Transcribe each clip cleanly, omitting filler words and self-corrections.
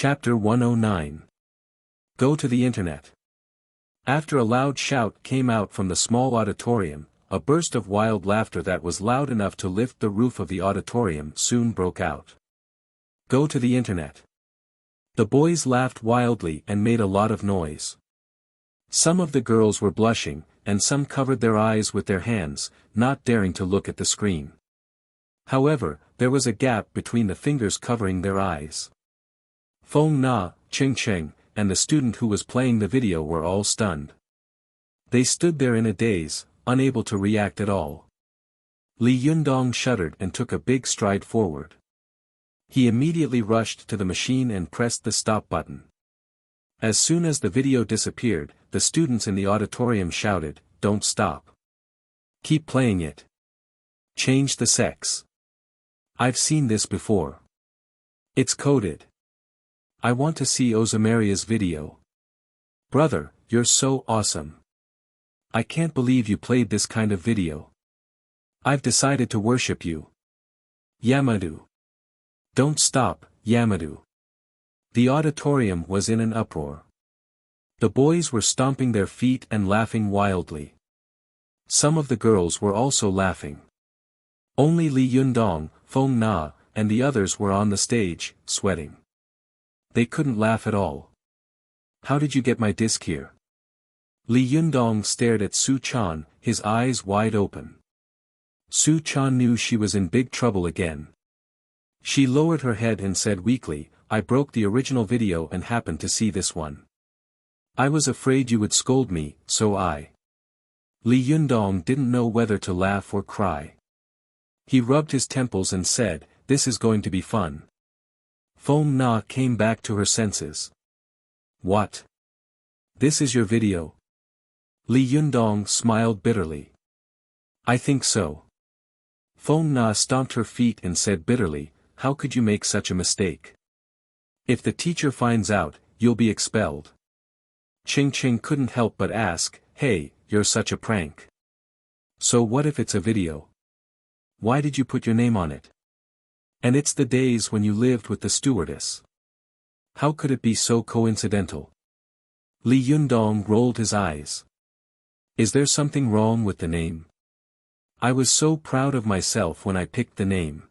Chapter 109. Go to the Internet. After a loud shout came out from the small auditorium, a burst of wild laughter that was loud enough to lift the roof of the auditorium soon broke out. Go to the Internet. The boys laughed wildly and made a lot of noise. Some of the girls were blushing, and some covered their eyes with their hands, not daring to look at the screen. However, there was a gap between the fingers covering their eyes. Feng Na, Ching Ching, and the student who was playing the video were all stunned. They stood there in a daze, unable to react at all. Li Yundong shuddered and took a big stride forward. He immediately rushed to the machine and pressed the stop button. As soon as the video disappeared, the students in the auditorium shouted, "Don't stop. Keep playing it. Change the sex. I've seen this before. It's coded. I want to see Ozamaria's video. Brother, you're so awesome. I can't believe you played this kind of video. I've decided to worship you. Yamadu. Don't stop, Yamadu." The auditorium was in an uproar. The boys were stomping their feet and laughing wildly. Some of the girls were also laughing. Only Li Yundong, Feng Na, and the others were on the stage, sweating. They couldn't laugh at all. "How did you get my disc here?" Li Yundong stared at Su Chan, his eyes wide open. Su Chan knew she was in big trouble again. She lowered her head and said weakly, "I broke the original video and happened to see this one. I was afraid you would scold me, so I..." Li Yundong didn't know whether to laugh or cry. He rubbed his temples and said, "This is going to be fun." Feng Na came back to her senses. "What? This is your video?" Li Yundong smiled bitterly. "I think so." Feng Na stomped her feet and said bitterly, "How could you make such a mistake? If the teacher finds out, you'll be expelled." Ching Ching couldn't help but ask, "Hey, you're such a prank. So what if it's a video? Why did you put your name on it? And it's the days when you lived with the stewardess. How could it be so coincidental?" Li Yundong rolled his eyes. "Is there something wrong with the name? I was so proud of myself when I picked the name.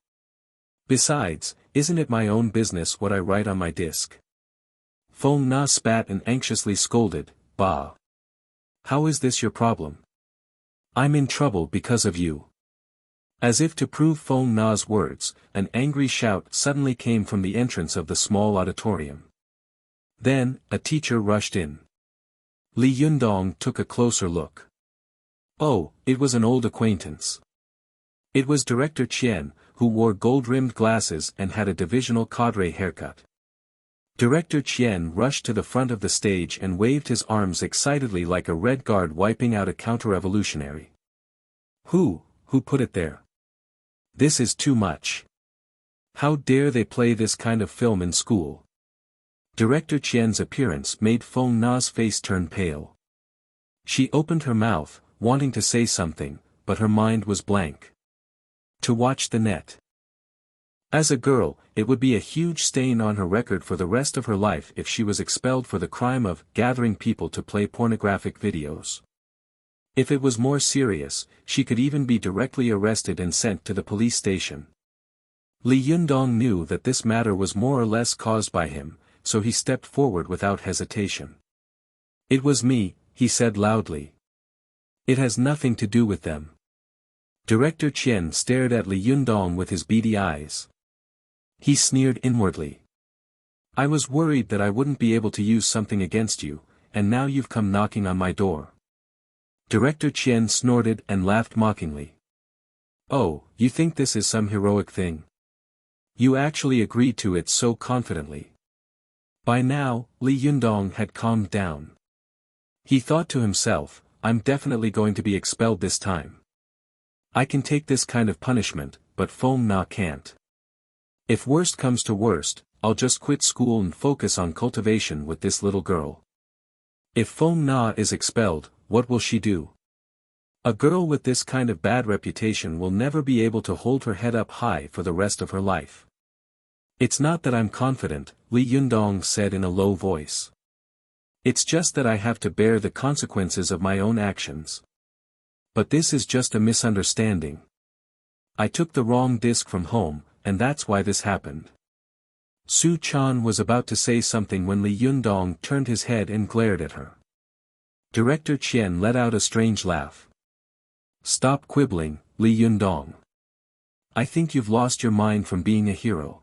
Besides, isn't it my own business what I write on my disc?" Feng Na spat and anxiously scolded, "Bah! How is this your problem? I'm in trouble because of you." As if to prove Feng Na's words, an angry shout suddenly came from the entrance of the small auditorium. Then, a teacher rushed in. Li Yundong took a closer look. Oh, it was an old acquaintance. It was Director Qian, who wore gold-rimmed glasses and had a divisional cadre haircut. Director Qian rushed to the front of the stage and waved his arms excitedly like a Red Guard wiping out a counter-revolutionary. Who put it there? This is too much. How dare they play this kind of film in school? Director Qian's appearance made Feng Na's face turn pale. She opened her mouth, wanting to say something, but her mind was blank. To watch the net. As a girl, it would be a huge stain on her record for the rest of her life if she was expelled for the crime of gathering people to play pornographic videos. If it was more serious, she could even be directly arrested and sent to the police station. Li Yundong knew that this matter was more or less caused by him, so he stepped forward without hesitation. "It was me," he said loudly. "It has nothing to do with them." Director Qian stared at Li Yundong with his beady eyes. He sneered inwardly. "I was worried that I wouldn't be able to use something against you, and now you've come knocking on my door." Director Qian snorted and laughed mockingly. "Oh, you think this is some heroic thing? You actually agreed to it so confidently." By now, Li Yundong had calmed down. He thought to himself, "I'm definitely going to be expelled this time. I can take this kind of punishment, but Feng Na can't. If worst comes to worst, I'll just quit school and focus on cultivation with this little girl. If Feng Na is expelled, what will she do? A girl with this kind of bad reputation will never be able to hold her head up high for the rest of her life. It's not that I'm confident, Li Yundong said in a low voice. It's just that I have to bear the consequences of my own actions. But this is just a misunderstanding. I took the wrong disc from home, and that's why this happened. Su Chan was about to say something when Li Yundong turned his head and glared at her. Director Qian let out a strange laugh. Stop quibbling, Li Yundong. I think you've lost your mind from being a hero.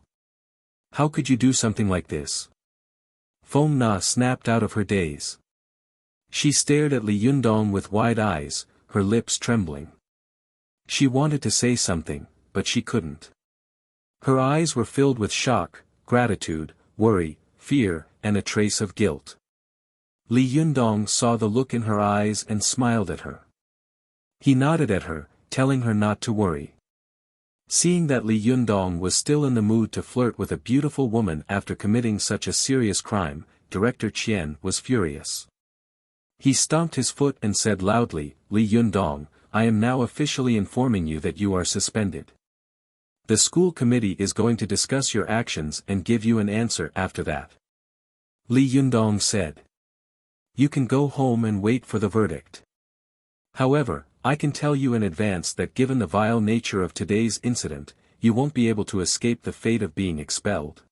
How could you do something like this? Feng Na snapped out of her daze. She stared at Li Yundong with wide eyes, her lips trembling. She wanted to say something, but she couldn't. Her eyes were filled with shock, gratitude, worry, fear, and a trace of guilt. Li Yundong saw the look in her eyes and smiled at her. He nodded at her, telling her not to worry. Seeing that Li Yundong was still in the mood to flirt with a beautiful woman after committing such a serious crime, Director Qian was furious. He stomped his foot and said loudly, Li Yundong, I am now officially informing you that you are suspended. The school committee is going to discuss your actions and give you an answer after that. Li Yundong said. You can go home and wait for the verdict. However, I can tell you in advance that given the vile nature of today's incident, you won't be able to escape the fate of being expelled.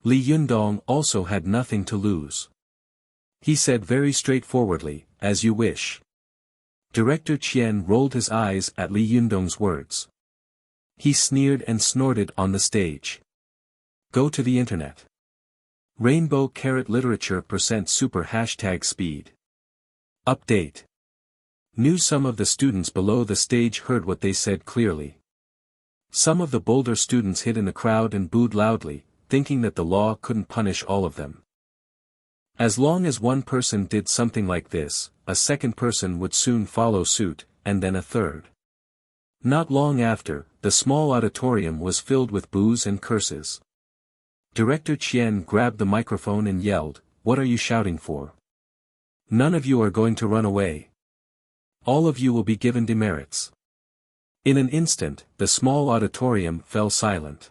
Li Yundong also had nothing to lose. He said very straightforwardly, as you wish. Director Qian rolled his eyes at Li Yundong's words. He sneered and snorted on the stage. Go to the internet. Rainbow Carrot Literature % Super #speed. Update. Some of the students below the stage heard what they said clearly. Some of the bolder students hid in the crowd and booed loudly, thinking that the law couldn't punish all of them. As long as one person did something like this, a second person would soon follow suit, and then a third. Not long after, the small auditorium was filled with boos and curses. Director Qian grabbed the microphone and yelled, What are you shouting for? None of you are going to run away. All of you will be given demerits. In an instant, the small auditorium fell silent.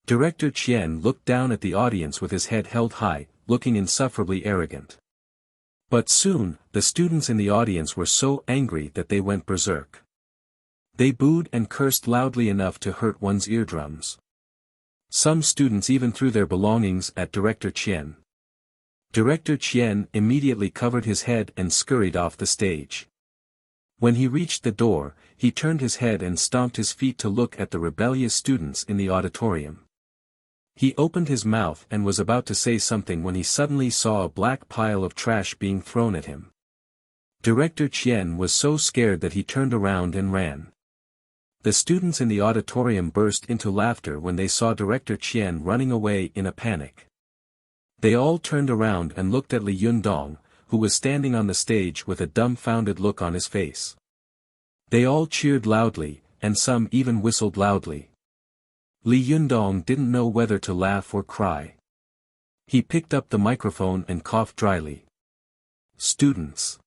Director Qian looked down at the audience with his head held high, looking insufferably arrogant. But soon, the students in the audience were so angry that they went berserk. They booed and cursed loudly enough to hurt one's eardrums. Some students even threw their belongings at Director Qian. Director Qian immediately covered his head and scurried off the stage. When he reached the door, he turned his head and stomped his feet to look at the rebellious students in the auditorium. He opened his mouth and was about to say something when he suddenly saw a black pile of trash being thrown at him. Director Qian was so scared that he turned around and ran. The students in the auditorium burst into laughter when they saw Director Qian running away in a panic. They all turned around and looked at Li Yundong, who was standing on the stage with a dumbfounded look on his face. They all cheered loudly, and some even whistled loudly. Li Yundong didn't know whether to laugh or cry. He picked up the microphone and coughed dryly. Students.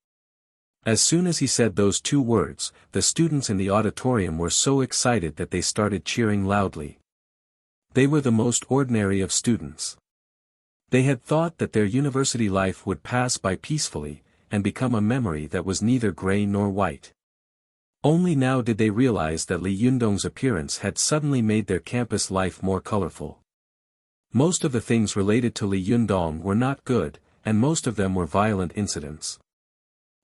As soon as he said those two words, the students in the auditorium were so excited that they started cheering loudly. They were the most ordinary of students. They had thought that their university life would pass by peacefully, and become a memory that was neither gray nor white. Only now did they realize that Li Yundong's appearance had suddenly made their campus life more colorful. Most of the things related to Li Yundong were not good, and most of them were violent incidents.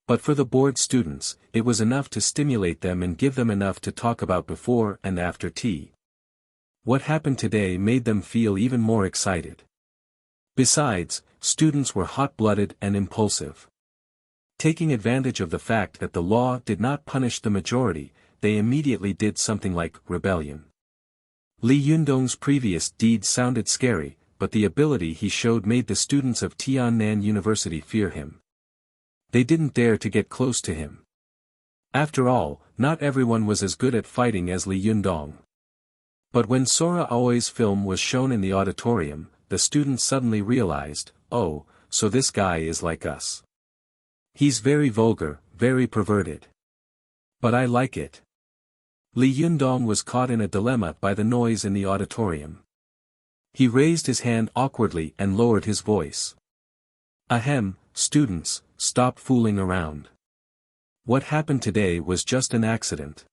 But for the bored students, it was enough to stimulate them and give them enough to talk about before and after tea. What happened today made them feel even more excited. Besides, students were hot-blooded and impulsive. Taking advantage of the fact that the law did not punish the majority, they immediately did something like rebellion. Li Yundong's previous deeds sounded scary, but the ability he showed made the students of Tiannan University fear him. They didn't dare to get close to him. After all, not everyone was as good at fighting as Li Yundong. But when Sora Aoi's film was shown in the auditorium, the students suddenly realized, oh, so this guy is like us. He's very vulgar, very perverted. But I like it. Li Yundong was caught in a dilemma by the noise in the auditorium. He raised his hand awkwardly and lowered his voice. Ahem, students, stop fooling around. What happened today was just an accident.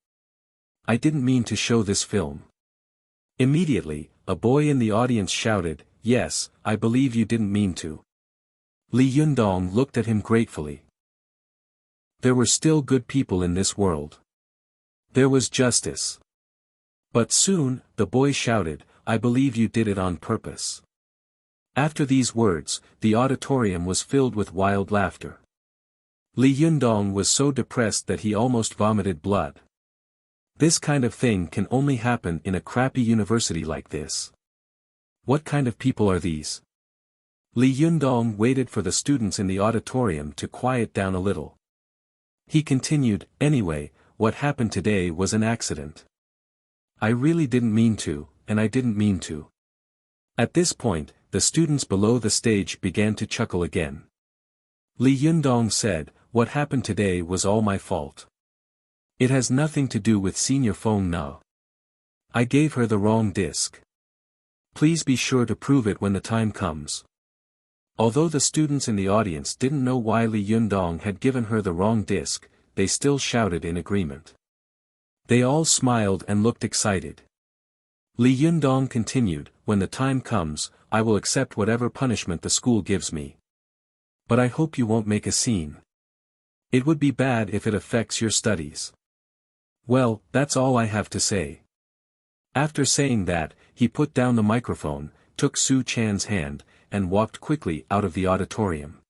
I didn't mean to show this film. Immediately, a boy in the audience shouted, yes, I believe you didn't mean to. Li Yundong looked at him gratefully. There were still good people in this world. There was justice. But soon, the boy shouted, I believe you did it on purpose. After these words, the auditorium was filled with wild laughter. Li Yundong was so depressed that he almost vomited blood. This kind of thing can only happen in a crappy university like this. What kind of people are these? Li Yundong waited for the students in the auditorium to quiet down a little. He continued, anyway, what happened today was an accident. I really didn't mean to, and I didn't mean to. At this point, the students below the stage began to chuckle again. Li Yundong said, what happened today was all my fault. It has nothing to do with Senior Feng Na. I gave her the wrong disc. Please be sure to prove it when the time comes. Although the students in the audience didn't know why Li Yundong had given her the wrong disc, they still shouted in agreement. They all smiled and looked excited. Li Yundong continued, when the time comes, I will accept whatever punishment the school gives me. But I hope you won't make a scene. It would be bad if it affects your studies. Well, that's all I have to say. After saying that, he put down the microphone, took Su Chan's hand, and walked quickly out of the auditorium.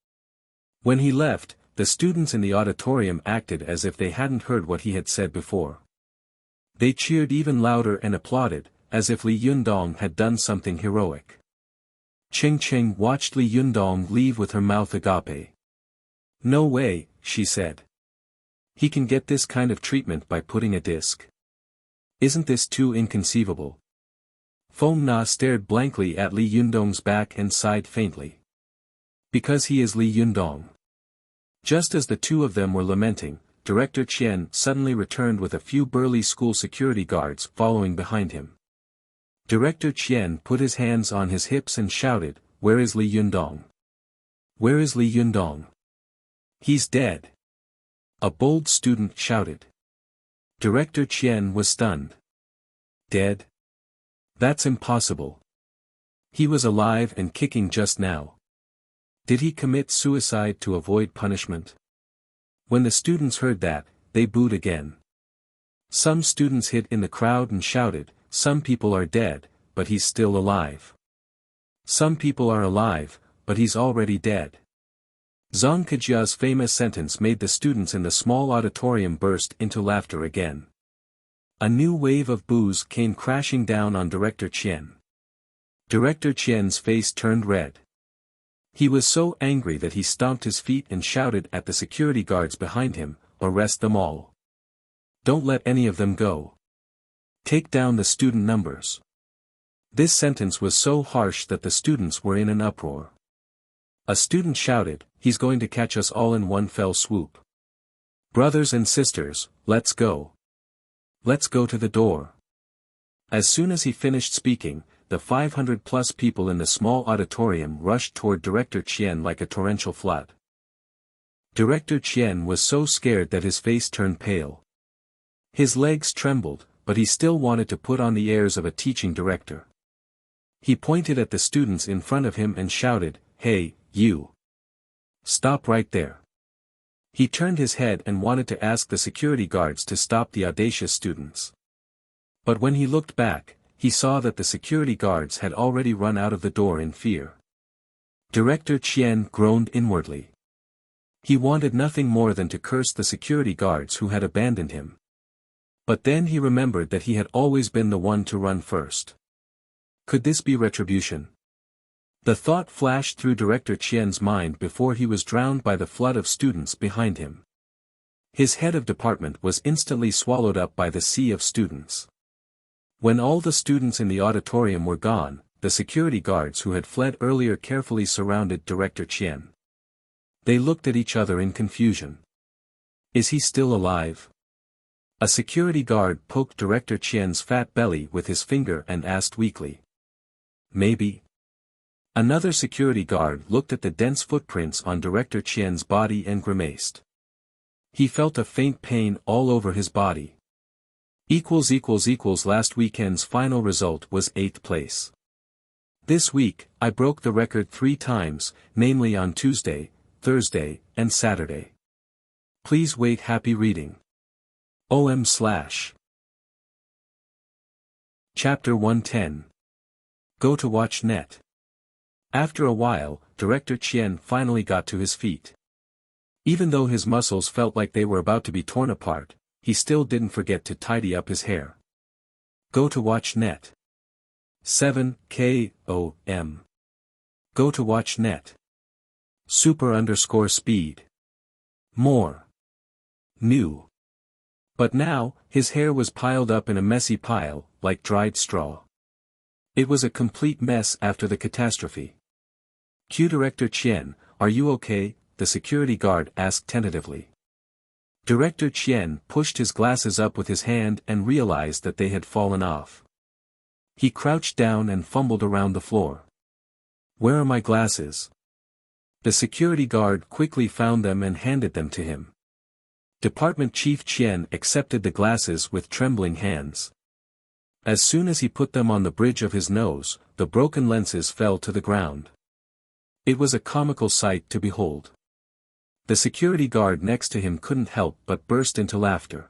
When he left, the students in the auditorium acted as if they hadn't heard what he had said before. They cheered even louder and applauded, as if Li Yundong had done something heroic. Ching Ching watched Li Yundong leave with her mouth agape. No way, she said. He can get this kind of treatment by putting a disc. Isn't this too inconceivable? Feng Na stared blankly at Li Yundong's back and sighed faintly. Because he is Li Yundong. Just as the two of them were lamenting, Director Qian suddenly returned with a few burly school security guards following behind him. Director Qian put his hands on his hips and shouted, where is Li Yundong? Where is Li Yundong? He's dead. A bold student shouted. Director Qian was stunned. Dead? That's impossible. He was alive and kicking just now. Did he commit suicide to avoid punishment? When the students heard that, they booed again. Some students hid in the crowd and shouted, some people are dead, but he's still alive. Some people are alive, but he's already dead. Zhang Kejia's famous sentence made the students in the small auditorium burst into laughter again. A new wave of boos came crashing down on Director Qian. Director Qian's face turned red. He was so angry that he stomped his feet and shouted at the security guards behind him, arrest them all. Don't let any of them go. Take down the student numbers. This sentence was so harsh that the students were in an uproar. A student shouted, he's going to catch us all in one fell swoop. Brothers and sisters, let's go. Let's go to the door. As soon as he finished speaking, the 500-plus people in the small auditorium rushed toward Director Qian like a torrential flood. Director Qian was so scared that his face turned pale. His legs trembled, but he still wanted to put on the airs of a teaching director. He pointed at the students in front of him and shouted, hey, you. Stop right there. He turned his head and wanted to ask the security guards to stop the audacious students. But when he looked back, he saw that the security guards had already run out of the door in fear. Director Qian groaned inwardly. He wanted nothing more than to curse the security guards who had abandoned him. But then he remembered that he had always been the one to run first. Could this be retribution? The thought flashed through Director Qian's mind before he was drowned by the flood of students behind him. His head of department was instantly swallowed up by the sea of students. When all the students in the auditorium were gone, the security guards who had fled earlier carefully surrounded Director Qian. They looked at each other in confusion. Is he still alive? A security guard poked Director Qian's fat belly with his finger and asked weakly. maybe? Another security guard looked at the dense footprints on Director Qian's body and grimaced. He felt a faint pain all over his body. Last weekend's final result was 8th place. This week, I broke the record 3 times, namely on Tuesday, Thursday, and Saturday. Please wait. Happy reading. OM/. Chapter 110. Go to watch net. After a while, Director Qian finally got to his feet. Even though his muscles felt like they were about to be torn apart, he still didn't forget to tidy up his hair. Go to watch net. 7 KOM. Go to watch net. Super_speed. More. New. But now, his hair was piled up in a messy pile, like dried straw. It was a complete mess after the catastrophe. Q. Director Qian, are you okay? The security guard asked tentatively. Director Qian pushed his glasses up with his hand and realized that they had fallen off. He crouched down and fumbled around the floor. Where are my glasses? The security guard quickly found them and handed them to him. Department Chief Qian accepted the glasses with trembling hands. As soon as he put them on the bridge of his nose, the broken lenses fell to the ground. It was a comical sight to behold. The security guard next to him couldn't help but burst into laughter.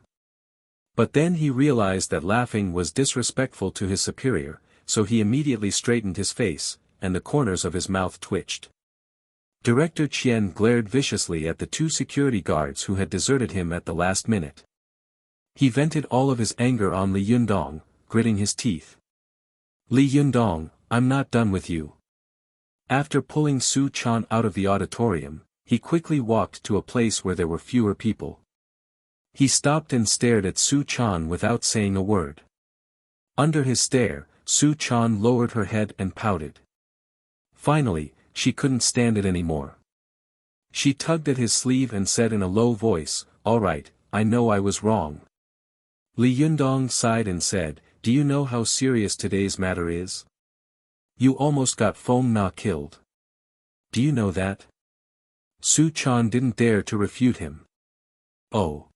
But then he realized that laughing was disrespectful to his superior, so he immediately straightened his face, and the corners of his mouth twitched. Director Qian glared viciously at the 2 security guards who had deserted him at the last minute. He vented all of his anger on Li Yundong, gritting his teeth. Li Yundong, I'm not done with you. After pulling Su Chan out of the auditorium, he quickly walked to a place where there were fewer people. He stopped and stared at Su Chan without saying a word. Under his stare, Su Chan lowered her head and pouted. Finally, she couldn't stand it anymore. She tugged at his sleeve and said in a low voice, "All right, I know I was wrong." Li Yundong sighed and said, "Do you know how serious today's matter is? You almost got Feng Na killed. Do you know that?" Su Chan didn't dare to refute him. "Oh.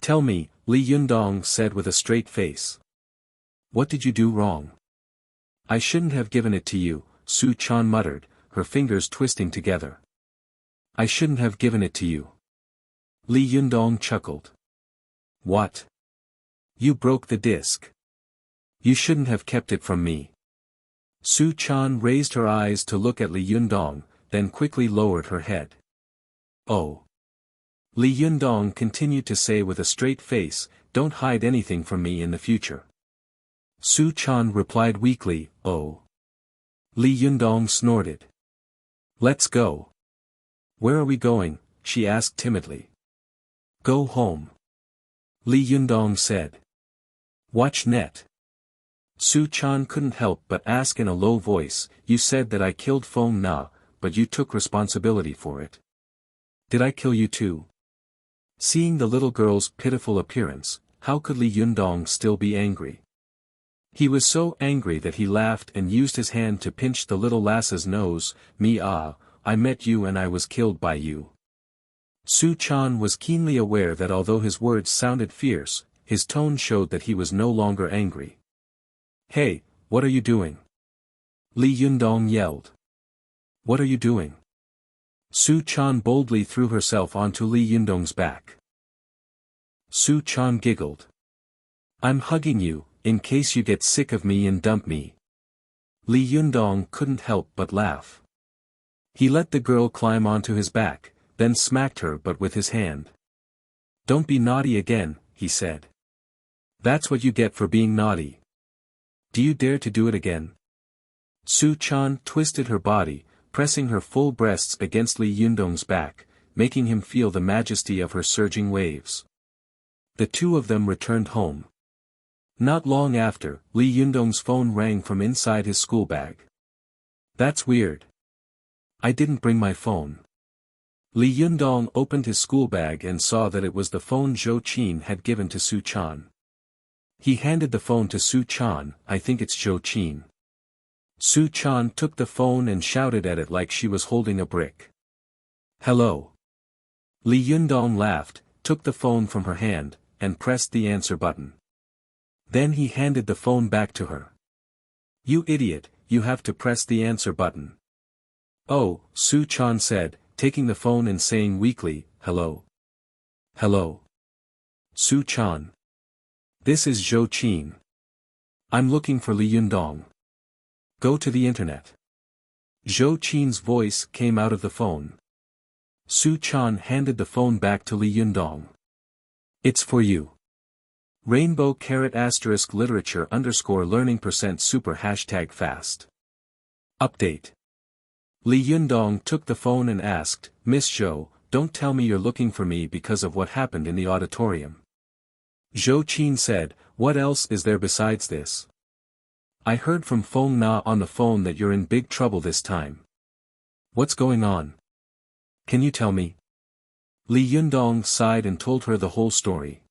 Tell me," Li Yundong said with a straight face. "What did you do wrong?" "I shouldn't have given it to you," Su Chan muttered, her fingers twisting together. "I shouldn't have given it to you." Li Yundong chuckled. "What? You broke the disc. You shouldn't have kept it from me." Su Chan raised her eyes to look at Li Yundong, then quickly lowered her head. "Oh." Li Yundong continued to say with a straight face, "Don't hide anything from me in the future." Su Chan replied weakly, "Oh." Li Yundong snorted. "Let's go." "Where are we going?" she asked timidly. "Go home." Li Yundong said. "Watch net." Su Chan couldn't help but ask in a low voice, "You said that I killed Feng Na, but you took responsibility for it. Did I kill you too?" Seeing the little girl's pitiful appearance, how could Li Yundong still be angry? He was so angry that he laughed and used his hand to pinch the little lass's nose. I met you and I was killed by you." Su Chan was keenly aware that although his words sounded fierce, his tone showed that he was no longer angry. "Hey, what are you doing?" Li Yundong yelled. "What are you doing?" Su Chan boldly threw herself onto Li Yundong's back. Su Chan giggled. "I'm hugging you, in case you get sick of me and dump me." Li Yundong couldn't help but laugh. He let the girl climb onto his back, then smacked her but with his hand. "Don't be naughty again," he said. "That's what you get for being naughty. Do you dare to do it again?" Su Chan twisted her body, pressing her full breasts against Li Yundong's back, making him feel the majesty of her surging waves. The 2 of them returned home. Not long after, Li Yundong's phone rang from inside his school bag. "That's weird. I didn't bring my phone." Li Yundong opened his school bag and saw that it was the phone Zhou Qin had given to Su Chan. He handed the phone to Su Chan. "I think it's Zhou Qin." Su Chan took the phone and shouted at it like she was holding a brick. Hello. Li Yundong laughed, took the phone from her hand, and pressed the answer button. Then he handed the phone back to her. You idiot, you have to press the answer button. Oh, Su Chan said, taking the phone and saying weakly, hello. Hello. Su Chan. This is Zhou Qin. I'm looking for Li Yundong. Go to the internet. Zhou Qin's voice came out of the phone. Su Chan handed the phone back to Li Yundong. It's for you. Rainbow ** literature _learning %super #fast. Update. Li Yundong took the phone and asked, Miss Zhou, don't tell me you're looking for me because of what happened in the auditorium. Zhou Qin said, what else is there besides this? I heard from Feng Na on the phone that you're in big trouble this time. What's going on? Can you tell me? Li Yundong sighed and told her the whole story.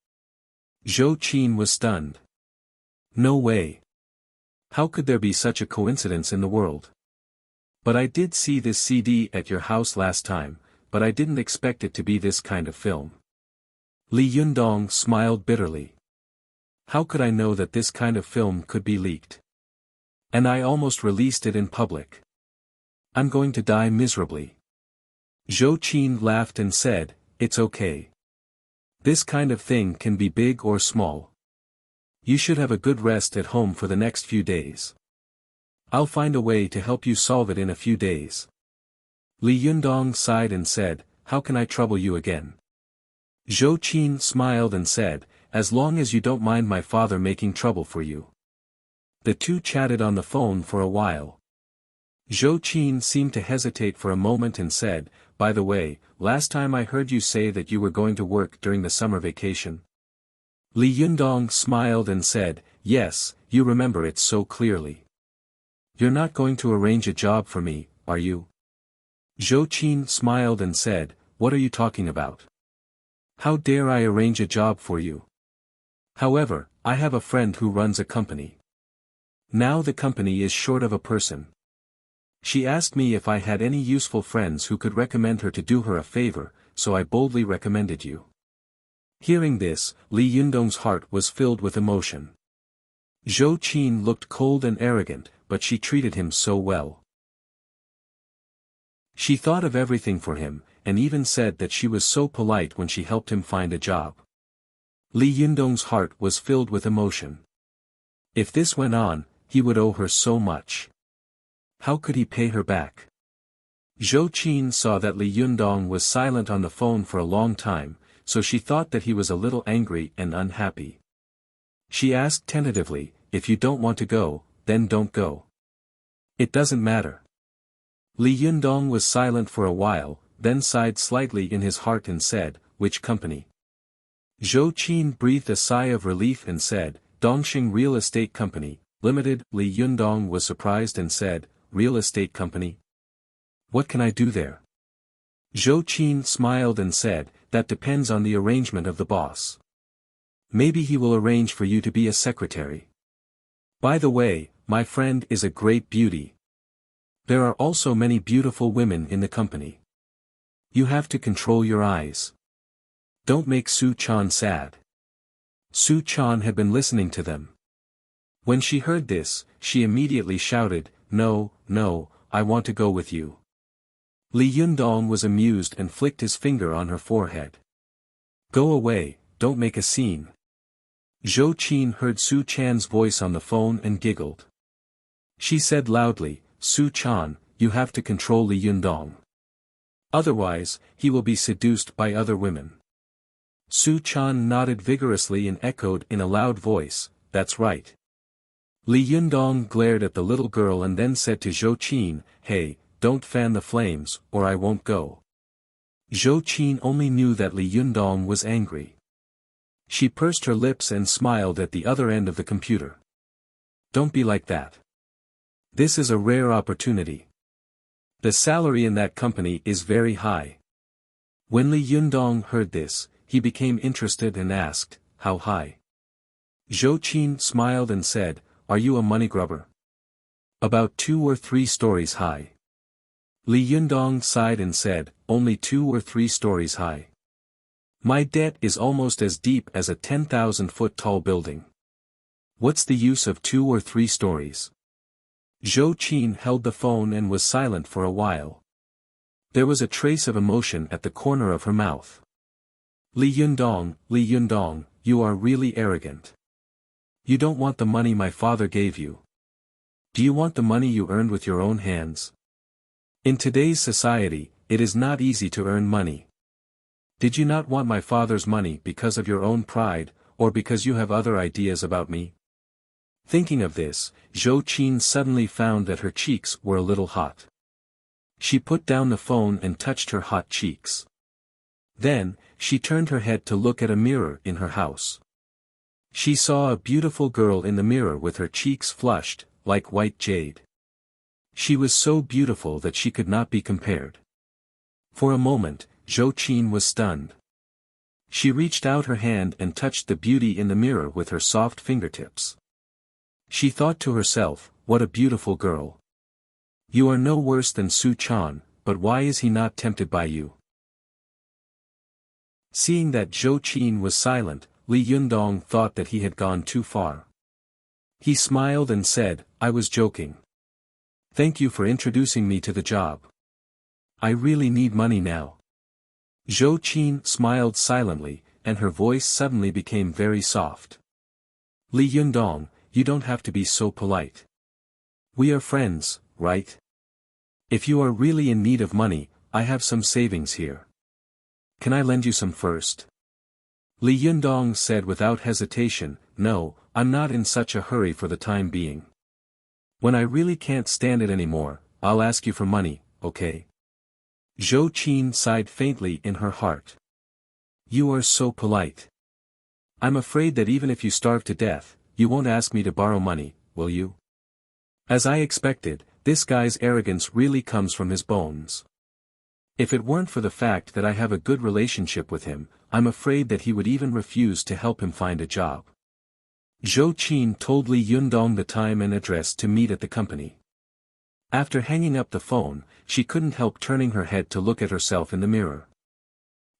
Zhou Qin was stunned. No way. How could there be such a coincidence in the world? But I did see this CD at your house last time, but I didn't expect it to be this kind of film. Li Yundong smiled bitterly. How could I know that this kind of film could be leaked? And I almost released it in public. I'm going to die miserably. Zhou Qin laughed and said, it's okay. This kind of thing can be big or small. You should have a good rest at home for the next few days. I'll find a way to help you solve it in a few days. Li Yundong sighed and said, how can I trouble you again? Zhou Qin smiled and said, as long as you don't mind my father making trouble for you. The two chatted on the phone for a while. Zhou Qin seemed to hesitate for a moment and said, by the way, last time I heard you say that you were going to work during the summer vacation. Li Yundong smiled and said, yes, you remember it so clearly. You're not going to arrange a job for me, are you? Zhou Qin smiled and said, what are you talking about? How dare I arrange a job for you? However, I have a friend who runs a company. Now the company is short of a person. She asked me if I had any useful friends who could recommend her to do her a favor, so I boldly recommended you. Hearing this, Li Yundong's heart was filled with emotion. Zhou Qin looked cold and arrogant, but she treated him so well. She thought of everything for him, and even said that she was so polite when she helped him find a job. Li Yundong's heart was filled with emotion. If this went on, he would owe her so much. How could he pay her back? Zhou Qin saw that Li Yundong was silent on the phone for a long time, so she thought that he was a little angry and unhappy. She asked tentatively, if you don't want to go, then don't go. It doesn't matter. Li Yundong was silent for a while, then sighed slightly in his heart and said, which company? Zhou Qin breathed a sigh of relief and said, Dongxing Real Estate Company, Limited. Li Yundong was surprised and said, Real Estate Company? What can I do there? Zhou Qin smiled and said, that depends on the arrangement of the boss. Maybe he will arrange for you to be a secretary. By the way, my friend is a great beauty. There are also many beautiful women in the company. You have to control your eyes. Don't make Su Chan sad. Su Chan had been listening to them. When she heard this, she immediately shouted, no, no, I want to go with you. Li Yundong was amused and flicked his finger on her forehead. Go away, don't make a scene. Zhou Qin heard Su Chan's voice on the phone and giggled. She said loudly, Su Chan, you have to control Li Yundong. Otherwise, he will be seduced by other women. Su Chan nodded vigorously and echoed in a loud voice, that's right. Li Yundong glared at the little girl and then said to Zhou Qin, hey, don't fan the flames, or I won't go. Zhou Qin only knew that Li Yundong was angry. She pursed her lips and smiled at the other end of the computer. Don't be like that. This is a rare opportunity. The salary in that company is very high. When Li Yundong heard this, he became interested and asked, how high? Zhou Qin smiled and said, are you a money grubber? About 2 or 3 stories high. Li Yundong sighed and said, only 2 or 3 stories high. My debt is almost as deep as a 10,000-foot tall building. What's the use of 2 or 3 stories? Zhou Qin held the phone and was silent for a while. There was a trace of emotion at the corner of her mouth. Li Yundong, you are really arrogant. You don't want the money my father gave you. Do you want the money you earned with your own hands? In today's society, it is not easy to earn money. Did you not want my father's money because of your own pride, or because you have other ideas about me? Thinking of this, Zhou Qin suddenly found that her cheeks were a little hot. She put down the phone and touched her hot cheeks. Then, she turned her head to look at a mirror in her house. She saw a beautiful girl in the mirror with her cheeks flushed, like white jade. She was so beautiful that she could not be compared. For a moment, Zhou Qin was stunned. She reached out her hand and touched the beauty in the mirror with her soft fingertips. She thought to herself, what a beautiful girl. You are no worse than Su Chan, but why is he not tempted by you? Seeing that Zhou Qin was silent, Li Yundong thought that he had gone too far. He smiled and said, I was joking. Thank you for introducing me to the job. I really need money now. Zhou Qin smiled silently, and her voice suddenly became very soft. Li Yundong, you don't have to be so polite. We are friends, right? If you are really in need of money, I have some savings here. Can I lend you some first? Li Yundong said without hesitation, no, I'm not in such a hurry for the time being. When I really can't stand it anymore, I'll ask you for money, okay? Zhou Qin sighed faintly in her heart. You are so polite. I'm afraid that even if you starve to death, you won't ask me to borrow money, will you? As I expected, this guy's arrogance really comes from his bones. If it weren't for the fact that I have a good relationship with him, I'm afraid that he would even refuse to help him find a job. Zhou Qin told Li Yundong the time and address to meet at the company. After hanging up the phone, she couldn't help turning her head to look at herself in the mirror.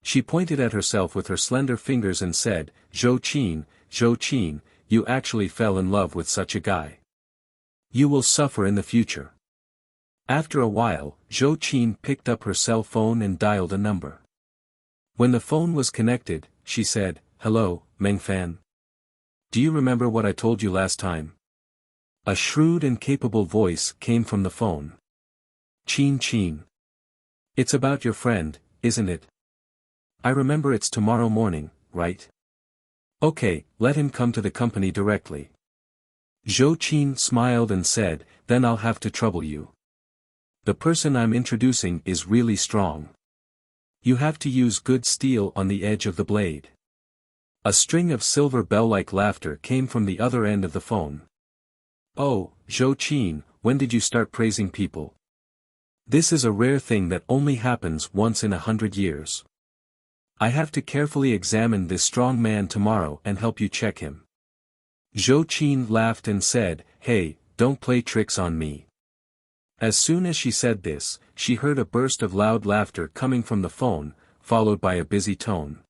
She pointed at herself with her slender fingers and said, Zhou Qin, you actually fell in love with such a guy. You will suffer in the future. After a while, Zhou Qin picked up her cell phone and dialed a number. When the phone was connected, she said, Hello, Meng Fan. Do you remember what I told you last time? A shrewd and capable voice came from the phone. Qin. It's about your friend, isn't it? I remember it's tomorrow morning, right? Okay, let him come to the company directly. Zhou Qin smiled and said, then I'll have to trouble you. The person I'm introducing is really strong. You have to use good steel on the edge of the blade. A string of silver bell-like laughter came from the other end of the phone. Oh, Zhou Qin, when did you start praising people? This is a rare thing that only happens once in 100 years. I have to carefully examine this strong man tomorrow and help you check him. Zhou Qin laughed and said, Hey, don't play tricks on me. As soon as she said this, she heard a burst of loud laughter coming from the phone, followed by a busy tone.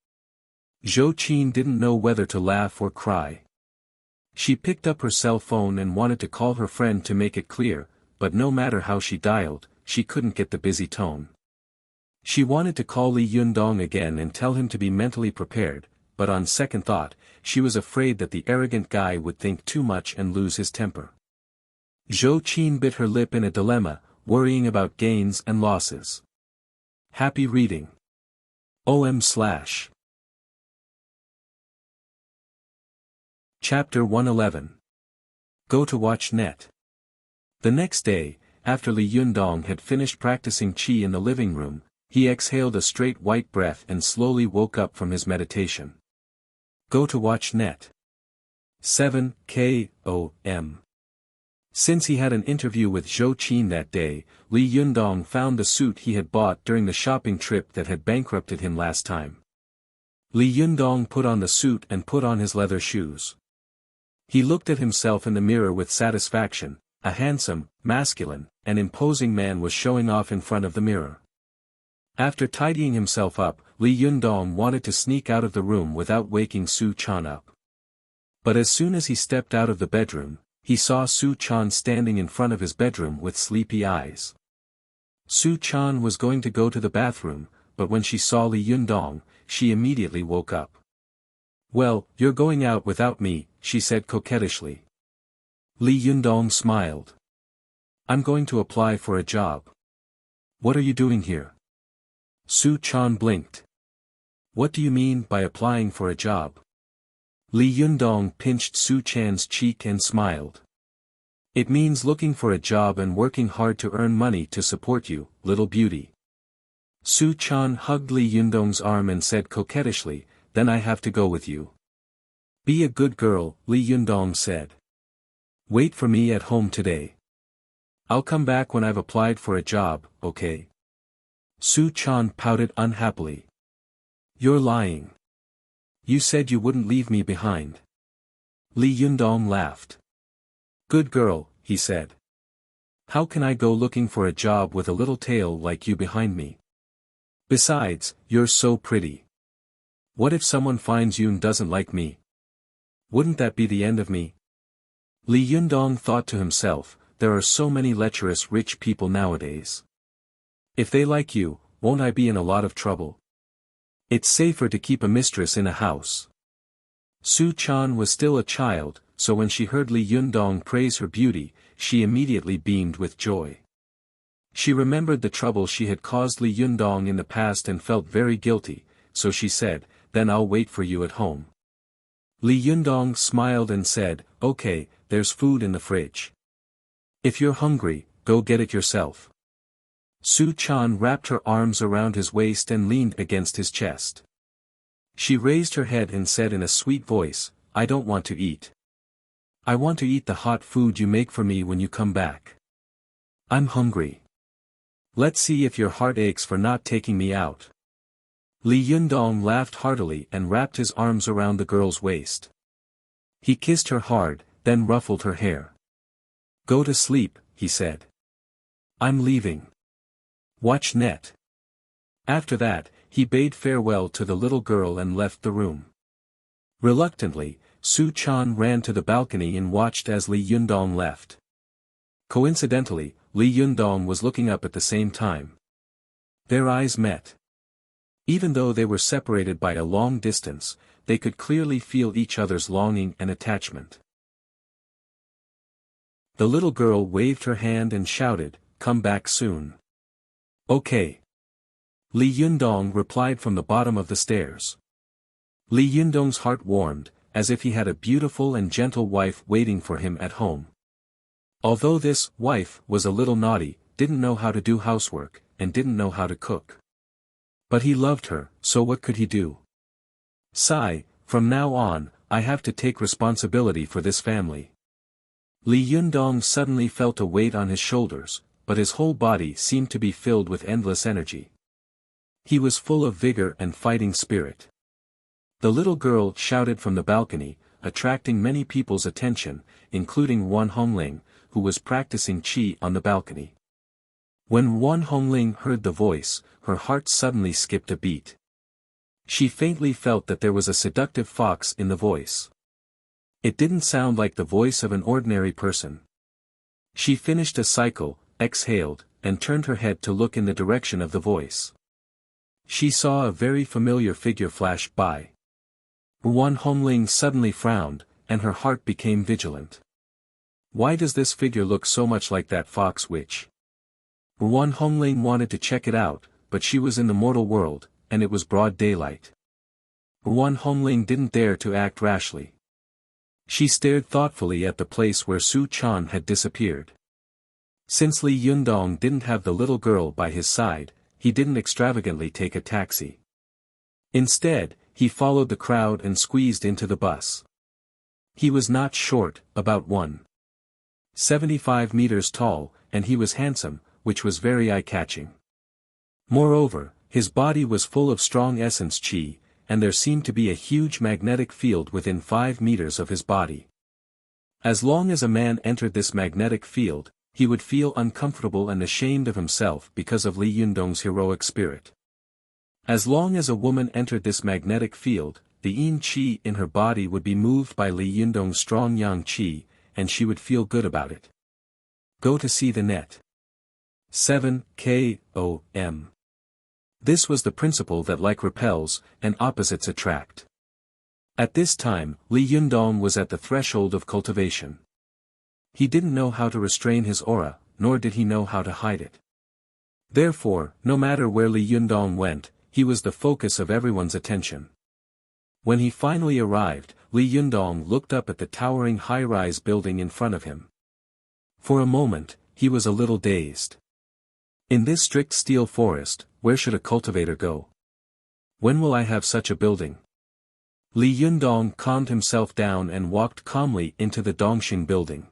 Zhou Qin didn't know whether to laugh or cry. She picked up her cell phone and wanted to call her friend to make it clear, but no matter how she dialed, she couldn't get the busy tone. She wanted to call Li Yundong again and tell him to be mentally prepared, but on second thought, she was afraid that the arrogant guy would think too much and lose his temper. Zhou Qin bit her lip in a dilemma, worrying about gains and losses. Happy reading. OM/. Chapter 111. Go to watch net. The next day, after Li Yundong had finished practicing qi in the living room, he exhaled a straight white breath and slowly woke up from his meditation. Go to watch net. 7 K.O.M. Since he had an interview with Zhou Qin that day, Li Yundong found the suit he had bought during the shopping trip that had bankrupted him last time. Li Yundong put on the suit and put on his leather shoes. He looked at himself in the mirror with satisfaction. a handsome, masculine, and imposing man was showing off in front of the mirror. After tidying himself up, Li Yundong wanted to sneak out of the room without waking Su Chan up. But as soon as he stepped out of the bedroom, he saw Su Chan standing in front of his bedroom with sleepy eyes. Su Chan was going to go to the bathroom, but when she saw Li Yundong, she immediately woke up. "Well, you're going out without me," she said coquettishly. Li Yundong smiled. "I'm going to apply for a job." "What are you doing here?" Su Chan blinked. "What do you mean by applying for a job?" Li Yundong pinched Su Chan's cheek and smiled. "It means looking for a job and working hard to earn money to support you, little beauty." Su Chan hugged Li Yundong's arm and said coquettishly, "Then I have to go with you." "Be a good girl," Li Yundong said. "Wait for me at home today. I'll come back when I've applied for a job, okay?" Su Chan pouted unhappily. "You're lying. You said you wouldn't leave me behind." Li Yundong laughed. "Good girl," he said. "How can I go looking for a job with a little tail like you behind me? Besides, you're so pretty. What if someone finds you and doesn't like me? Wouldn't that be the end of me?" Li Yundong thought to himself, there are so many lecherous rich people nowadays. If they like you, won't I be in a lot of trouble? It's safer to keep a mistress in a house. Su Chan was still a child, so when she heard Li Yundong praise her beauty, she immediately beamed with joy. She remembered the trouble she had caused Li Yundong in the past and felt very guilty, so she said, "Then I'll wait for you at home." Li Yundong smiled and said, "Okay, there's food in the fridge. If you're hungry, go get it yourself." Su Chan wrapped her arms around his waist and leaned against his chest. She raised her head and said in a sweet voice, "I don't want to eat. I want to eat the hot food you make for me when you come back. I'm hungry. Let's see if your heart aches for not taking me out." Li Yundong laughed heartily and wrapped his arms around the girl's waist. He kissed her hard, then ruffled her hair. "Go to sleep," he said. "I'm leaving. Watch net." After that, he bade farewell to the little girl and left the room. Reluctantly, Su Chan ran to the balcony and watched as Li Yundong left. Coincidentally, Li Yundong was looking up at the same time. Their eyes met. Even though they were separated by a long distance, they could clearly feel each other's longing and attachment. The little girl waved her hand and shouted, "Come back soon." "Okay." Li Yundong replied from the bottom of the stairs. Li Yundong's heart warmed, as if he had a beautiful and gentle wife waiting for him at home. Although this wife was a little naughty, didn't know how to do housework, and didn't know how to cook. But he loved her, so what could he do? Sigh, from now on, I have to take responsibility for this family. Li Yundong suddenly felt a weight on his shoulders, but his whole body seemed to be filled with endless energy. He was full of vigor and fighting spirit. The little girl shouted from the balcony, attracting many people's attention, including Wan Hongling, who was practicing qi on the balcony. When Wan Hongling heard the voice, her heart suddenly skipped a beat. She faintly felt that there was a seductive fox in the voice. It didn't sound like the voice of an ordinary person. She finished a cycle, exhaled, and turned her head to look in the direction of the voice. She saw a very familiar figure flash by. Wan Hongling suddenly frowned, and her heart became vigilant. Why does this figure look so much like that fox witch? Wan Hongling wanted to check it out, but she was in the mortal world, and it was broad daylight. Wan Hongling didn't dare to act rashly. She stared thoughtfully at the place where Su Chan had disappeared. Since Li Yundong didn't have the little girl by his side, he didn't extravagantly take a taxi. Instead, he followed the crowd and squeezed into the bus. He was not short, about 1.75 meters tall, and he was handsome, which was very eye-catching. Moreover, his body was full of strong essence qi, and there seemed to be a huge magnetic field within 5 meters of his body. As long as a man entered this magnetic field, he would feel uncomfortable and ashamed of himself because of Li Yundong's heroic spirit. As long as a woman entered this magnetic field, the yin qi in her body would be moved by Li Yundong's strong yang qi, and she would feel good about it. Go to see the net. 7. K-O-M. This was the principle that like repels, and opposites attract. At this time, Li Yundong was at the threshold of cultivation. He didn't know how to restrain his aura, nor did he know how to hide it. Therefore, no matter where Li Yundong went, he was the focus of everyone's attention. When he finally arrived, Li Yundong looked up at the towering high-rise building in front of him. For a moment, he was a little dazed. In this strict steel forest, where should a cultivator go? When will I have such a building? Li Yundong calmed himself down and walked calmly into the Dongxing building.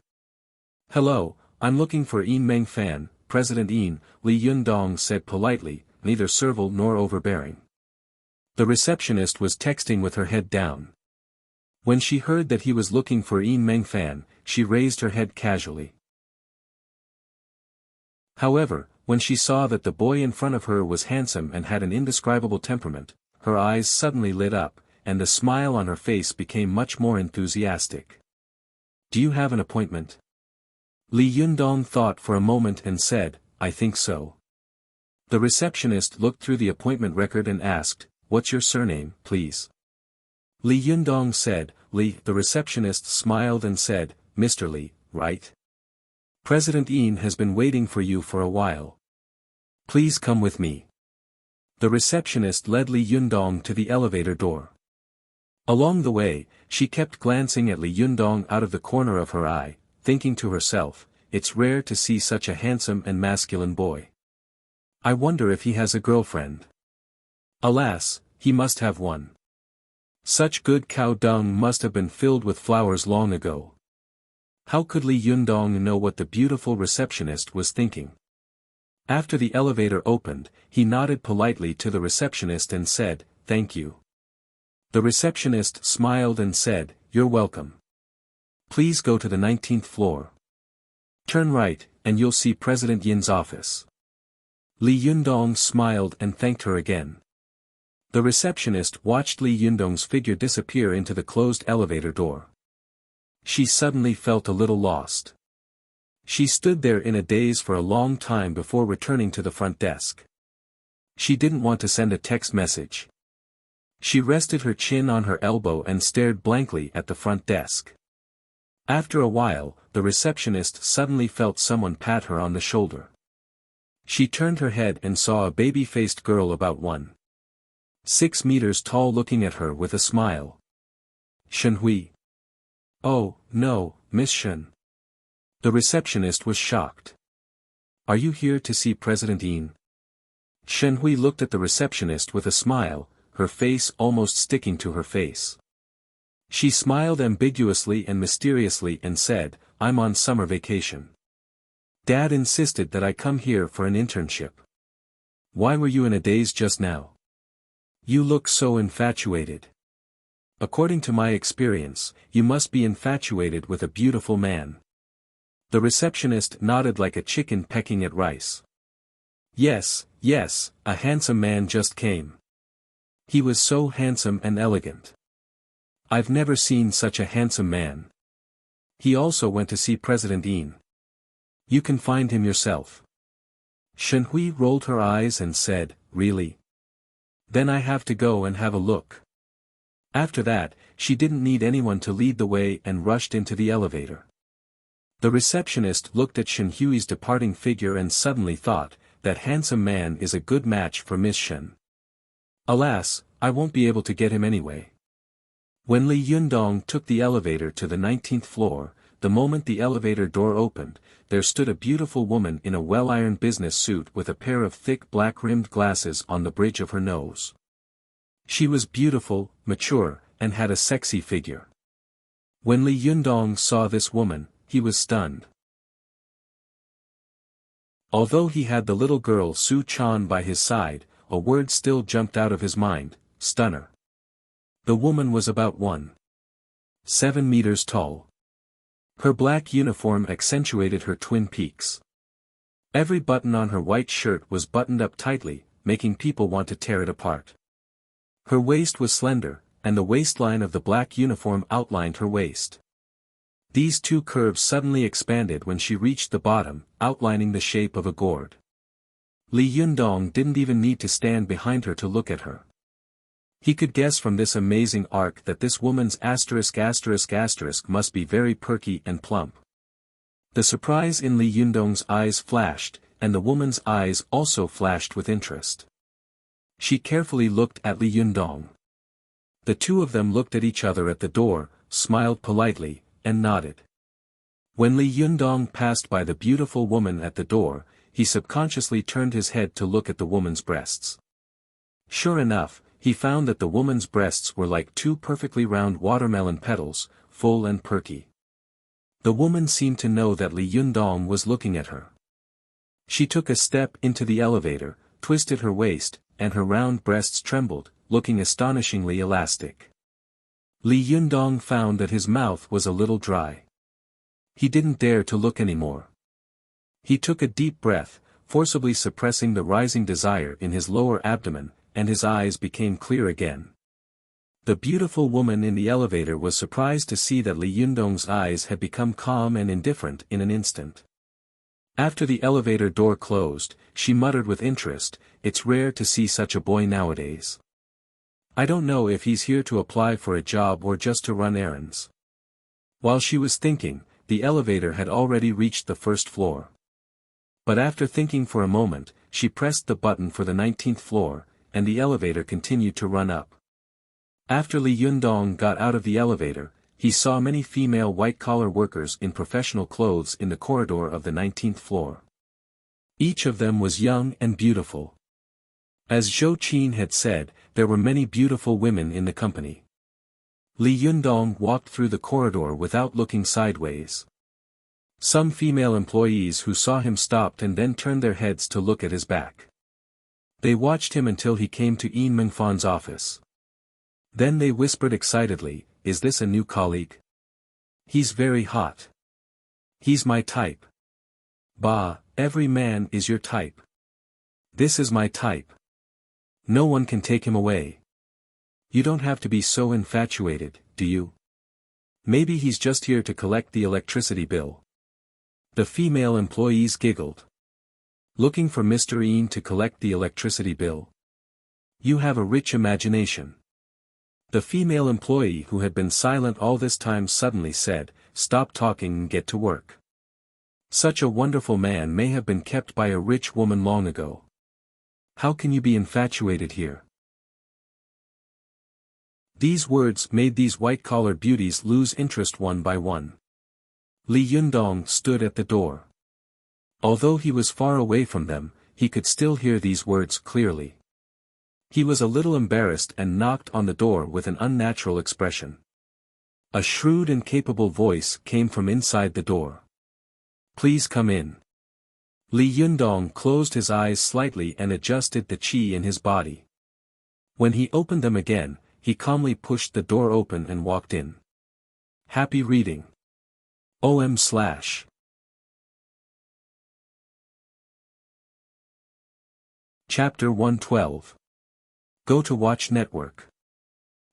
Hello, I'm looking for Yin Meng Fan, President Yin, Li Yundong said politely, neither servile nor overbearing. The receptionist was texting with her head down. When she heard that he was looking for Yin Meng Fan, she raised her head casually. However, when she saw that the boy in front of her was handsome and had an indescribable temperament, her eyes suddenly lit up, and the smile on her face became much more enthusiastic. Do you have an appointment? Li Yundong thought for a moment and said, I think so. The receptionist looked through the appointment record and asked, what's your surname, please? Li Yundong said, Li. The receptionist smiled and said, Mr. Li, right? President Yin has been waiting for you for a while. Please come with me. The receptionist led Li Yundong to the elevator door. Along the way, she kept glancing at Li Yundong out of the corner of her eye, thinking to herself, it's rare to see such a handsome and masculine boy. I wonder if he has a girlfriend. Alas, he must have one. Such good cow dung must have been filled with flowers long ago. How could Li Yundong know what the beautiful receptionist was thinking? After the elevator opened, he nodded politely to the receptionist and said, thank you. The receptionist smiled and said, you're welcome. Please go to the 19th floor. Turn right, and you'll see President Yin's office. Li Yundong smiled and thanked her again. The receptionist watched Li Yundong's figure disappear into the closed elevator door. She suddenly felt a little lost. She stood there in a daze for a long time before returning to the front desk. She didn't want to send a text message. She rested her chin on her elbow and stared blankly at the front desk. After a while, the receptionist suddenly felt someone pat her on the shoulder. She turned her head and saw a baby-faced girl about 1.6 meters tall looking at her with a smile. Shen Hui. Oh, no, Miss Shen. The receptionist was shocked. Are you here to see President Yin? Shen Hui looked at the receptionist with a smile, her face almost sticking to her face. She smiled ambiguously and mysteriously and said, I'm on summer vacation. Dad insisted that I come here for an internship. Why were you in a daze just now? You look so infatuated. According to my experience, you must be infatuated with a beautiful man. The receptionist nodded like a chicken pecking at rice. Yes, yes, a handsome man just came. He was so handsome and elegant. I've never seen such a handsome man. He also went to see President Yin. You can find him yourself. Shen Hui rolled her eyes and said, really? Then I have to go and have a look. After that, she didn't need anyone to lead the way and rushed into the elevator. The receptionist looked at Shen Hui's departing figure and suddenly thought, that handsome man is a good match for Miss Shen. Alas, I won't be able to get him anyway. When Li Yundong took the elevator to the 19th floor, the moment the elevator door opened, there stood a beautiful woman in a well-ironed business suit with a pair of thick black-rimmed glasses on the bridge of her nose. She was beautiful, mature, and had a sexy figure. When Li Yundong saw this woman, he was stunned. Although he had the little girl Su Chan by his side, a word still jumped out of his mind, stunner. The woman was about 1.7 meters tall. Her black uniform accentuated her twin peaks. Every button on her white shirt was buttoned up tightly, making people want to tear it apart. Her waist was slender, and the waistline of the black uniform outlined her waist. These two curves suddenly expanded when she reached the bottom, outlining the shape of a gourd. Li Yundong didn't even need to stand behind her to look at her. He could guess from this amazing arc that this woman's asterisk must be very perky and plump. The surprise in Li Yundong's eyes flashed, and the woman's eyes also flashed with interest. She carefully looked at Li Yundong. The two of them looked at each other at the door, smiled politely, and nodded. When Li Yundong passed by the beautiful woman at the door, he subconsciously turned his head to look at the woman's breasts. Sure enough, he found that the woman's breasts were like two perfectly round watermelon petals, full and perky. The woman seemed to know that Li Yundong was looking at her. She took a step into the elevator, twisted her waist, and her round breasts trembled, looking astonishingly elastic. Li Yundong found that his mouth was a little dry. He didn't dare to look anymore. He took a deep breath, forcibly suppressing the rising desire in his lower abdomen, and his eyes became clear again. The beautiful woman in the elevator was surprised to see that Li Yundong's eyes had become calm and indifferent in an instant. After the elevator door closed, she muttered with interest, "It's rare to see such a boy nowadays. I don't know if he's here to apply for a job or just to run errands." While she was thinking, the elevator had already reached the first floor. But after thinking for a moment, she pressed the button for the 19th floor, and the elevator continued to run up. After Li Yundong got out of the elevator, he saw many female white-collar workers in professional clothes in the corridor of the 19th floor. Each of them was young and beautiful. As Zhou Qin had said, there were many beautiful women in the company. Li Yundong walked through the corridor without looking sideways. Some female employees who saw him stopped and then turned their heads to look at his back. They watched him until he came to Yin Mengfan's office. Then they whispered excitedly, "Is this a new colleague? He's very hot. He's my type." "Bah, every man is your type. This is my type. No one can take him away. You don't have to be so infatuated, do you? Maybe he's just here to collect the electricity bill." The female employees giggled. "Looking for Mr. Yin to collect the electricity bill? You have a rich imagination." The female employee who had been silent all this time suddenly said, "Stop talking and get to work. Such a wonderful man may have been kept by a rich woman long ago. How can you be infatuated here?" These words made these white-collar beauties lose interest one by one. Li Yundong stood at the door. Although he was far away from them, he could still hear these words clearly. He was a little embarrassed and knocked on the door with an unnatural expression. A shrewd and capable voice came from inside the door. "Please come in." Li Yundong closed his eyes slightly and adjusted the qi in his body. When he opened them again, he calmly pushed the door open and walked in. Happy reading. OM/. Chapter 112. Go to Watch Network.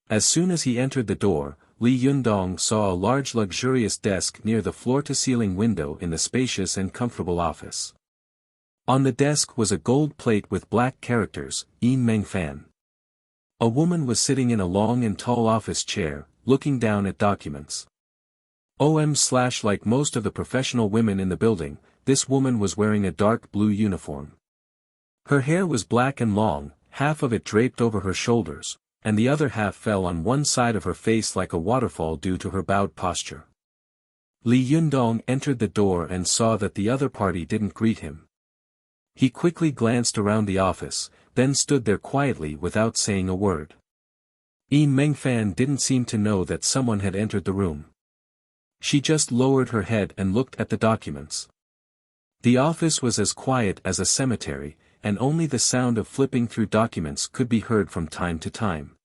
As soon as he entered the door, Li Yundong saw a large luxurious desk near the floor-to-ceiling window in the spacious and comfortable office. On the desk was a gold plate with black characters, Yin Mengfan. A woman was sitting in a long and tall office chair, looking down at documents. OM/. Like most of the professional women in the building, this woman was wearing a dark blue uniform. Her hair was black and long, half of it draped over her shoulders, and the other half fell on one side of her face like a waterfall due to her bowed posture. Li Yundong entered the door and saw that the other party didn't greet him. He quickly glanced around the office, then stood there quietly without saying a word. Yin Mengfan didn't seem to know that someone had entered the room. She just lowered her head and looked at the documents. The office was as quiet as a cemetery, and only the sound of flipping through documents could be heard from time to time.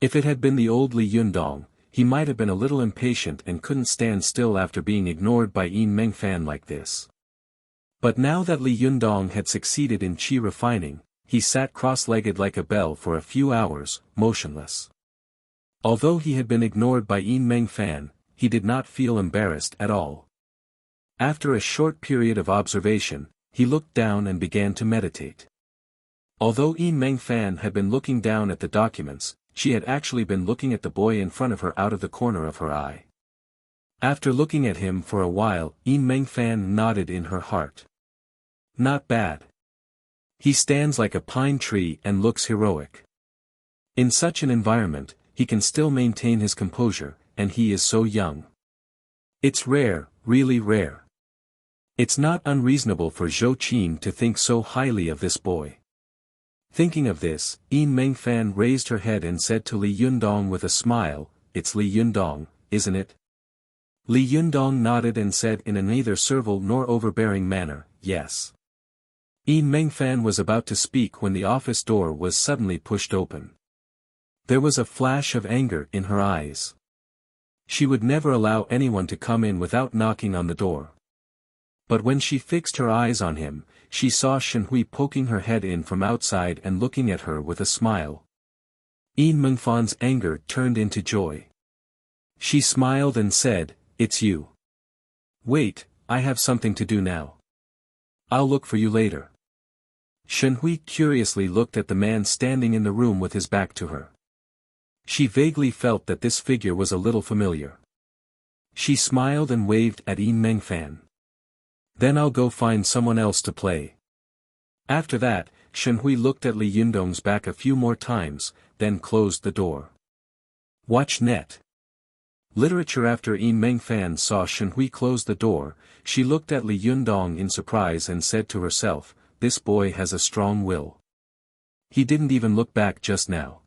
If it had been the old Li Yundong, he might have been a little impatient and couldn't stand still after being ignored by Yin Mengfan like this. But now that Li Yundong had succeeded in qi refining, he sat cross-legged like a bell for a few hours, motionless. Although he had been ignored by Yin Mengfan, he did not feel embarrassed at all. After a short period of observation, he looked down and began to meditate. Although Yin Mengfan had been looking down at the documents, she had actually been looking at the boy in front of her out of the corner of her eye. After looking at him for a while, Yin Mengfan nodded in her heart. Not bad. He stands like a pine tree and looks heroic. In such an environment, he can still maintain his composure, and he is so young. It's rare, really rare. It's not unreasonable for Zhou Qin to think so highly of this boy. Thinking of this, Yin Mengfan raised her head and said to Li Yundong with a smile, "It's Li Yundong, isn't it?" Li Yundong nodded and said in a neither servile nor overbearing manner, "Yes." Yin Mengfan was about to speak when the office door was suddenly pushed open. There was a flash of anger in her eyes. She would never allow anyone to come in without knocking on the door. But when she fixed her eyes on him, she saw Shenhui poking her head in from outside and looking at her with a smile. Yin Mengfan's anger turned into joy. She smiled and said, "It's you. Wait, I have something to do now. I'll look for you later." Shenhui curiously looked at the man standing in the room with his back to her. She vaguely felt that this figure was a little familiar. She smiled and waved at Yin Mengfan. "Then I'll go find someone else to play." After that, Shenhui looked at Li Yundong's back a few more times, then closed the door. Watch net. Literature. After Yin Mengfan saw Shenhui close the door, she looked at Li Yundong in surprise and said to herself, "This boy has a strong will. He didn't even look back just now.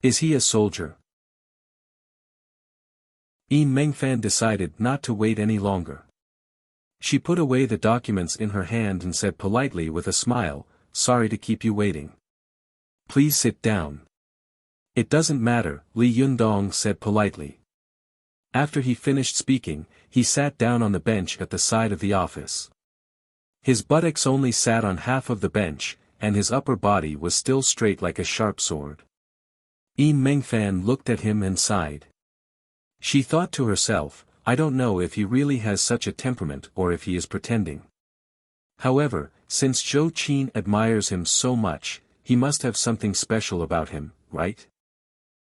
Is he a soldier?" Yin Mengfan decided not to wait any longer. She put away the documents in her hand and said politely with a smile, "Sorry to keep you waiting. Please sit down." "It doesn't matter," Li Yundong said politely. After he finished speaking, he sat down on the bench at the side of the office. His buttocks only sat on half of the bench, and his upper body was still straight like a sharp sword. Yin Mengfan looked at him and sighed. She thought to herself, "I don't know if he really has such a temperament or if he is pretending. However, since Zhou Qin admires him so much, he must have something special about him, right?"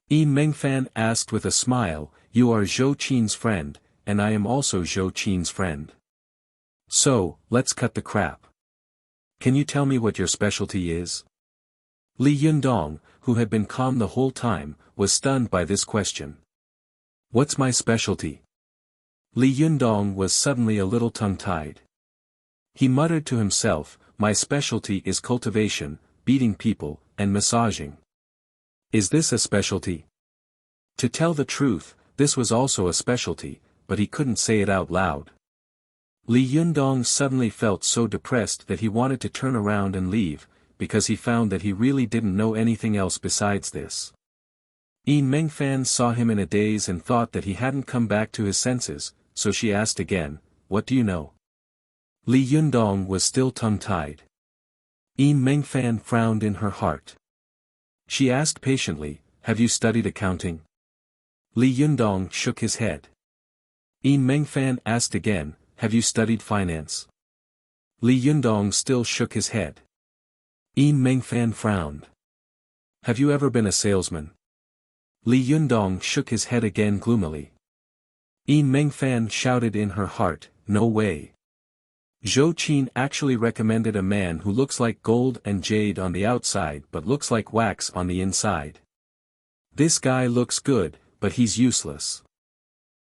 Yin Mengfan asked with a smile, "You are Zhou Qin's friend, and I am also Zhou Qin's friend. So, let's cut the crap. Can you tell me what your specialty is?" Li Yundong, who had been calm the whole time, was stunned by this question. "What's my specialty?" Li Yundong was suddenly a little tongue-tied. He muttered to himself, "My specialty is cultivation, beating people, and massaging." Is this a specialty? To tell the truth, this was also a specialty, but he couldn't say it out loud. Li Yundong suddenly felt so depressed that he wanted to turn around and leave, because he found that he really didn't know anything else besides this. Yin Mengfan saw him in a daze and thought that he hadn't come back to his senses, so she asked again, "What do you know?" Li Yundong was still tongue-tied. Yin Mengfan frowned in her heart. She asked patiently, "Have you studied accounting?" Li Yundong shook his head. Yin Mengfan asked again, "Have you studied finance?" Li Yundong still shook his head. Yin Mengfan frowned. "Have you ever been a salesman?" Li Yundong shook his head again gloomily. Yin Mengfan shouted in her heart, "No way. Zhou Qin actually recommended a man who looks like gold and jade on the outside but looks like wax on the inside. This guy looks good, but he's useless.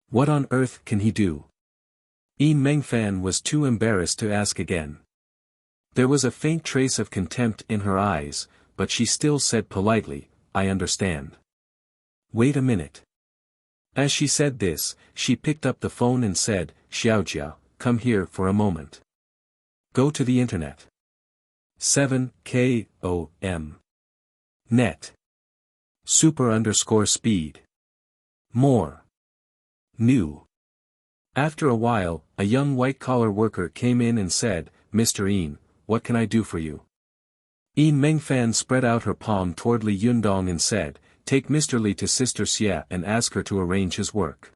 What on earth can he do?" Yin Mengfan was too embarrassed to ask again. There was a faint trace of contempt in her eyes, but she still said politely, "I understand. Wait a minute." As she said this, she picked up the phone and said, "Xiaojia, come here for a moment. Go to the internet. 7 km. Net. Super_speed. More. New. After a while, a young white-collar worker came in and said, Mr. Yin, what can I do for you? Yin Mengfan spread out her palm toward Li Yundong and said, take Mr. Li to Sister Xia and ask her to arrange his work.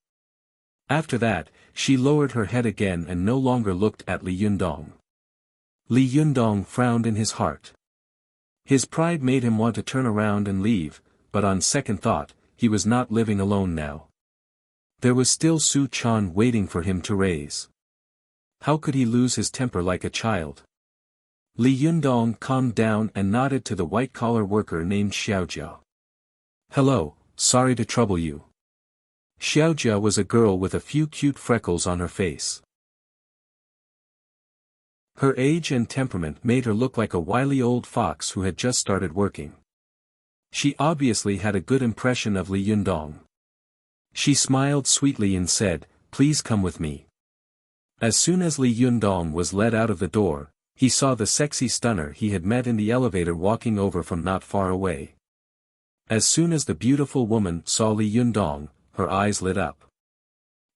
After that, she lowered her head again and no longer looked at Li Yundong. Li Yundong frowned in his heart. His pride made him want to turn around and leave, but on second thought, he was not living alone now. There was still Su Chan waiting for him to raise. How could he lose his temper like a child? Li Yundong calmed down and nodded to the white-collar worker named Xiaojia. Hello, sorry to trouble you. Xiaojia was a girl with a few cute freckles on her face. Her age and temperament made her look like a wily old fox who had just started working. She obviously had a good impression of Li Yundong. She smiled sweetly and said, please come with me. As soon as Li Yundong was led out of the door, he saw the sexy stunner he had met in the elevator walking over from not far away. As soon as the beautiful woman saw Li Yundong, her eyes lit up.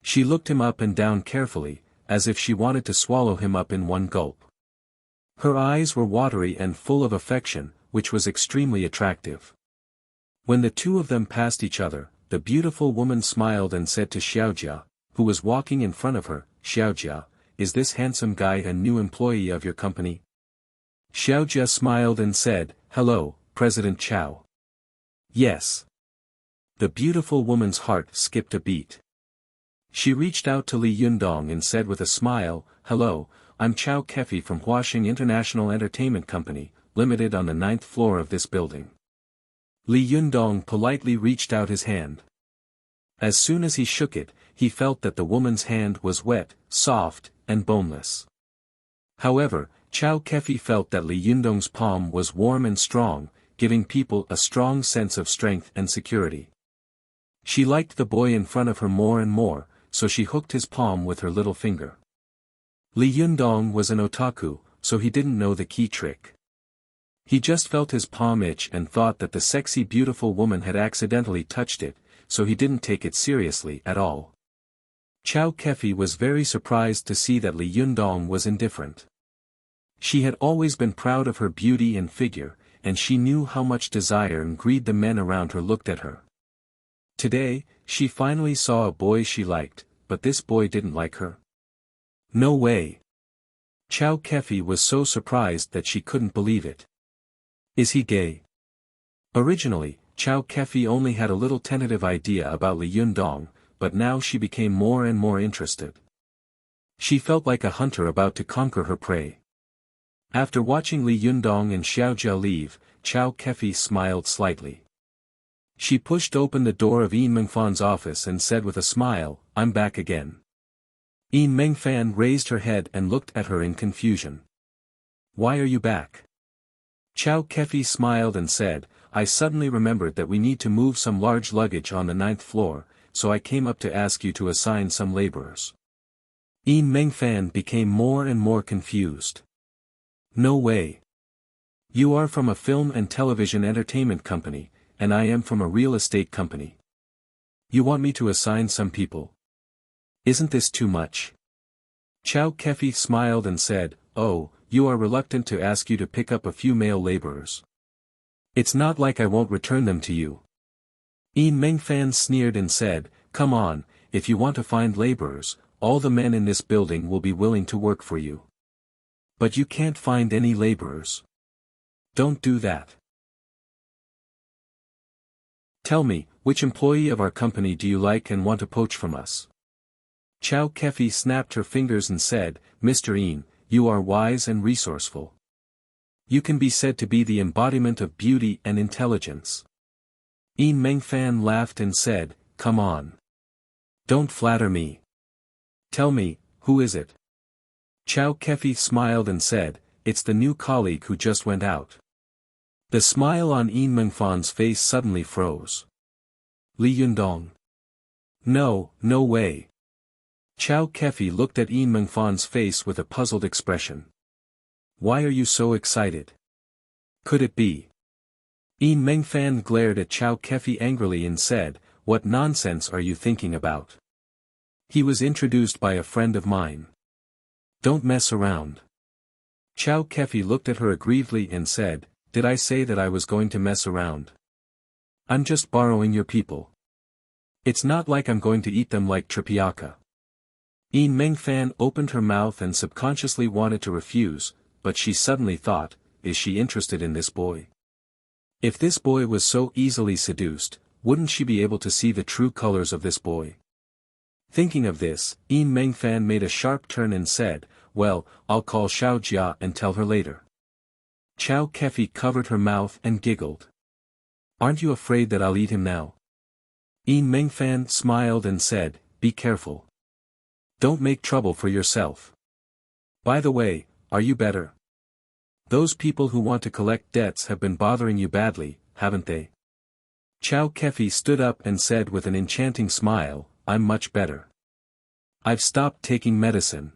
She looked him up and down carefully, as if she wanted to swallow him up in one gulp. Her eyes were watery and full of affection, which was extremely attractive. When the two of them passed each other, the beautiful woman smiled and said to Xiaojia, who was walking in front of her, Xiaojia, is this handsome guy a new employee of your company? Xiaojia smiled and said, hello, President Chao. Yes. The beautiful woman's heart skipped a beat. She reached out to Li Yundong and said with a smile, hello, I'm Chao Kefi from Huaxing International Entertainment Company, Limited on the 9th floor of this building. Li Yundong politely reached out his hand. As soon as he shook it, he felt that the woman's hand was wet, soft, and boneless. However, Chao Kefi felt that Li Yundong's palm was warm and strong, giving people a strong sense of strength and security. She liked the boy in front of her more and more, so she hooked his palm with her little finger. Li Yundong was an otaku, so he didn't know the key trick. He just felt his palm itch and thought that the sexy beautiful woman had accidentally touched it, so he didn't take it seriously at all. Chao Kefi was very surprised to see that Li Yundong was indifferent. She had always been proud of her beauty and figure, and she knew how much desire and greed the men around her looked at her. Today, she finally saw a boy she liked, but this boy didn't like her. No way. Chao Kefi was so surprised that she couldn't believe it. Is he gay? Originally, Chao Kefi only had a little tentative idea about Li Yundong, but now she became more and more interested. She felt like a hunter about to conquer her prey. After watching Li Yundong and Xiaojia leave, Chao Kefi smiled slightly. She pushed open the door of Yin Mengfan's office and said with a smile, I'm back again. Yin Mengfan raised her head and looked at her in confusion. Why are you back? Chao Kefi smiled and said, I suddenly remembered that we need to move some large luggage on the 9th floor, so I came up to ask you to assign some laborers. Yin Mengfan became more and more confused. No way. You are from a film and television entertainment company, and I am from a real estate company. You want me to assign some people? Isn't this too much? Chao Kefi smiled and said, oh, you are reluctant to ask you to pick up a few male laborers. It's not like I won't return them to you. Yin Mengfan sneered and said, come on, if you want to find laborers, all the men in this building will be willing to work for you. But you can't find any laborers. Don't do that. Tell me, which employee of our company do you like and want to poach from us? Chao Kefi snapped her fingers and said, Mr. Yin, you are wise and resourceful. You can be said to be the embodiment of beauty and intelligence. Yin Mengfan laughed and said, come on. Don't flatter me. Tell me, who is it? Chao Kefi smiled and said, it's the new colleague who just went out. The smile on Yin Mengfan's face suddenly froze. Li Yundong. No, no way. Chao Kefi looked at Yin Mengfan's face with a puzzled expression. Why are you so excited? Could it be? Yin Mengfan glared at Chao Kefi angrily and said, what nonsense are you thinking about? He was introduced by a friend of mine. Don't mess around. Chow Kefi looked at her aggrievedly and said, did I say that I was going to mess around? I'm just borrowing your people. It's not like I'm going to eat them like Tripiaka. Mengfan opened her mouth and subconsciously wanted to refuse, but she suddenly thought, is she interested in this boy? If this boy was so easily seduced, wouldn't she be able to see the true colors of this boy? Thinking of this, Mengfan made a sharp turn and said, well, I'll call Xiao Jia and tell her later. Chow Kefi covered her mouth and giggled. Aren't you afraid that I'll eat him now? Mengfan smiled and said, be careful. Don't make trouble for yourself. By the way, are you better? Those people who want to collect debts have been bothering you badly, haven't they? Chow Kefi stood up and said with an enchanting smile, I'm much better. I've stopped taking medicine.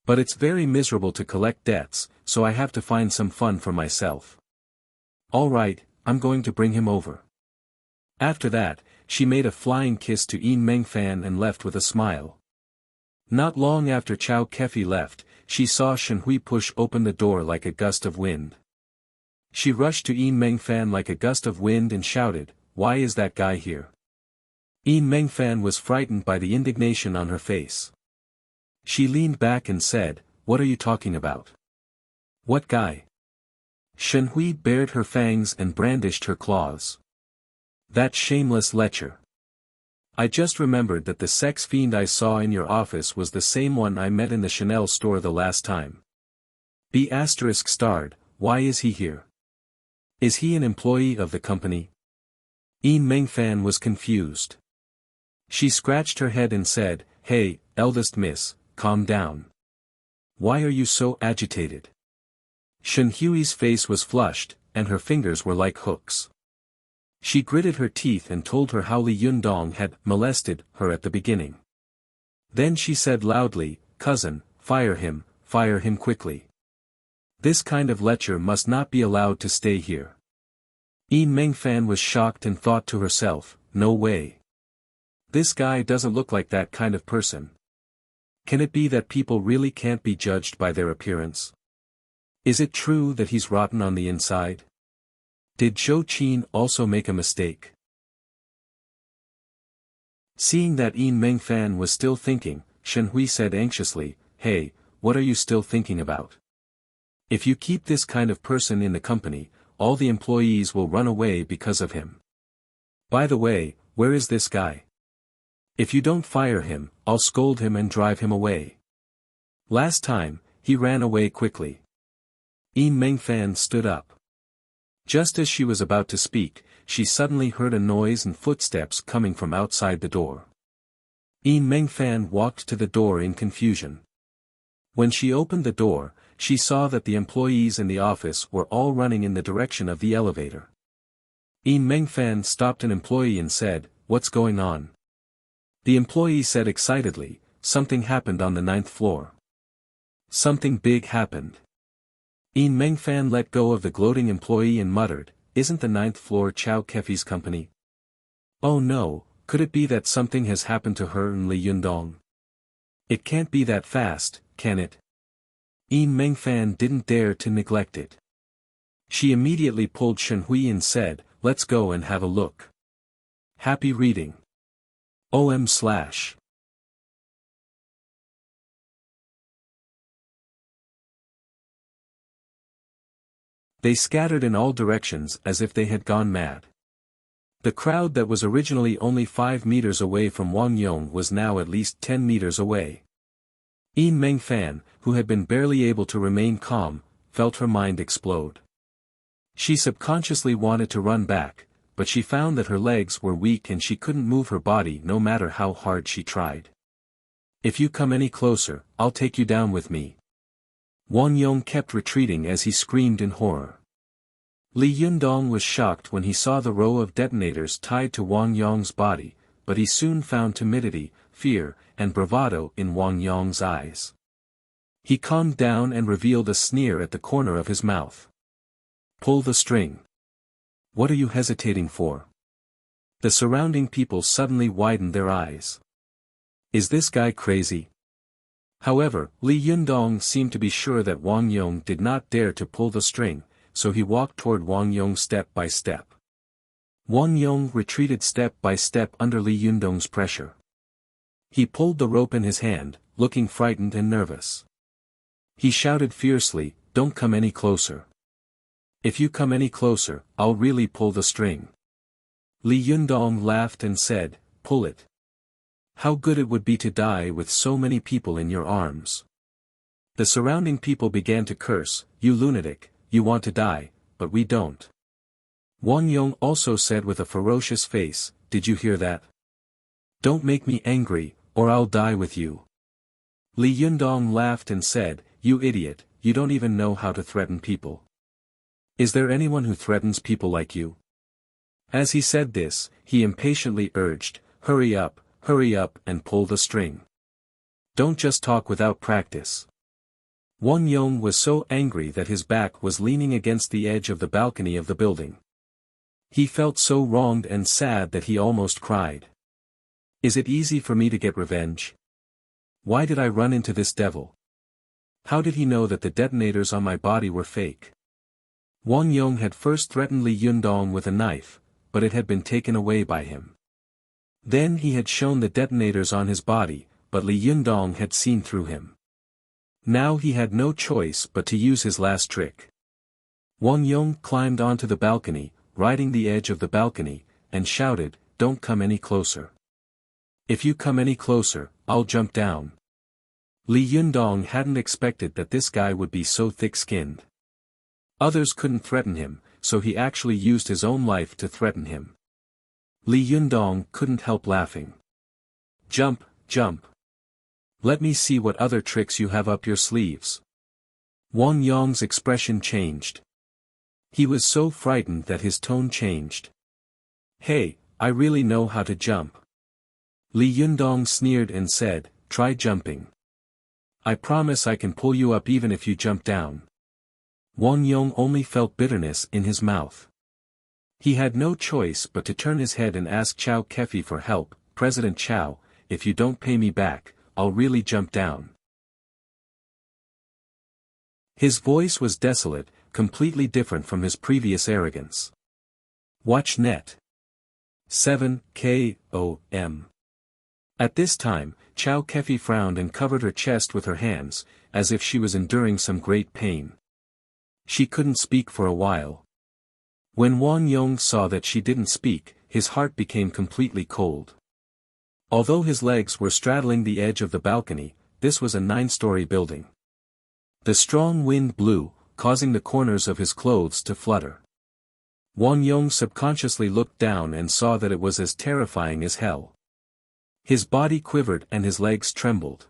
But it's very miserable to collect debts, so I have to find some fun for myself. All right, I'm going to bring him over. After that, she made a flying kiss to Mengfan and left with a smile. Not long after Chow Kefi left, she saw Shenhui push open the door like a gust of wind. She rushed to Mengfan like a gust of wind and shouted, why is that guy here? Mengfan was frightened by the indignation on her face. She leaned back and said, what are you talking about? What guy? Shenhui bared her fangs and brandished her claws. That shameless lecher. I just remembered that the sex fiend I saw in your office was the same one I met in the Chanel store the last time. B****, why is he here? Is he an employee of the company? Mengfan was confused. She scratched her head and said, hey, eldest miss, calm down. Why are you so agitated? Shenhui's face was flushed, and her fingers were like hooks. She gritted her teeth and told her how Li Yundong had molested her at the beginning. Then she said loudly, cousin, fire him quickly. This kind of lecher must not be allowed to stay here. Mengfan was shocked and thought to herself, no way. This guy doesn't look like that kind of person. Can it be that people really can't be judged by their appearance? Is it true that he's rotten on the inside? Did Zhou Qin also make a mistake? Seeing that Mengfan was still thinking, Shenhui said anxiously, hey, what are you still thinking about? If you keep this kind of person in the company, all the employees will run away because of him. By the way, where is this guy? If you don't fire him, I'll scold him and drive him away. Last time, he ran away quickly. Mengfan stood up. Just as she was about to speak, she suddenly heard a noise and footsteps coming from outside the door. Mengfan walked to the door in confusion. When she opened the door, she saw that the employees in the office were all running in the direction of the elevator. Mengfan stopped an employee and said, what's going on? The employee said excitedly, something happened on the 9th floor. Something big happened. Mengfan let go of the gloating employee and muttered, isn't the 9th floor Chow Kefi's company? Oh no, could it be that something has happened to her and Li Yundong? It can't be that fast, can it? Mengfan didn't dare to neglect it. She immediately pulled Shenhui and said, let's go and have a look. Happy reading. OM/. They scattered in all directions as if they had gone mad. The crowd that was originally only 5 meters away from Wang Yong was now at least 10 meters away. Mengfan, who had been barely able to remain calm, felt her mind explode. She subconsciously wanted to run back, but she found that her legs were weak and she couldn't move her body no matter how hard she tried. If you come any closer, I'll take you down with me. Wang Yong kept retreating as he screamed in horror. Li Yundong was shocked when he saw the row of detonators tied to Wang Yong's body, but he soon found timidity, fear, and bravado in Wang Yong's eyes. He calmed down and revealed a sneer at the corner of his mouth. Pull the string. What are you hesitating for? The surrounding people suddenly widened their eyes. Is this guy crazy? However, Li Yundong seemed to be sure that Wang Yong did not dare to pull the string, so he walked toward Wang Yong step by step. Wang Yong retreated step by step under Li Yundong's pressure. He pulled the rope in his hand, looking frightened and nervous. He shouted fiercely, "Don't come any closer. If you come any closer, I'll really pull the string." Li Yundong laughed and said, "Pull it. How good it would be to die with so many people in your arms." The surrounding people began to curse, "You lunatic, you want to die, but we don't." Wang Yong also said with a ferocious face, "Did you hear that? Don't make me angry, or I'll die with you." Li Yundong laughed and said, "You idiot, you don't even know how to threaten people. Is there anyone who threatens people like you?" As he said this, he impatiently urged, hurry up and pull the string. Don't just talk without practice." Wang Yong was so angry that his back was leaning against the edge of the balcony of the building. He felt so wronged and sad that he almost cried. Is it easy for me to get revenge? Why did I run into this devil? How did he know that the detonators on my body were fake? Wang Yong had first threatened Li Yundong with a knife, but it had been taken away by him. Then he had shown the detonators on his body, but Li Yundong had seen through him. Now he had no choice but to use his last trick. Wang Yong climbed onto the balcony, riding the edge of the balcony, and shouted, "Don't come any closer. If you come any closer, I'll jump down." Li Yundong hadn't expected that this guy would be so thick-skinned. Others couldn't threaten him, so he actually used his own life to threaten him. Li Yundong couldn't help laughing. "Jump, jump. Let me see what other tricks you have up your sleeves." Wang Yong's expression changed. He was so frightened that his tone changed. "Hey, I really know how to jump." Li Yundong sneered and said, "Try jumping. I promise I can pull you up even if you jump down." Wang Yong only felt bitterness in his mouth. He had no choice but to turn his head and ask Chow Kefi for help. "President Chow, if you don't pay me back, I'll really jump down." His voice was desolate, completely different from his previous arrogance. Watch net. 7 KOM. At this time, Chow Kefi frowned and covered her chest with her hands, as if she was enduring some great pain. She couldn't speak for a while. When Wang Yong saw that she didn't speak, his heart became completely cold. Although his legs were straddling the edge of the balcony, this was a 9-story building. The strong wind blew, causing the corners of his clothes to flutter. Wang Yong subconsciously looked down and saw that it was as terrifying as hell. His body quivered and his legs trembled.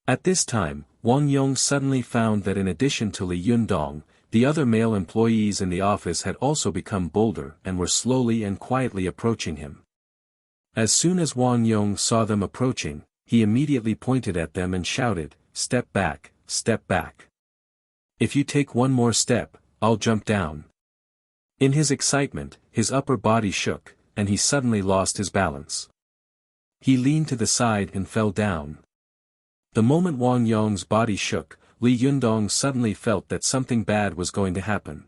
At this time, Wang Yong suddenly found that in addition to Li Yundong, the other male employees in the office had also become bolder and were slowly and quietly approaching him. As soon as Wang Yong saw them approaching, he immediately pointed at them and shouted, "Step back, step back. If you take one more step, I'll jump down." In his excitement, his upper body shook, and he suddenly lost his balance. He leaned to the side and fell down. The moment Wang Yong's body shook, Li Yundong suddenly felt that something bad was going to happen.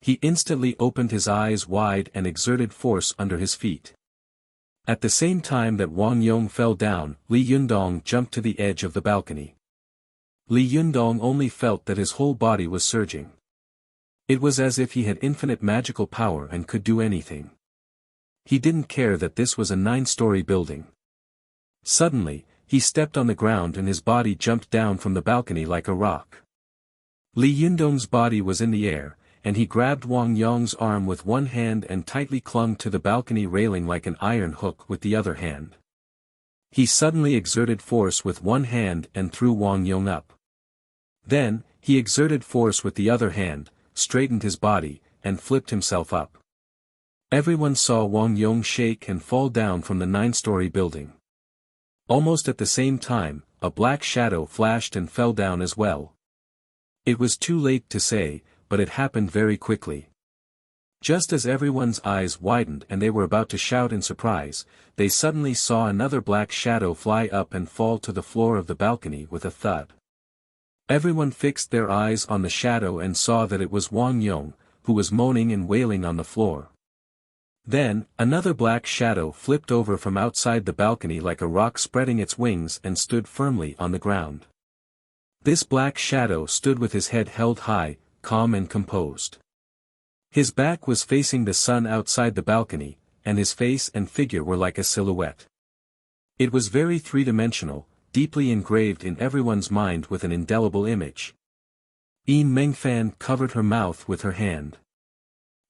He instantly opened his eyes wide and exerted force under his feet. At the same time that Wang Yong fell down, Li Yundong jumped to the edge of the balcony. Li Yundong only felt that his whole body was surging. It was as if he had infinite magical power and could do anything. He didn't care that this was a 9-story building. Suddenly, he stepped on the ground and his body jumped down from the balcony like a rock. Li Yundong's body was in the air, and he grabbed Wang Yong's arm with one hand and tightly clung to the balcony railing like an iron hook with the other hand. He suddenly exerted force with one hand and threw Wang Yong up. Then, he exerted force with the other hand, straightened his body, and flipped himself up. Everyone saw Wang Yong shake and fall down from the 9-story building. Almost at the same time, a black shadow flashed and fell down as well. It was too late to say, but it happened very quickly. Just as everyone's eyes widened and they were about to shout in surprise, they suddenly saw another black shadow fly up and fall to the floor of the balcony with a thud. Everyone fixed their eyes on the shadow and saw that it was Wang Yong, who was moaning and wailing on the floor. Then, another black shadow flipped over from outside the balcony like a rock, spreading its wings, and stood firmly on the ground. This black shadow stood with his head held high, calm and composed. His back was facing the sun outside the balcony, and his face and figure were like a silhouette. It was very three-dimensional, deeply engraved in everyone's mind with an indelible image. Yi Mengfan covered her mouth with her hand.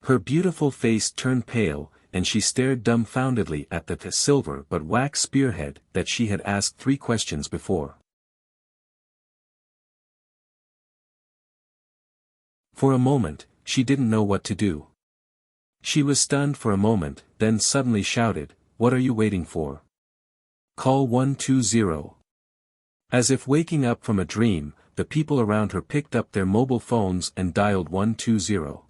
Her beautiful face turned pale, and she stared dumbfoundedly at the silver but wax spearhead that she had asked 3 questions before. For a moment, she didn't know what to do. She was stunned for a moment, then suddenly shouted, "What are you waiting for? Call 120. As if waking up from a dream, the people around her picked up their mobile phones and dialed 120.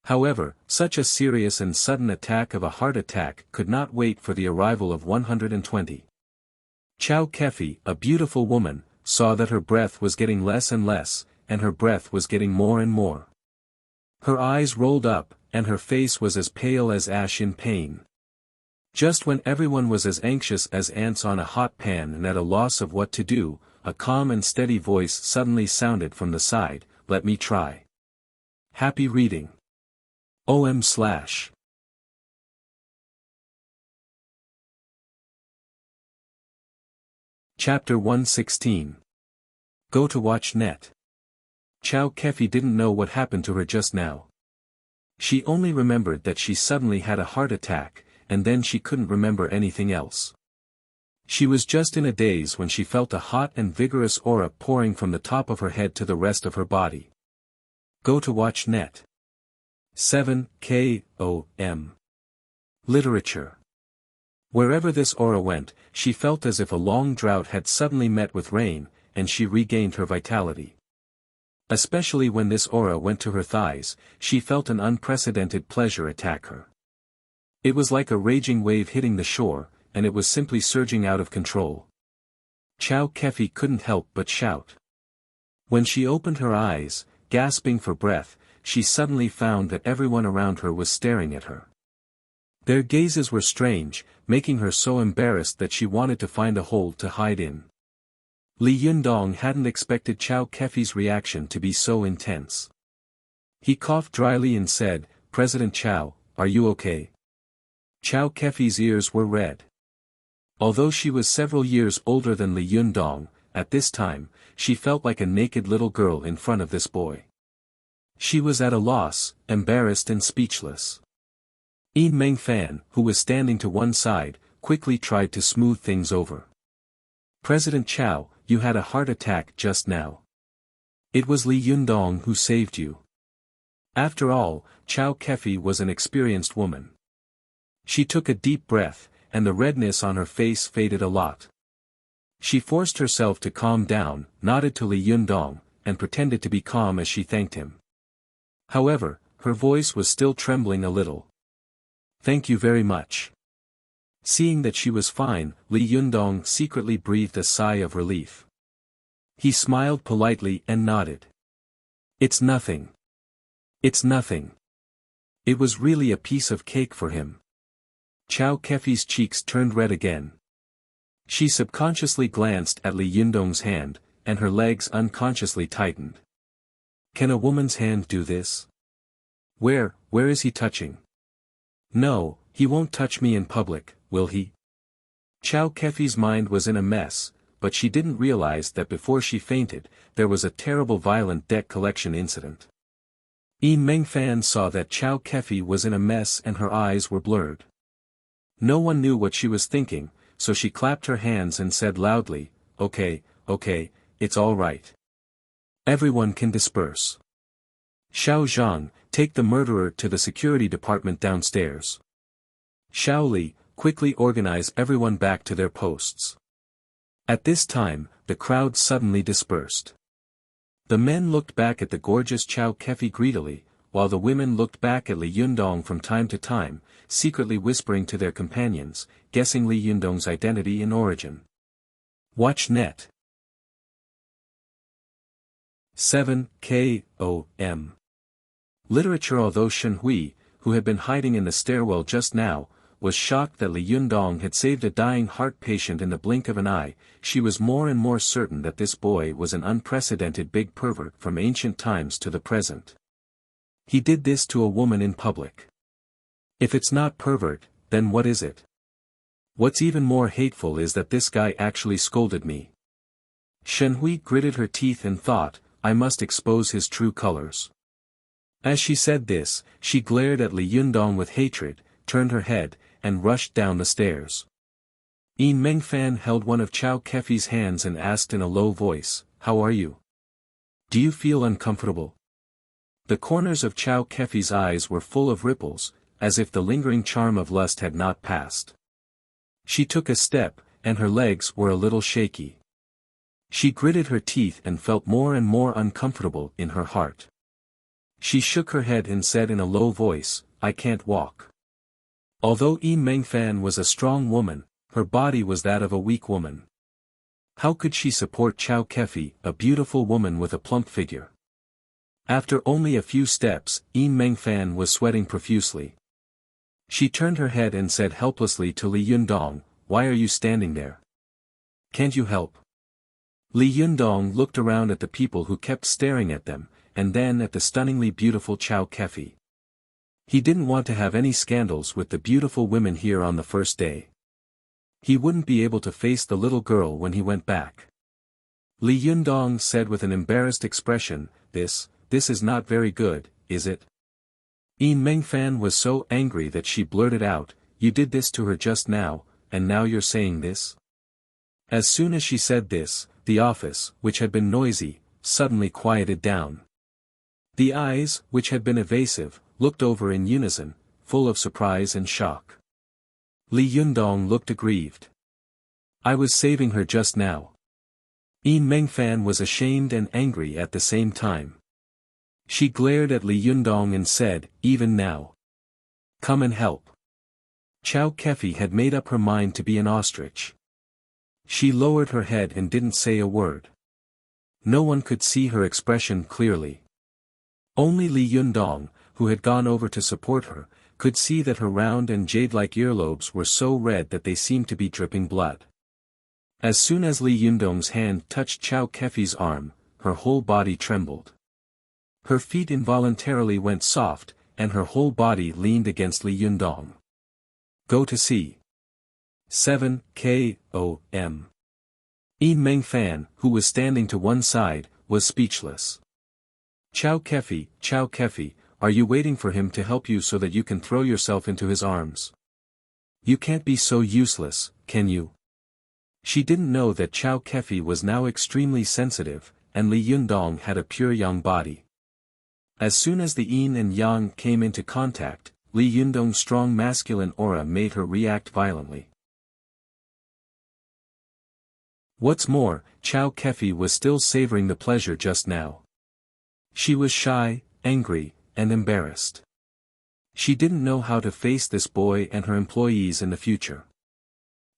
However, such a serious and sudden attack of a heart attack could not wait for the arrival of 120. Chow Kefi, a beautiful woman, saw that her breath was getting less and less, and her breath was getting more and more. Her eyes rolled up, and her face was as pale as ash in pain. Just when everyone was as anxious as ants on a hot pan and at a loss of what to do, a calm and steady voice suddenly sounded from the side, "Let me try." Happy reading. OM/. Chapter 116. Go to watch net. Chow Kefi didn't know what happened to her just now. She only remembered that she suddenly had a heart attack, and then she couldn't remember anything else. She was just in a daze when she felt a hot and vigorous aura pouring from the top of her head to the rest of her body. Go to watch net. 7 KOM. Literature. Wherever this aura went, she felt as if a long drought had suddenly met with rain, and she regained her vitality. Especially when this aura went to her thighs, she felt an unprecedented pleasure attack her. It was like a raging wave hitting the shore, and it was simply surging out of control. Chow Kefi couldn't help but shout. When she opened her eyes, gasping for breath, she suddenly found that everyone around her was staring at her. Their gazes were strange, making her so embarrassed that she wanted to find a hole to hide in. Li Yundong hadn't expected Chow Kefi's reaction to be so intense. He coughed dryly and said, "President Chow, are you okay?" Chow Kefi's ears were red. Although she was several years older than Li Yundong, at this time, she felt like a naked little girl in front of this boy. She was at a loss, embarrassed and speechless. Yi Mengfan, who was standing to one side, quickly tried to smooth things over. "President Chow, you had a heart attack just now. It was Li Yundong who saved you." After all, Chow Kefi was an experienced woman. She took a deep breath, and the redness on her face faded a lot. She forced herself to calm down, nodded to Li Yundong, and pretended to be calm as she thanked him. However, her voice was still trembling a little. "Thank you very much." Seeing that she was fine, Li Yundong secretly breathed a sigh of relief. He smiled politely and nodded. "It's nothing. It's nothing." It was really a piece of cake for him. Chow Kefi's cheeks turned red again. She subconsciously glanced at Li Yundong's hand, and her legs unconsciously tightened. Can a woman's hand do this? Where is he touching? No, he won't touch me in public, will he? Chow Kefi's mind was in a mess, but she didn't realize that before she fainted, there was a terrible violent debt collection incident. Yi Mengfan saw that Chow Kefi was in a mess and her eyes were blurred. No one knew what she was thinking, so she clapped her hands and said loudly, okay, it's all right. Everyone can disperse. Xiao Zhang, take the murderer to the security department downstairs. Xiao Li, quickly organize everyone back to their posts." At this time, the crowd suddenly dispersed. The men looked back at the gorgeous Chow Kefi greedily, while the women looked back at Li Yundong from time to time, secretly whispering to their companions, guessing Li Yundong's identity and origin. Watch net. 7. K.O.M. Literature. Although Shen Hui, who had been hiding in the stairwell just now, was shocked that Li Yundong had saved a dying heart patient in the blink of an eye, she was more and more certain that this boy was an unprecedented big pervert from ancient times to the present. He did this to a woman in public. If it's not pervert, then what is it? What's even more hateful is that this guy actually scolded me. Shen Hui gritted her teeth and thought, I must expose his true colors. As she said this, she glared at Li Yundong with hatred, turned her head, and rushed down the stairs. Yin Mengfan held one of Chao Kefi's hands and asked in a low voice, How are you? Do you feel uncomfortable? The corners of Chao Kefi's eyes were full of ripples, as if the lingering charm of lust had not passed. She took a step, and her legs were a little shaky. She gritted her teeth and felt more and more uncomfortable in her heart. She shook her head and said in a low voice, I can't walk. Although Yin Mengfan was a strong woman, her body was that of a weak woman. How could she support Chao Kefi, a beautiful woman with a plump figure? After only a few steps, Yin Mengfan was sweating profusely. She turned her head and said helplessly to Li Yundong, Why are you standing there? Can't you help? Li Yundong looked around at the people who kept staring at them, and then at the stunningly beautiful Chao Kefi. He didn't want to have any scandals with the beautiful women here on the first day. He wouldn't be able to face the little girl when he went back. Li Yundong said with an embarrassed expression, This is not very good, is it? Yin Mengfan was so angry that she blurted out, You did this to her just now, and now you're saying this? As soon as she said this, the office, which had been noisy, suddenly quieted down. The eyes, which had been evasive, looked over in unison, full of surprise and shock. Li Yundong looked aggrieved. I was saving her just now. Yin Mengfan was ashamed and angry at the same time. She glared at Li Yundong and said, Even now. Come and help. Chao Kefi had made up her mind to be an ostrich. She lowered her head and didn't say a word. No one could see her expression clearly. Only Li Yundong, who had gone over to support her, could see that her round and jade-like earlobes were so red that they seemed to be dripping blood. As soon as Li Yundong's hand touched Chao Kefi's arm, her whole body trembled. Her feet involuntarily went soft, and her whole body leaned against Li Yundong. Go to see. 7. K.O.M. Yin Mengfan, who was standing to one side, was speechless. Chao Kefi, are you waiting for him to help you so that you can throw yourself into his arms? You can't be so useless, can you? She didn't know that Chao Kefi was now extremely sensitive, and Li Yundong had a pure yang body. As soon as the yin and yang came into contact, Li Yundong's strong masculine aura made her react violently. What's more, Chao Kefi was still savoring the pleasure just now. She was shy, angry, and embarrassed. She didn't know how to face this boy and her employees in the future.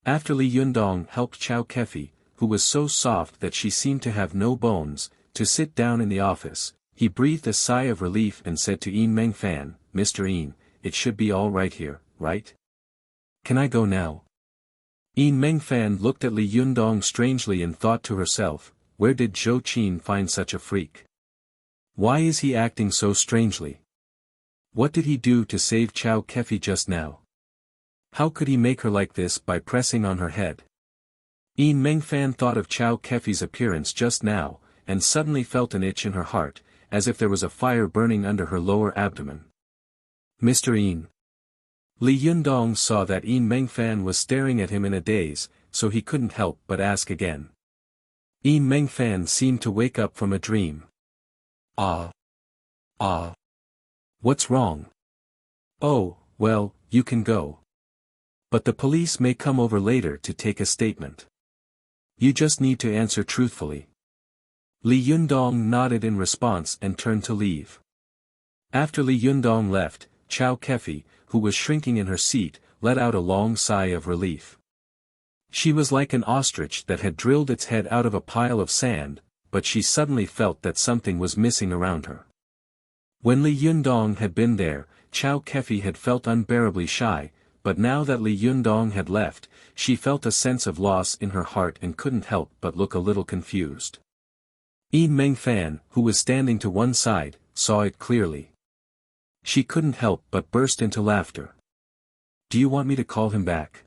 After Li Yundong helped Chao Kefi, who was so soft that she seemed to have no bones, to sit down in the office, he breathed a sigh of relief and said to Yin Mengfan, Mr. Yin, it should be all right here, right? Can I go now? Yin Mengfan looked at Li Yundong strangely and thought to herself, where did Zhou Qin find such a freak? Why is he acting so strangely? What did he do to save Chao Kefi just now? How could he make her like this by pressing on her head? Yin Mengfan thought of Chao Kefi's appearance just now, and suddenly felt an itch in her heart, as if there was a fire burning under her lower abdomen. Mr. Yin. Li Yundong saw that Yin Mengfan was staring at him in a daze, so he couldn't help but ask again. Yin Mengfan seemed to wake up from a dream. What's wrong? Oh, well, you can go. But the police may come over later to take a statement. You just need to answer truthfully. Li Yundong nodded in response and turned to leave. After Li Yundong left, Chow Kefi, who was shrinking in her seat, let out a long sigh of relief. She was like an ostrich that had drilled its head out of a pile of sand, but she suddenly felt that something was missing around her. When Li Yundong had been there, Chow Kefi had felt unbearably shy, but now that Li Yundong had left, she felt a sense of loss in her heart and couldn't help but look a little confused. Yi Mengfan, who was standing to one side, saw it clearly. She couldn't help but burst into laughter. "Do you want me to call him back?"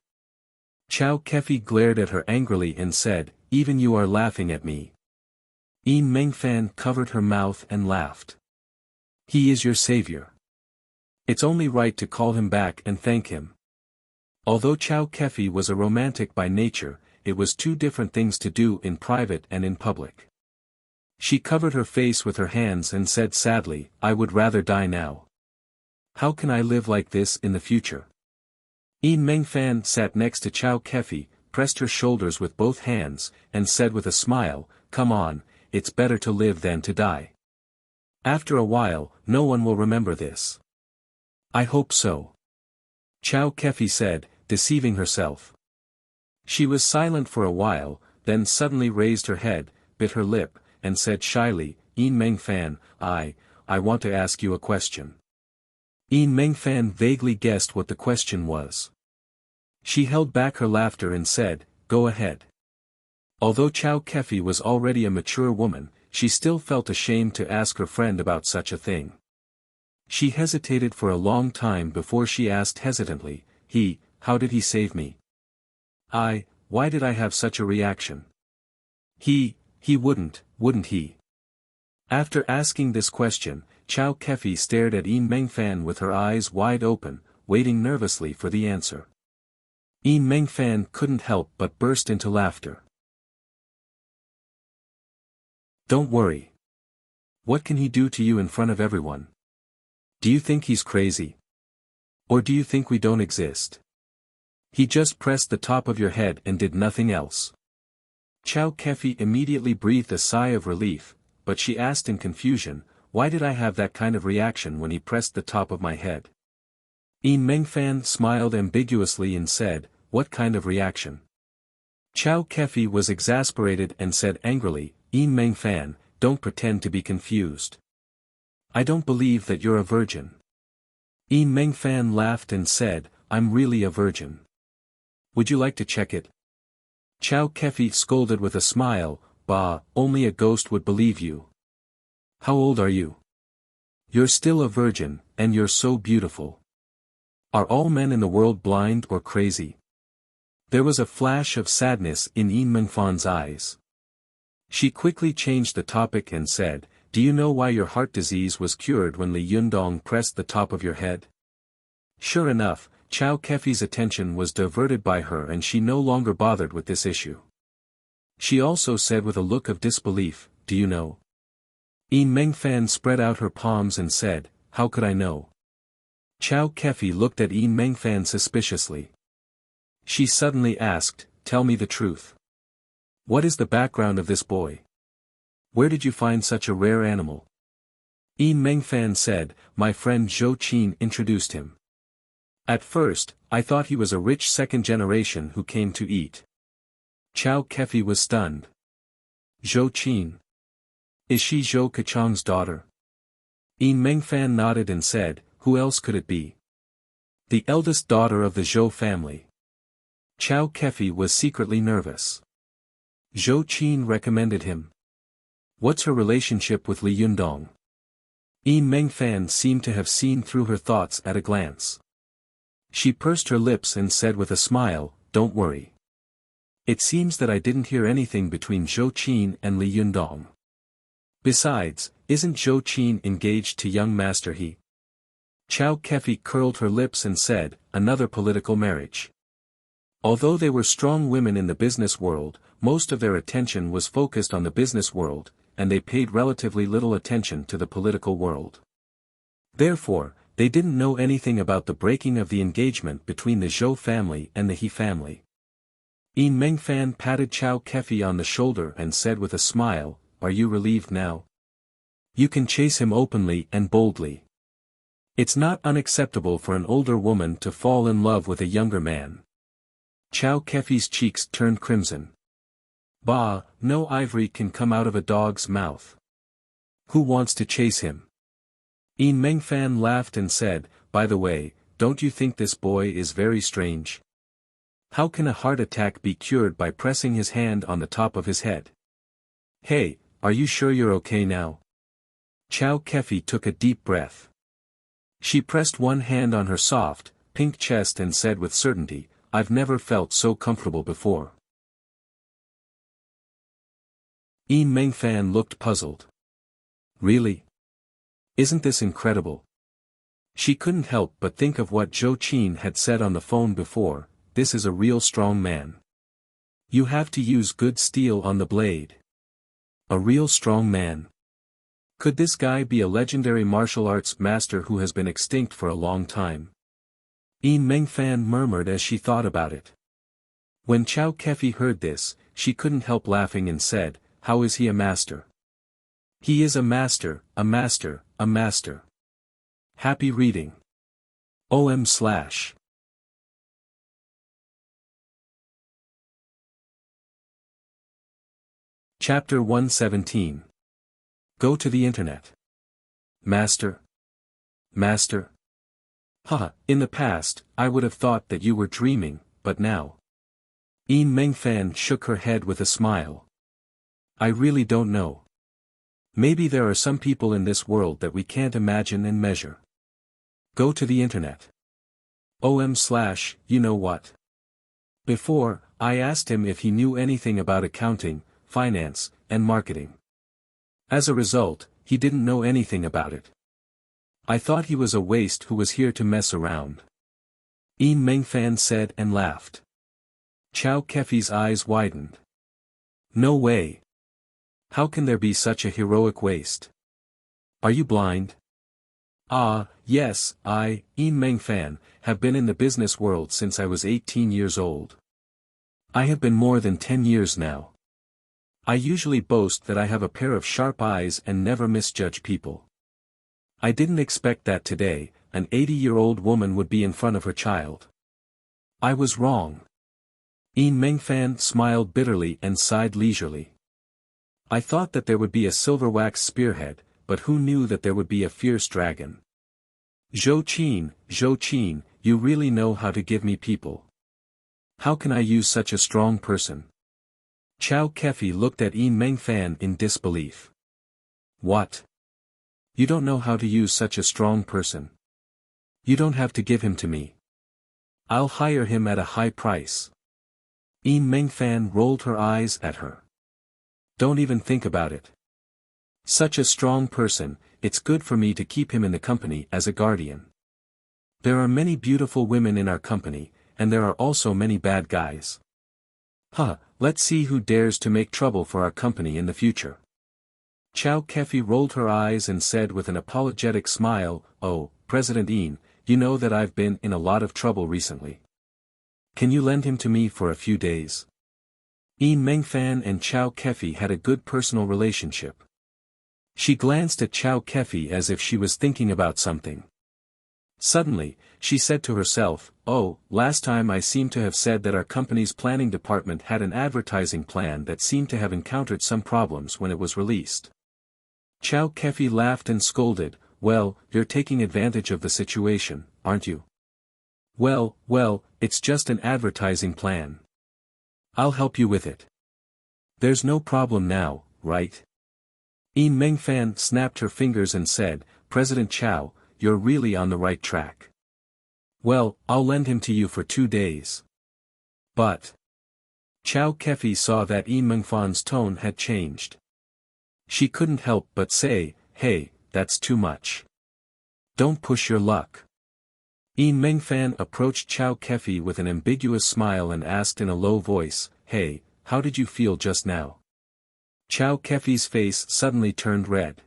Chow Kefi glared at her angrily and said, "Even you are laughing at me." Yi Mengfan covered her mouth and laughed. "He is your savior. It's only right to call him back and thank him." Although Chow Kefi was a romantic by nature, it was two different things to do in private and in public. She covered her face with her hands and said sadly, "I would rather die now. How can I live like this in the future?" Yi Mengfan sat next to Chow Kefi, pressed her shoulders with both hands, and said with a smile, "Come on, it's better to live than to die. After a while, no one will remember this." "I hope so," Chow Kefi said, deceiving herself. She was silent for a while, then suddenly raised her head, bit her lip, and said shyly, "Yi Mengfan, I want to ask you a question." Yi Mengfan vaguely guessed what the question was. She held back her laughter and said, "Go ahead." Although Chow Kefi was already a mature woman, she still felt ashamed to ask her friend about such a thing. She hesitated for a long time before she asked hesitantly, How did he save me? Why did I have such a reaction? He wouldn't he?" After asking this question, Chow Kefi stared at Yi Mengfan with her eyes wide open, waiting nervously for the answer. Yi Mengfan couldn't help but burst into laughter. "Don't worry. What can he do to you in front of everyone? Do you think he's crazy? Or do you think we don't exist? He just pressed the top of your head and did nothing else." Chow Kefi immediately breathed a sigh of relief, but she asked in confusion, "Why did I have that kind of reaction when he pressed the top of my head?" Yi Mengfan smiled ambiguously and said, "What kind of reaction?" Chow Kefi was exasperated and said angrily, "Yi Mengfan, don't pretend to be confused. I don't believe that you're a virgin." Yi Mengfan laughed and said, "I'm really a virgin. Would you like to check it?" Chow Kefi scolded with a smile, "Bah, only a ghost would believe you. How old are you? You're still a virgin, and you're so beautiful. Are all men in the world blind or crazy?" There was a flash of sadness in Yi Mengfan's eyes. She quickly changed the topic and said, "Do you know why your heart disease was cured when Li Yundong pressed the top of your head?" Sure enough, Chow Kefi's attention was diverted by her and she no longer bothered with this issue. She also said with a look of disbelief, "Do you know?" Yi Mengfan spread out her palms and said, "How could I know?" Chow Kefi looked at Yi Mengfan suspiciously. She suddenly asked, "Tell me the truth. What is the background of this boy? Where did you find such a rare animal?" Yi Mengfan said, "My friend Zhou Qin introduced him. At first, I thought he was a rich second generation who came to eat." Chow Kefi was stunned. "Zhou Qin? Is she Zhou Kachang's daughter?" Yi Mengfan nodded and said, "Who else could it be? The eldest daughter of the Zhou family." Chow Kefi was secretly nervous. Zhou Qin recommended him. What's her relationship with Li Yundong? Yi Mengfan seemed to have seen through her thoughts at a glance. She pursed her lips and said with a smile, "Don't worry. It seems that I didn't hear anything between Zhou Qin and Li Yundong. Besides, isn't Zhou Qin engaged to young Master He?" Chow Kefi curled her lips and said, "Another political marriage." Although they were strong women in the business world, most of their attention was focused on the business world, and they paid relatively little attention to the political world. Therefore, they didn't know anything about the breaking of the engagement between the Zhou family and the He family. Yi Mengfan patted Chow Kefi on the shoulder and said with a smile, "Are you relieved now? You can chase him openly and boldly. It's not unacceptable for an older woman to fall in love with a younger man. Chow Kefi's cheeks turned crimson. Bah, no ivory can come out of a dog's mouth. Who wants to chase him? Yin Mengfan laughed and said, by the way, don't you think this boy is very strange? How can a heart attack be cured by pressing his hand on the top of his head? Hey, are you sure you're okay now? Chow Kefi took a deep breath. She pressed one hand on her soft, pink chest and said with certainty, I've never felt so comfortable before. Yin Mengfan looked puzzled. Really? Isn't this incredible? She couldn't help but think of what Zhou Qin had said on the phone before, this is a real strong man. You have to use good steel on the blade. A real strong man. Could this guy be a legendary martial arts master who has been extinct for a long time? Yin Mengfan murmured as she thought about it. When Chow Kefi heard this, she couldn't help laughing and said, how is he a master? He is a master, a master, a master. Happy reading. OM/. Chapter 117. Go to the internet. Master? Master? Haha, in the past, I would have thought that you were dreaming, but now. Yin Mengfan shook her head with a smile. I really don't know. Maybe there are some people in this world that we can't imagine and measure. Go to the internet. OM/, you know what? Before, I asked him if he knew anything about accounting, finance, and marketing. As a result, he didn't know anything about it. I thought he was a waste who was here to mess around. Yin Mengfan said and laughed. Chow Kefi's eyes widened. No way. How can there be such a heroic waste? Are you blind? Ah, yes, I, Yin Mengfan, have been in the business world since I was 18 years old. I have been more than 10 years now. I usually boast that I have a pair of sharp eyes and never misjudge people. I didn't expect that today, an 80-year-old woman would be in front of her child. I was wrong. Yin Mengfan smiled bitterly and sighed leisurely. I thought that there would be a silver wax spearhead, but who knew that there would be a fierce dragon? Zhou Qin, you really know how to give me people. How can I use such a strong person? Chow Kefi looked at Yin Mengfan in disbelief. What? You don't know how to use such a strong person? You don't have to give him to me. I'll hire him at a high price. Yin Mengfan rolled her eyes at her. Don't even think about it. Such a strong person, it's good for me to keep him in the company as a guardian. There are many beautiful women in our company, and there are also many bad guys. Let's see who dares to make trouble for our company in the future. Chow Kefi rolled her eyes and said with an apologetic smile, oh, President Yin, you know that I've been in a lot of trouble recently. Can you lend him to me for a few days? Yin Mengfan and Chow Kefi had a good personal relationship. She glanced at Chow Kefi as if she was thinking about something. Suddenly, she said to herself, oh, last time I seem to have said that our company's planning department had an advertising plan that seemed to have encountered some problems when it was released. Chow Kefi laughed and scolded, well, you're taking advantage of the situation, aren't you? Well, it's just an advertising plan. I'll help you with it. There's no problem now, right? Yin Mengfan snapped her fingers and said, President Chow, you're really on the right track. Well, I'll lend him to you for 2 days. But. Chow Kefi saw that Yin Mengfan's tone had changed. She couldn't help but say, hey, that's too much. Don't push your luck. Yin Mengfan approached Chow Kefi with an ambiguous smile and asked in a low voice, hey, how did you feel just now? Chow Kefi's face suddenly turned red.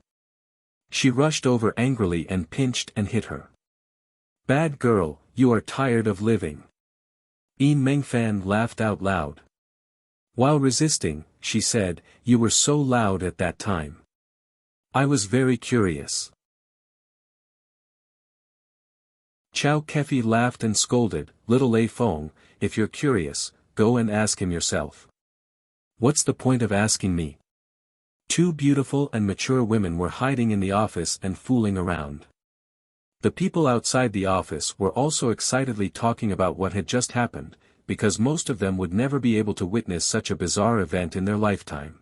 She rushed over angrily and pinched and hit her. Bad girl, you are tired of living. Yin Mengfan laughed out loud. While resisting, she said, you were so loud at that time. I was very curious. Chow Kefi laughed and scolded, "Little A Fong, if you're curious, go and ask him yourself." "What's the point of asking me?" Two beautiful and mature women were hiding in the office and fooling around. The people outside the office were also excitedly talking about what had just happened, because most of them would never be able to witness such a bizarre event in their lifetime.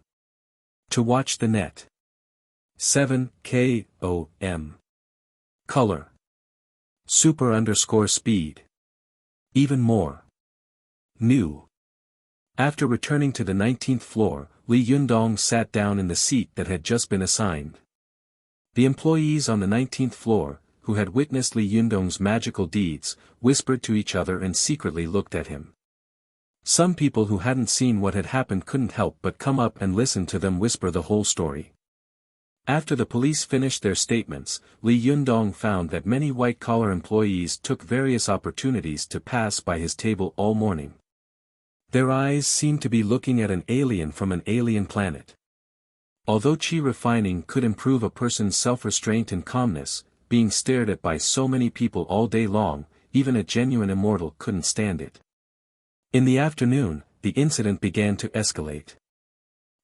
To watch the net. 7 KOM. Color. Super_speed. Even more. New. After returning to the 19th floor, Li Yundong sat down in the seat that had just been assigned. The employees on the 19th floor, who had witnessed Li Yundong's magical deeds, whispered to each other and secretly looked at him. Some people who hadn't seen what had happened couldn't help but come up and listen to them whisper the whole story. After the police finished their statements, Li Yundong found that many white-collar employees took various opportunities to pass by his table all morning. Their eyes seemed to be looking at an alien from an alien planet. Although qi refining could improve a person's self-restraint and calmness, being stared at by so many people all day long, even a genuine immortal couldn't stand it. In the afternoon, the incident began to escalate.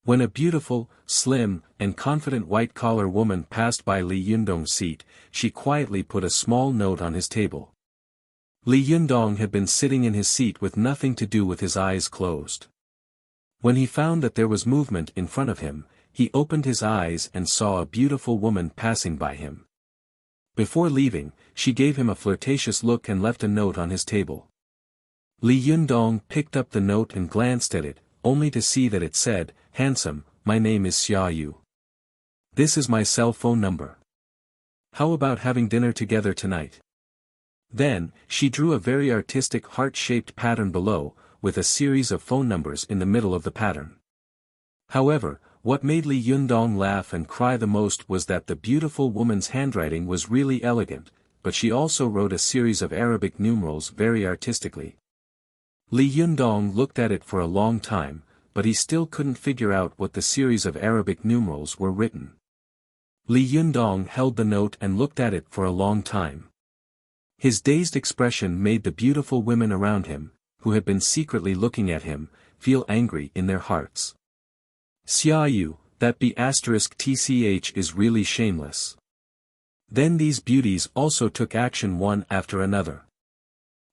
When a beautiful, slim, and confident white-collar woman passed by Li Yundong's seat, she quietly put a small note on his table. Li Yundong had been sitting in his seat with nothing to do with his eyes closed. When he found that there was movement in front of him, he opened his eyes and saw a beautiful woman passing by him. Before leaving, she gave him a flirtatious look and left a note on his table. Li Yundong picked up the note and glanced at it, only to see that it said, "Handsome, my name is Xia Yu. This is my cell phone number. How about having dinner together tonight?" Then, she drew a very artistic heart-shaped pattern below, with a series of phone numbers in the middle of the pattern. However, what made Li Yundong laugh and cry the most was that the beautiful woman's handwriting was really elegant, but she also wrote a series of Arabic numerals very artistically. Li Yundong looked at it for a long time, but he still couldn't figure out what the series of Arabic numerals were written. Li Yundong held the note and looked at it for a long time. His dazed expression made the beautiful women around him, who had been secretly looking at him, feel angry in their hearts. "Xia Yu, that B***tch is really shameless." Then these beauties also took action one after another.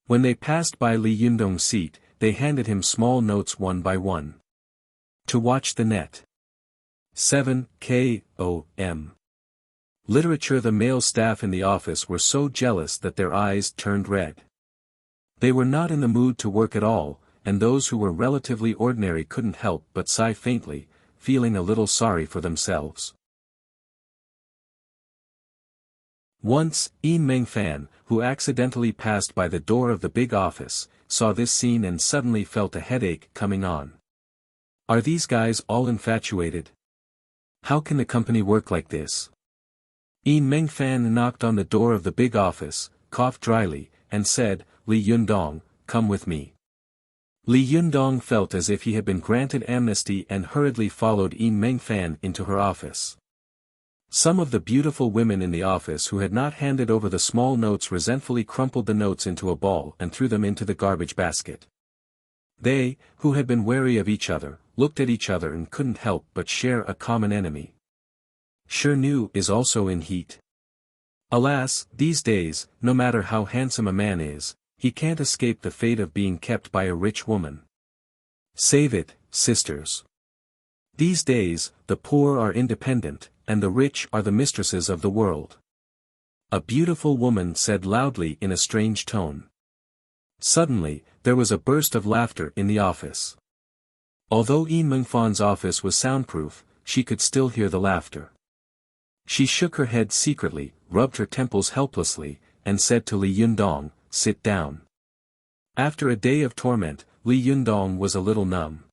When they passed by Li Yundong's seat, they handed him small notes one by one. To watch the net. 7 KOM. Literature. The male staff in the office were so jealous that their eyes turned red. They were not in the mood to work at all, and those who were relatively ordinary couldn't help but sigh faintly, feeling a little sorry for themselves. Once, Yin Mengfan, who accidentally passed by the door of the big office, saw this scene and suddenly felt a headache coming on. Are these guys all infatuated? How can the company work like this? Yin Mengfan knocked on the door of the big office, coughed dryly, and said, "Li Yundong, come with me." Li Yundong felt as if he had been granted amnesty and hurriedly followed Yin Mengfan into her office. Some of the beautiful women in the office who had not handed over the small notes resentfully crumpled the notes into a ball and threw them into the garbage basket. They, who had been wary of each other, looked at each other and couldn't help but share a common enemy. Nu is also in heat. Alas, these days, no matter how handsome a man is, he can't escape the fate of being kept by a rich woman. Save it, sisters. These days, the poor are independent, and the rich are the mistresses of the world. A beautiful woman said loudly in a strange tone. Suddenly, there was a burst of laughter in the office. Although Yin Mengfan's office was soundproof, she could still hear the laughter. She shook her head secretly, rubbed her temples helplessly, and said to Li Yundong, "Sit down." After a day of torment, Li Yundong was a little numb.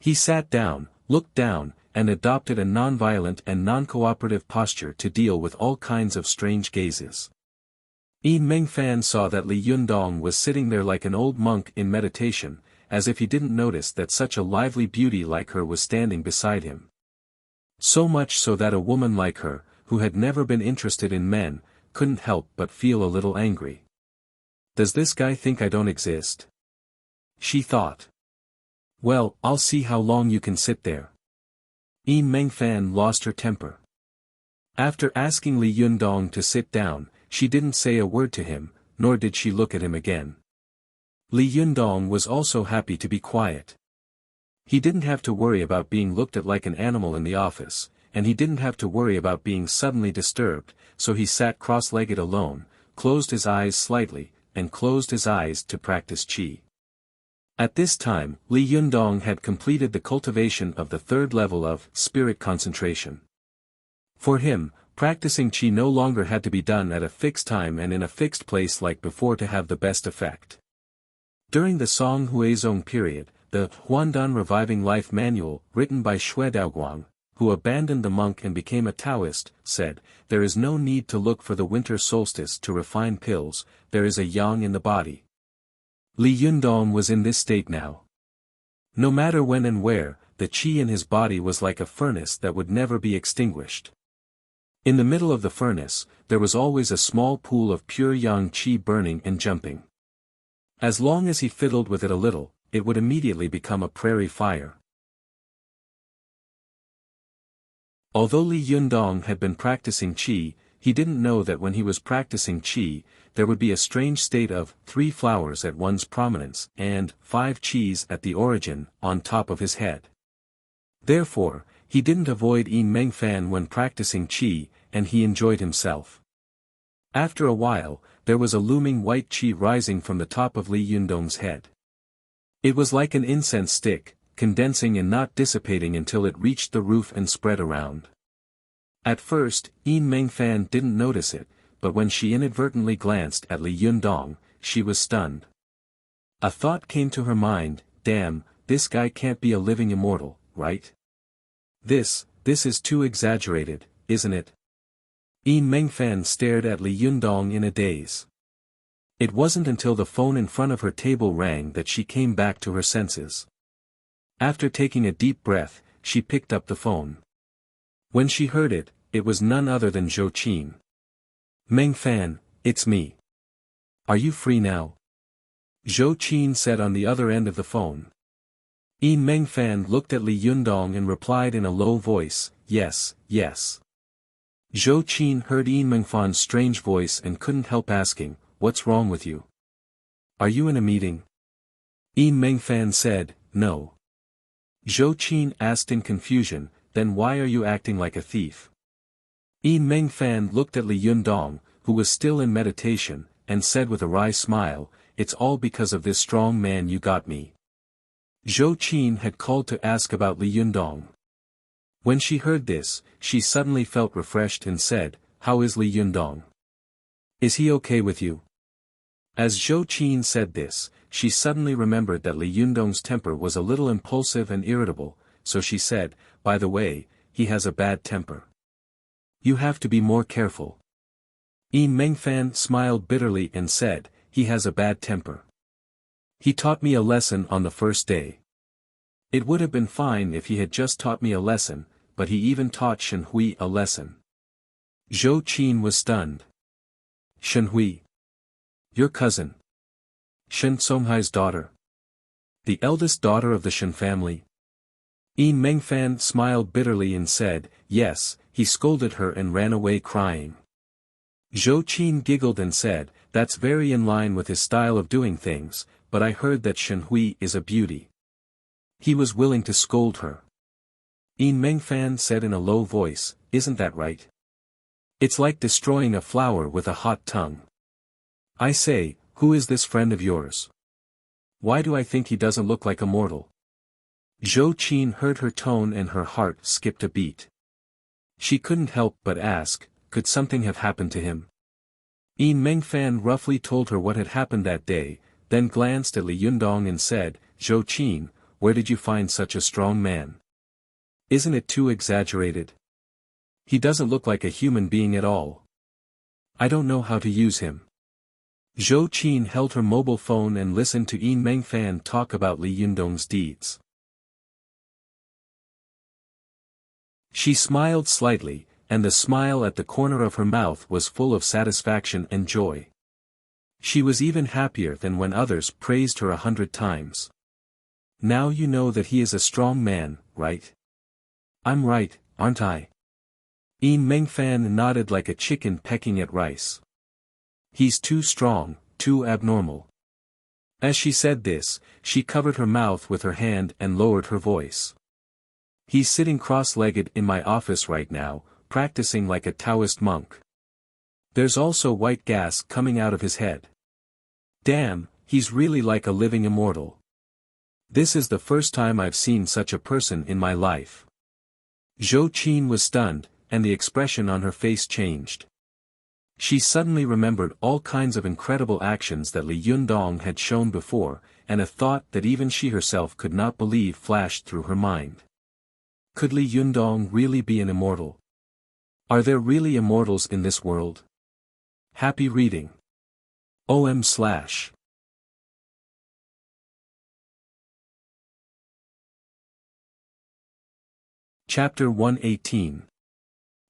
He sat down, looked down, and adopted a non-violent and non-cooperative posture to deal with all kinds of strange gazes. Yin Mengfan saw that Li Yundong was sitting there like an old monk in meditation, as if he didn't notice that such a lively beauty like her was standing beside him. So much so that a woman like her, who had never been interested in men, couldn't help but feel a little angry. Does this guy think I don't exist? She thought. Well, I'll see how long you can sit there. Meng Fan lost her temper. After asking Li Yundong to sit down, she didn't say a word to him, nor did she look at him again. Li Yundong was also happy to be quiet. He didn't have to worry about being looked at like an animal in the office, and he didn't have to worry about being suddenly disturbed, so he sat cross-legged alone, closed his eyes slightly, and closed his eyes to practice qi. At this time, Li Yundong had completed the cultivation of the third level of spirit concentration. For him, practicing qi no longer had to be done at a fixed time and in a fixed place like before to have the best effect. During the Song Huizong period, the Huandan Reviving Life Manual, written by Xue Daoguang, who abandoned the monk and became a Taoist, said, "There is no need to look for the winter solstice to refine pills, there is a yang in the body." Li Yundong was in this state now. No matter when and where, the qi in his body was like a furnace that would never be extinguished. In the middle of the furnace, there was always a small pool of pure yang qi burning and jumping. As long as he fiddled with it a little, it would immediately become a prairie fire. Although Li Yundong had been practicing qi, he didn't know that when he was practicing qi, there would be a strange state of 3 flowers at one's prominence and 5 qis at the origin, on top of his head. Therefore, he didn't avoid Meng Fan when practicing qi, and he enjoyed himself. After a while, there was a looming white qi rising from the top of Li Yundong's head. It was like an incense stick, condensing and not dissipating until it reached the roof and spread around. At first, Meng Fan didn't notice it, but when she inadvertently glanced at Li Yundong, she was stunned. A thought came to her mind, damn, this guy can't be a living immortal, right? This is too exaggerated, isn't it? Meng Fan stared at Li Yundong in a daze. It wasn't until the phone in front of her table rang that she came back to her senses. After taking a deep breath, she picked up the phone. When she heard it, it was none other than Zhou Qin. "Meng Fan, it's me. Are you free now?" Zhou Qin said on the other end of the phone. Meng Fan looked at Li Yundong and replied in a low voice, "Yes, yes." Zhou Qin heard Meng Fan's strange voice and couldn't help asking, "What's wrong with you? Are you in a meeting?" Meng Fan said, "No." Zhou Qin asked in confusion, "Then why are you acting like a thief?" Meng Fan looked at Li Yundong, who was still in meditation, and said with a wry smile, "It's all because of this strong man you got me." Zhou Qin had called to ask about Li Yundong. When she heard this, she suddenly felt refreshed and said, "How is Li Yundong? Is he okay with you?" As Zhou Qin said this, she suddenly remembered that Li Yundong's temper was a little impulsive and irritable, so she said, "By the way, he has a bad temper. You have to be more careful." Meng Fan smiled bitterly and said, "He has a bad temper. He taught me a lesson on the first day. It would have been fine if he had just taught me a lesson, but he even taught Shen Hui a lesson." Zhou Qin was stunned. "Shen Hui? Your cousin? Shen Songhai's daughter? The eldest daughter of the Shen family?" Meng Fan smiled bitterly and said, "Yes, he scolded her and ran away crying." Zhou Qin giggled and said, "That's very in line with his style of doing things, but I heard that Shen Hui is a beauty. He was willing to scold her." Meng Fan said in a low voice, "Isn't that right? It's like destroying a flower with a hot tongue. I say, who is this friend of yours? Why do I think he doesn't look like a mortal?" Zhou Qin heard her tone and her heart skipped a beat. She couldn't help but ask, could something have happened to him? Meng Fan roughly told her what had happened that day, then glanced at Li Yundong and said, "Zhou Qin, where did you find such a strong man? Isn't it too exaggerated? He doesn't look like a human being at all. I don't know how to use him." Zhou Qin held her mobile phone and listened to Meng Fan talk about Li Yundong's deeds. She smiled slightly, and the smile at the corner of her mouth was full of satisfaction and joy. She was even happier than when others praised her 100 times. Now you know that he is a strong man, right? I'm right, aren't I? Yin Mengfan nodded like a chicken pecking at rice. He's too strong, too abnormal. As she said this, she covered her mouth with her hand and lowered her voice. He's sitting cross-legged in my office right now, practicing like a Taoist monk. There's also white gas coming out of his head. Damn, he's really like a living immortal. This is the first time I've seen such a person in my life. Zhou Qin was stunned, and the expression on her face changed. She suddenly remembered all kinds of incredible actions that Li Yundong had shown before, and a thought that even she herself could not believe flashed through her mind. Could Li Yundong really be an immortal? Are there really immortals in this world? Happy reading. OM/. Chapter 118.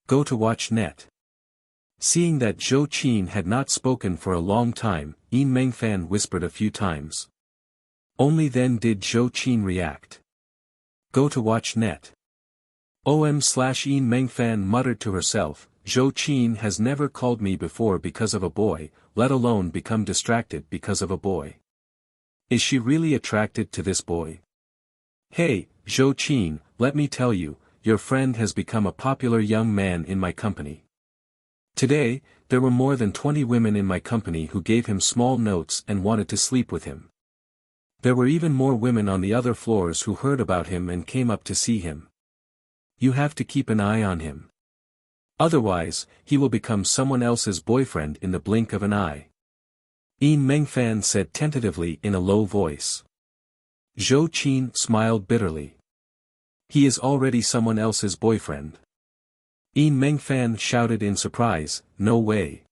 Go to watch net. Seeing that Zhou Qin had not spoken for a long time, Yin Mengfan whispered a few times. Only then did Zhou Qin react. Go to watch net. Yin Mengfan muttered to herself, Zhou Qin has never called me before because of a boy, let alone become distracted because of a boy. Is she really attracted to this boy? Hey, Zhou Qin, let me tell you, your friend has become a popular young man in my company. Today, there were more than 20 women in my company who gave him small notes and wanted to sleep with him. There were even more women on the other floors who heard about him and came up to see him. You have to keep an eye on him. Otherwise, he will become someone else's boyfriend in the blink of an eye. Yin Mengfan said tentatively in a low voice. Zhou Qin smiled bitterly. He is already someone else's boyfriend. Yin Mengfan shouted in surprise, no way.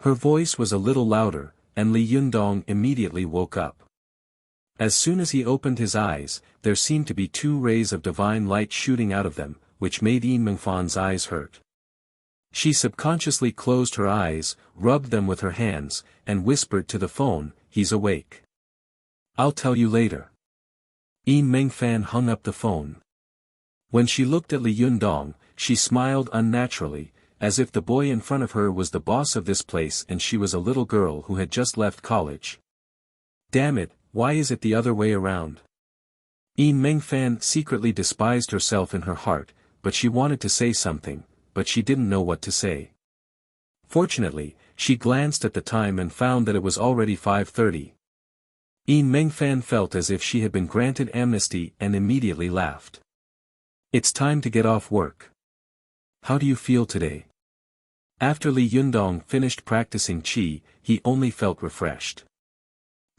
Her voice was a little louder, and Li Yundong immediately woke up. As soon as he opened his eyes, there seemed to be 2 rays of divine light shooting out of them, which made Yin Mengfan's eyes hurt. She subconsciously closed her eyes, rubbed them with her hands, and whispered to the phone, he's awake. I'll tell you later. Yin Mengfan hung up the phone. When she looked at Li Yundong, she smiled unnaturally, as if the boy in front of her was the boss of this place and she was a little girl who had just left college. Damn it, why is it the other way around? Yin Mengfan secretly despised herself in her heart, but she wanted to say something, but she didn't know what to say. Fortunately, she glanced at the time and found that it was already 5:30. Yin Mengfan felt as if she had been granted amnesty and immediately laughed. It's time to get off work. How do you feel today? After Li Yundong finished practicing qi, he only felt refreshed.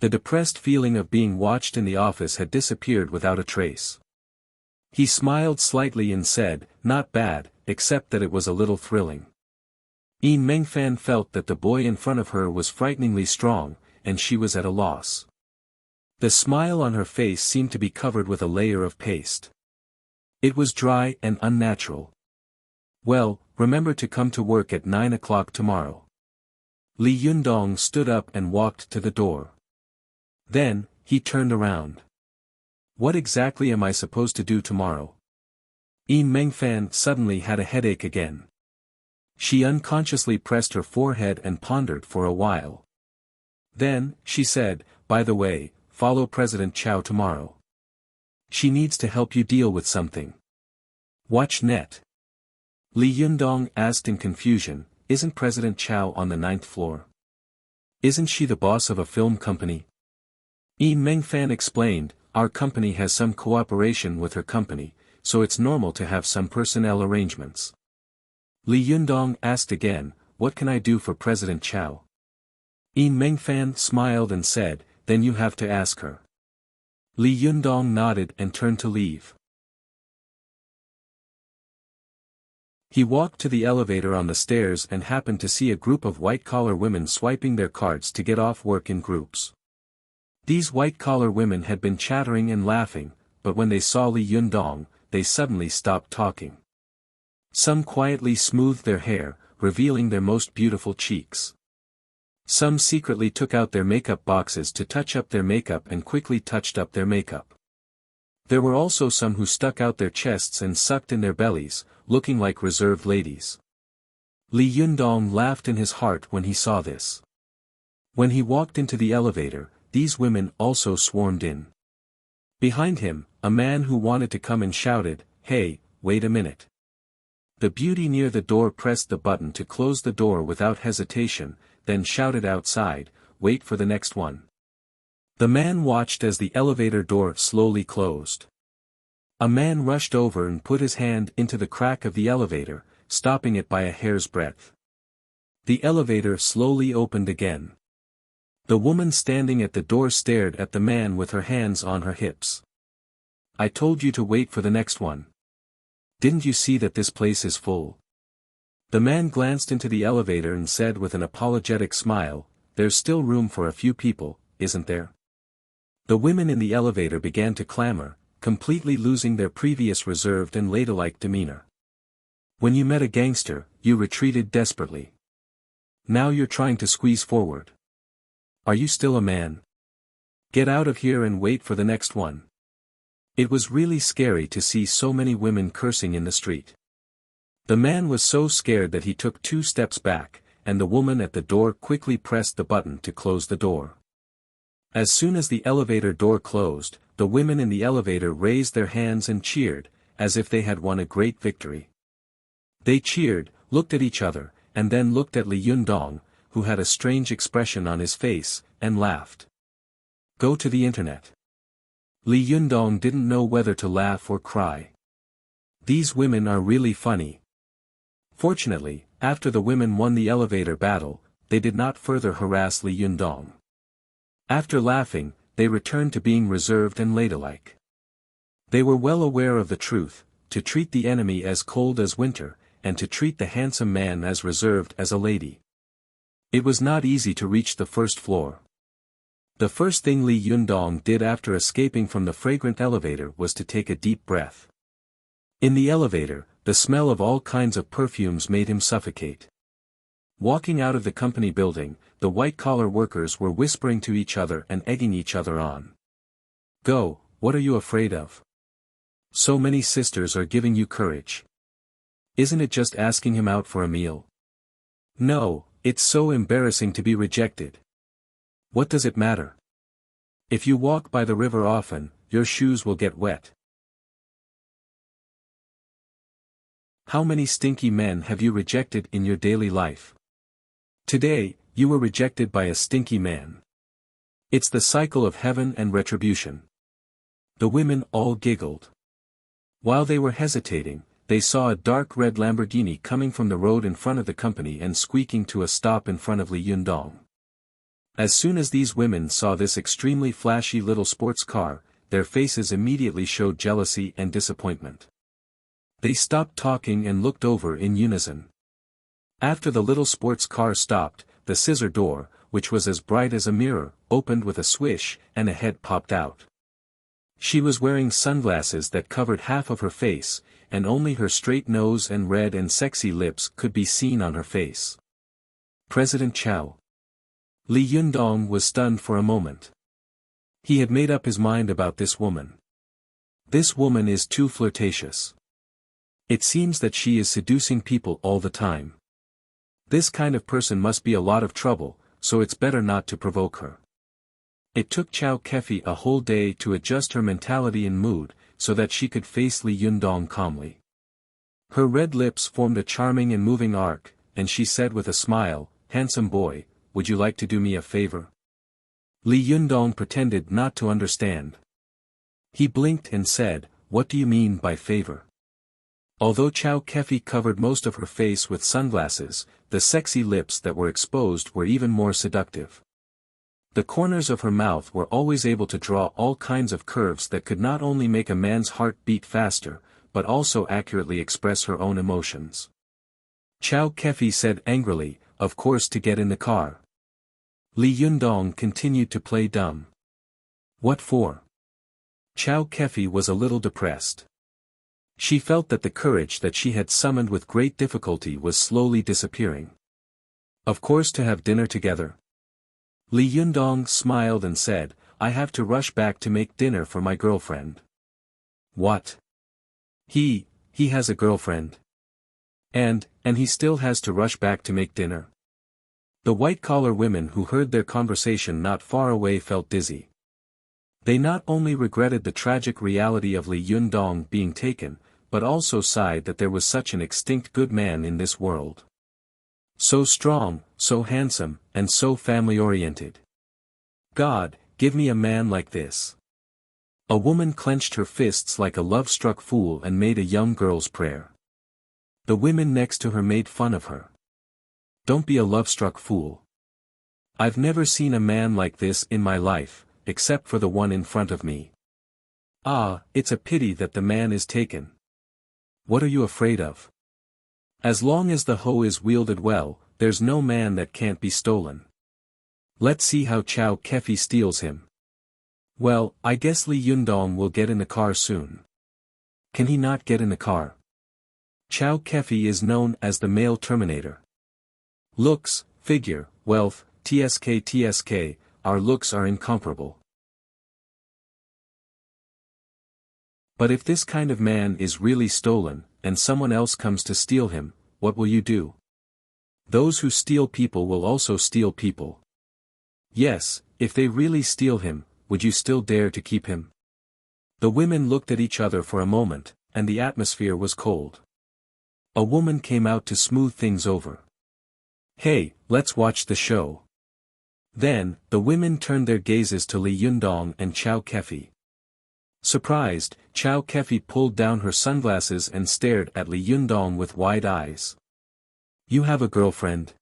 The depressed feeling of being watched in the office had disappeared without a trace. He smiled slightly and said, not bad, except that it was a little thrilling. Yin Mengfan felt that the boy in front of her was frighteningly strong, and she was at a loss. The smile on her face seemed to be covered with a layer of paste. It was dry and unnatural. Well, remember to come to work at 9 o'clock tomorrow. Li Yundong stood up and walked to the door. Then, he turned around. What exactly am I supposed to do tomorrow? Yin Mengfan suddenly had a headache again. She unconsciously pressed her forehead and pondered for a while. Then, she said, by the way, follow President Chow tomorrow. She needs to help you deal with something. Watch net. Li Yundong asked in confusion, isn't President Chow on the 9th floor? Isn't she the boss of a film company? Yin Mengfan explained, our company has some cooperation with her company, so it's normal to have some personnel arrangements. Li Yundong asked again, what can I do for President Chow? Yin Mengfan smiled and said, then you have to ask her. Li Yundong nodded and turned to leave. He walked to the elevator on the stairs and happened to see a group of white-collar women swiping their cards to get off work in groups. These white-collar women had been chattering and laughing, but when they saw Li Yundong, they suddenly stopped talking. Some quietly smoothed their hair, revealing their most beautiful cheeks. Some secretly took out their makeup boxes to touch up their makeup and quickly touched up their makeup. There were also some who stuck out their chests and sucked in their bellies, looking like reserved ladies. Li Yundong laughed in his heart when he saw this. When he walked into the elevator, these women also swarmed in. Behind him, a man who wanted to come in shouted, "Hey, wait a minute." The beauty near the door pressed the button to close the door without hesitation, then shouted outside, "Wait for the next one." The man watched as the elevator door slowly closed. A man rushed over and put his hand into the crack of the elevator, stopping it by a hair's breadth. The elevator slowly opened again. The woman standing at the door stared at the man with her hands on her hips. "I told you to wait for the next one. Didn't you see that this place is full?" The man glanced into the elevator and said with an apologetic smile, "There's still room for a few people, isn't there?" The women in the elevator began to clamor, completely losing their previous reserved and ladylike demeanor. When you met a gangster, you retreated desperately. Now you're trying to squeeze forward. Are you still a man? Get out of here and wait for the next one. It was really scary to see so many women cursing in the street. The man was so scared that he took 2 steps back, and the woman at the door quickly pressed the button to close the door. As soon as the elevator door closed, the women in the elevator raised their hands and cheered, as if they had won a great victory. They cheered, looked at each other, and then looked at Li Yundong, who had a strange expression on his face, and laughed. Go to the internet. Li Yundong didn't know whether to laugh or cry. These women are really funny. Fortunately, after the women won the elevator battle, they did not further harass Li Yundong. After laughing, they returned to being reserved and ladylike. They were well aware of the truth, to treat the enemy as cold as winter, and to treat the handsome man as reserved as a lady. It was not easy to reach the first floor. The first thing Li Yundong did after escaping from the fragrant elevator was to take a deep breath. In the elevator, the smell of all kinds of perfumes made him suffocate. Walking out of the company building, the white-collar workers were whispering to each other and egging each other on. Go, what are you afraid of? So many sisters are giving you courage. Isn't it just asking him out for a meal? No, it's so embarrassing to be rejected. What does it matter? If you walk by the river often, your shoes will get wet. How many stinky men have you rejected in your daily life? Today, you were rejected by a stinky man. It's the cycle of heaven and retribution. The women all giggled. While they were hesitating, they saw a dark red Lamborghini coming from the road in front of the company and squeaking to a stop in front of Li Yundong. As soon as these women saw this extremely flashy little sports car, their faces immediately showed jealousy and disappointment. They stopped talking and looked over in unison. After the little sports car stopped, the scissor door, which was as bright as a mirror, opened with a swish, and a head popped out. She was wearing sunglasses that covered half of her face, and only her straight nose and red and sexy lips could be seen on her face. President Chow. Li Yundong was stunned for a moment. He had made up his mind about this woman. This woman is too flirtatious. It seems that she is seducing people all the time. This kind of person must be a lot of trouble, so it's better not to provoke her. It took Chow Kefi a whole day to adjust her mentality and mood, so that she could face Li Yundong calmly. Her red lips formed a charming and moving arc, and she said with a smile, "Handsome boy, would you like to do me a favor?" Li Yundong pretended not to understand. He blinked and said, "What do you mean by favor?" Although Chow Kefi covered most of her face with sunglasses, the sexy lips that were exposed were even more seductive. The corners of her mouth were always able to draw all kinds of curves that could not only make a man's heart beat faster, but also accurately express her own emotions. Chow Kefi said angrily, "Of course, to get in the car." Li Yundong continued to play dumb. What for? Chow Kefi was a little depressed. She felt that the courage that she had summoned with great difficulty was slowly disappearing. Of course, to have dinner together. Li Yundong smiled and said, I have to rush back to make dinner for my girlfriend. What? He has a girlfriend. And he still has to rush back to make dinner. The white-collar women who heard their conversation not far away felt dizzy. They not only regretted the tragic reality of Li Yundong being taken, but also sighed that there was such an extinct good man in this world. So strong, so handsome, and so family-oriented. God, give me a man like this. A woman clenched her fists like a love-struck fool and made a young girl's prayer. The women next to her made fun of her. Don't be a love-struck fool. I've never seen a man like this in my life, except for the one in front of me. Ah, it's a pity that the man is taken. What are you afraid of? As long as the hoe is wielded well, there's no man that can't be stolen. Let's see how Chow Kefi steals him. Well, I guess Li Yundong will get in the car soon. Can he not get in the car? Chow Kefi is known as the male Terminator. Looks, figure, wealth, tsk, our looks are incomparable. But if this kind of man is really stolen, and someone else comes to steal him, what will you do? Those who steal people will also steal people. Yes, if they really steal him, would you still dare to keep him? The women looked at each other for a moment, and the atmosphere was cold. A woman came out to smooth things over. Hey, let's watch the show. Then, the women turned their gazes to Li Yundong and Chow Kefi. Surprised, Chow Kefi pulled down her sunglasses and stared at Li Yundong with wide eyes. You have a girlfriend?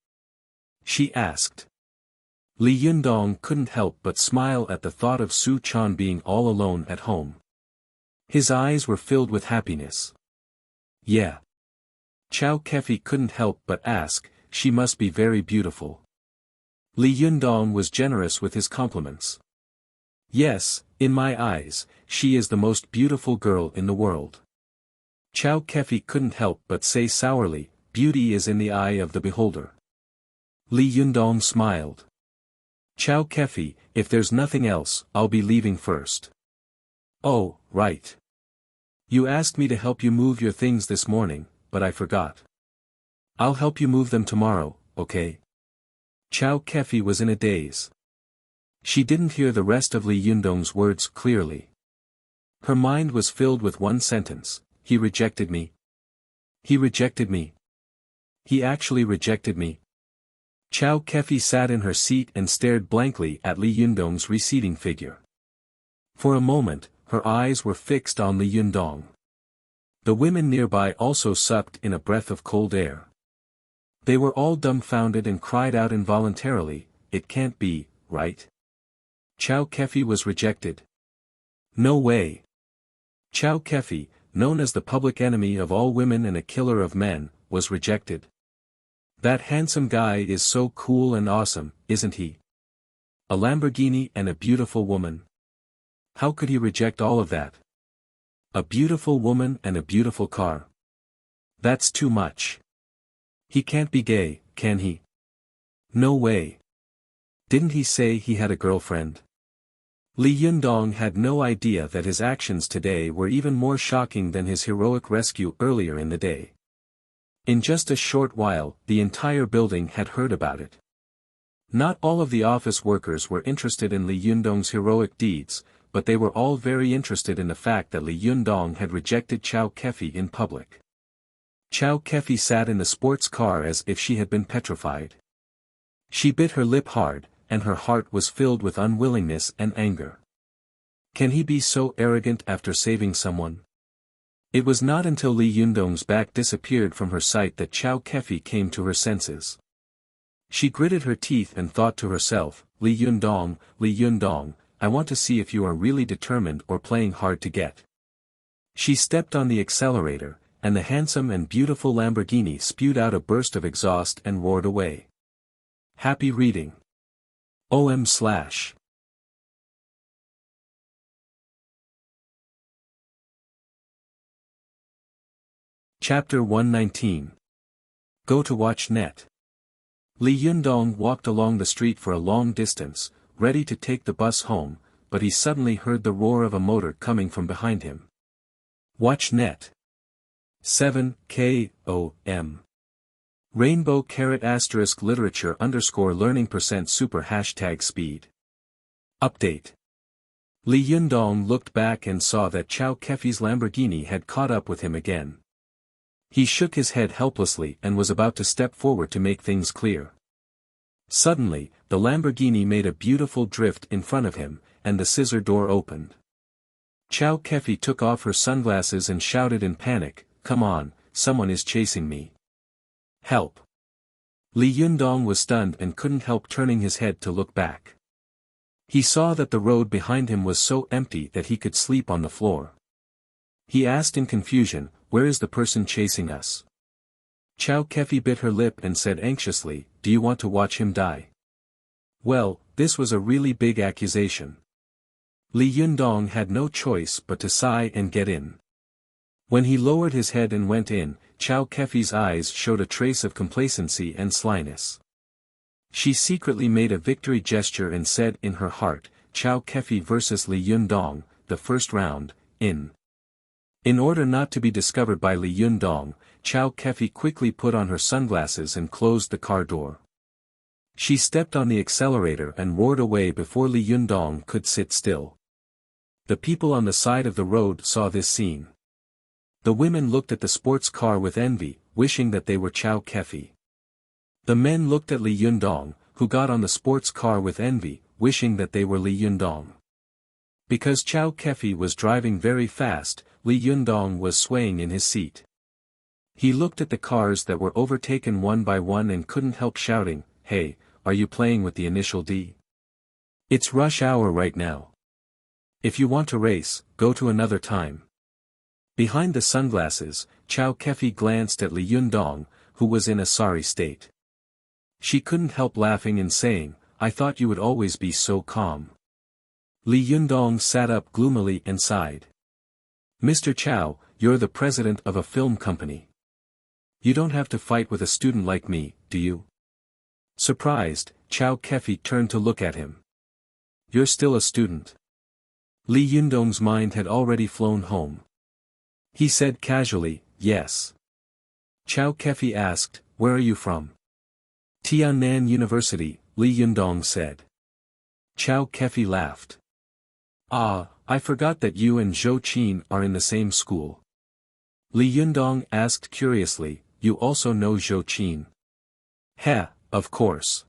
She asked. Li Yundong couldn't help but smile at the thought of Su Chan being all alone at home. His eyes were filled with happiness. Yeah. Chow Kefi couldn't help but ask, she must be very beautiful. Li Yundong was generous with his compliments. Yes, in my eyes, she is the most beautiful girl in the world. Chow Kefi couldn't help but say sourly, beauty is in the eye of the beholder. Li Yundong smiled. Chow Kefi, if there's nothing else, I'll be leaving first. Oh, right. You asked me to help you move your things this morning, but I forgot. I'll help you move them tomorrow, okay? Chow Kefi was in a daze. She didn't hear the rest of Li Yundong's words clearly. Her mind was filled with one sentence, he rejected me. He rejected me. He actually rejected me. Chow Kefi sat in her seat and stared blankly at Li Yundong's receding figure. For a moment, her eyes were fixed on Li Yundong. The women nearby also sucked in a breath of cold air. They were all dumbfounded and cried out involuntarily, it can't be, right? Chow Kefi was rejected. No way. Chow Kefi, known as the public enemy of all women and a killer of men, was rejected. That handsome guy is so cool and awesome, isn't he? A Lamborghini and a beautiful woman. How could he reject all of that? A beautiful woman and a beautiful car. That's too much. He can't be gay, can he? No way. Didn't he say he had a girlfriend? Li Yundong had no idea that his actions today were even more shocking than his heroic rescue earlier in the day. In just a short while, the entire building had heard about it. Not all of the office workers were interested in Li Yundong's heroic deeds, but they were all very interested in the fact that Li Yundong had rejected Chow Kefi in public. Chow Kefi sat in the sports car as if she had been petrified. She bit her lip hard, and her heart was filled with unwillingness and anger. Can he be so arrogant after saving someone? It was not until Li Yundong's back disappeared from her sight that Chow Kefi came to her senses. She gritted her teeth and thought to herself, Li Yundong, I want to see if you are really determined or playing hard to get. She stepped on the accelerator, and the handsome and beautiful Lamborghini spewed out a burst of exhaust and roared away. Happy reading. OM/. Chapter 119. Go to watch net. Li Yundong walked along the street for a long distance, ready to take the bus home, but he suddenly heard the roar of a motor coming from behind him. Watch net. 7 KOM. Rainbow * literature _learning% super #speed. Update. Li Yundong looked back and saw that Chow Kefi's Lamborghini had caught up with him again. He shook his head helplessly and was about to step forward to make things clear. Suddenly, the Lamborghini made a beautiful drift in front of him, and the scissor door opened. Chow Kefi took off her sunglasses and shouted in panic, "Come on, someone is chasing me. Help!" Li Yundong was stunned and couldn't help turning his head to look back. He saw that the road behind him was so empty that he could sleep on the floor. He asked in confusion, "Where is the person chasing us?" Chow Kefi bit her lip and said anxiously, "Do you want to watch him die?" Well, this was a really big accusation. Li Yundong had no choice but to sigh and get in. When he lowered his head and went in, Chow Kefi's eyes showed a trace of complacency and slyness. She secretly made a victory gesture and said in her heart, "Chow Kefi versus Li Yundong, the first round, in." In order not to be discovered by Li Yundong, Chow Kefi quickly put on her sunglasses and closed the car door. She stepped on the accelerator and roared away before Li Yundong could sit still. The people on the side of the road saw this scene. The women looked at the sports car with envy, wishing that they were Chow Kefi. The men looked at Li Yundong, who got on the sports car with envy, wishing that they were Li Yundong. Because Chow Kefi was driving very fast, Li Yundong was swaying in his seat. He looked at the cars that were overtaken one by one and couldn't help shouting, "Hey, are you playing with the initial D? It's rush hour right now. If you want to race, go to another time." Behind the sunglasses, Chow Kefi glanced at Li Yundong, who was in a sorry state. She couldn't help laughing and saying, "I thought you would always be so calm." Li Yundong sat up gloomily and sighed. "Mr. Chow, you're the president of a film company. You don't have to fight with a student like me, do you?" Surprised, Chow Kefi turned to look at him. "You're still a student." Li Yundong's mind had already flown home. He said casually, "Yes." Chow Kefi asked, "Where are you from?" "Tiannan University," Li Yundong said. Chow Kefi laughed. "Ah, I forgot that you and Zhou Qin are in the same school." Li Yundong asked curiously, "You also know Zhou Qin?" "Heh, of course.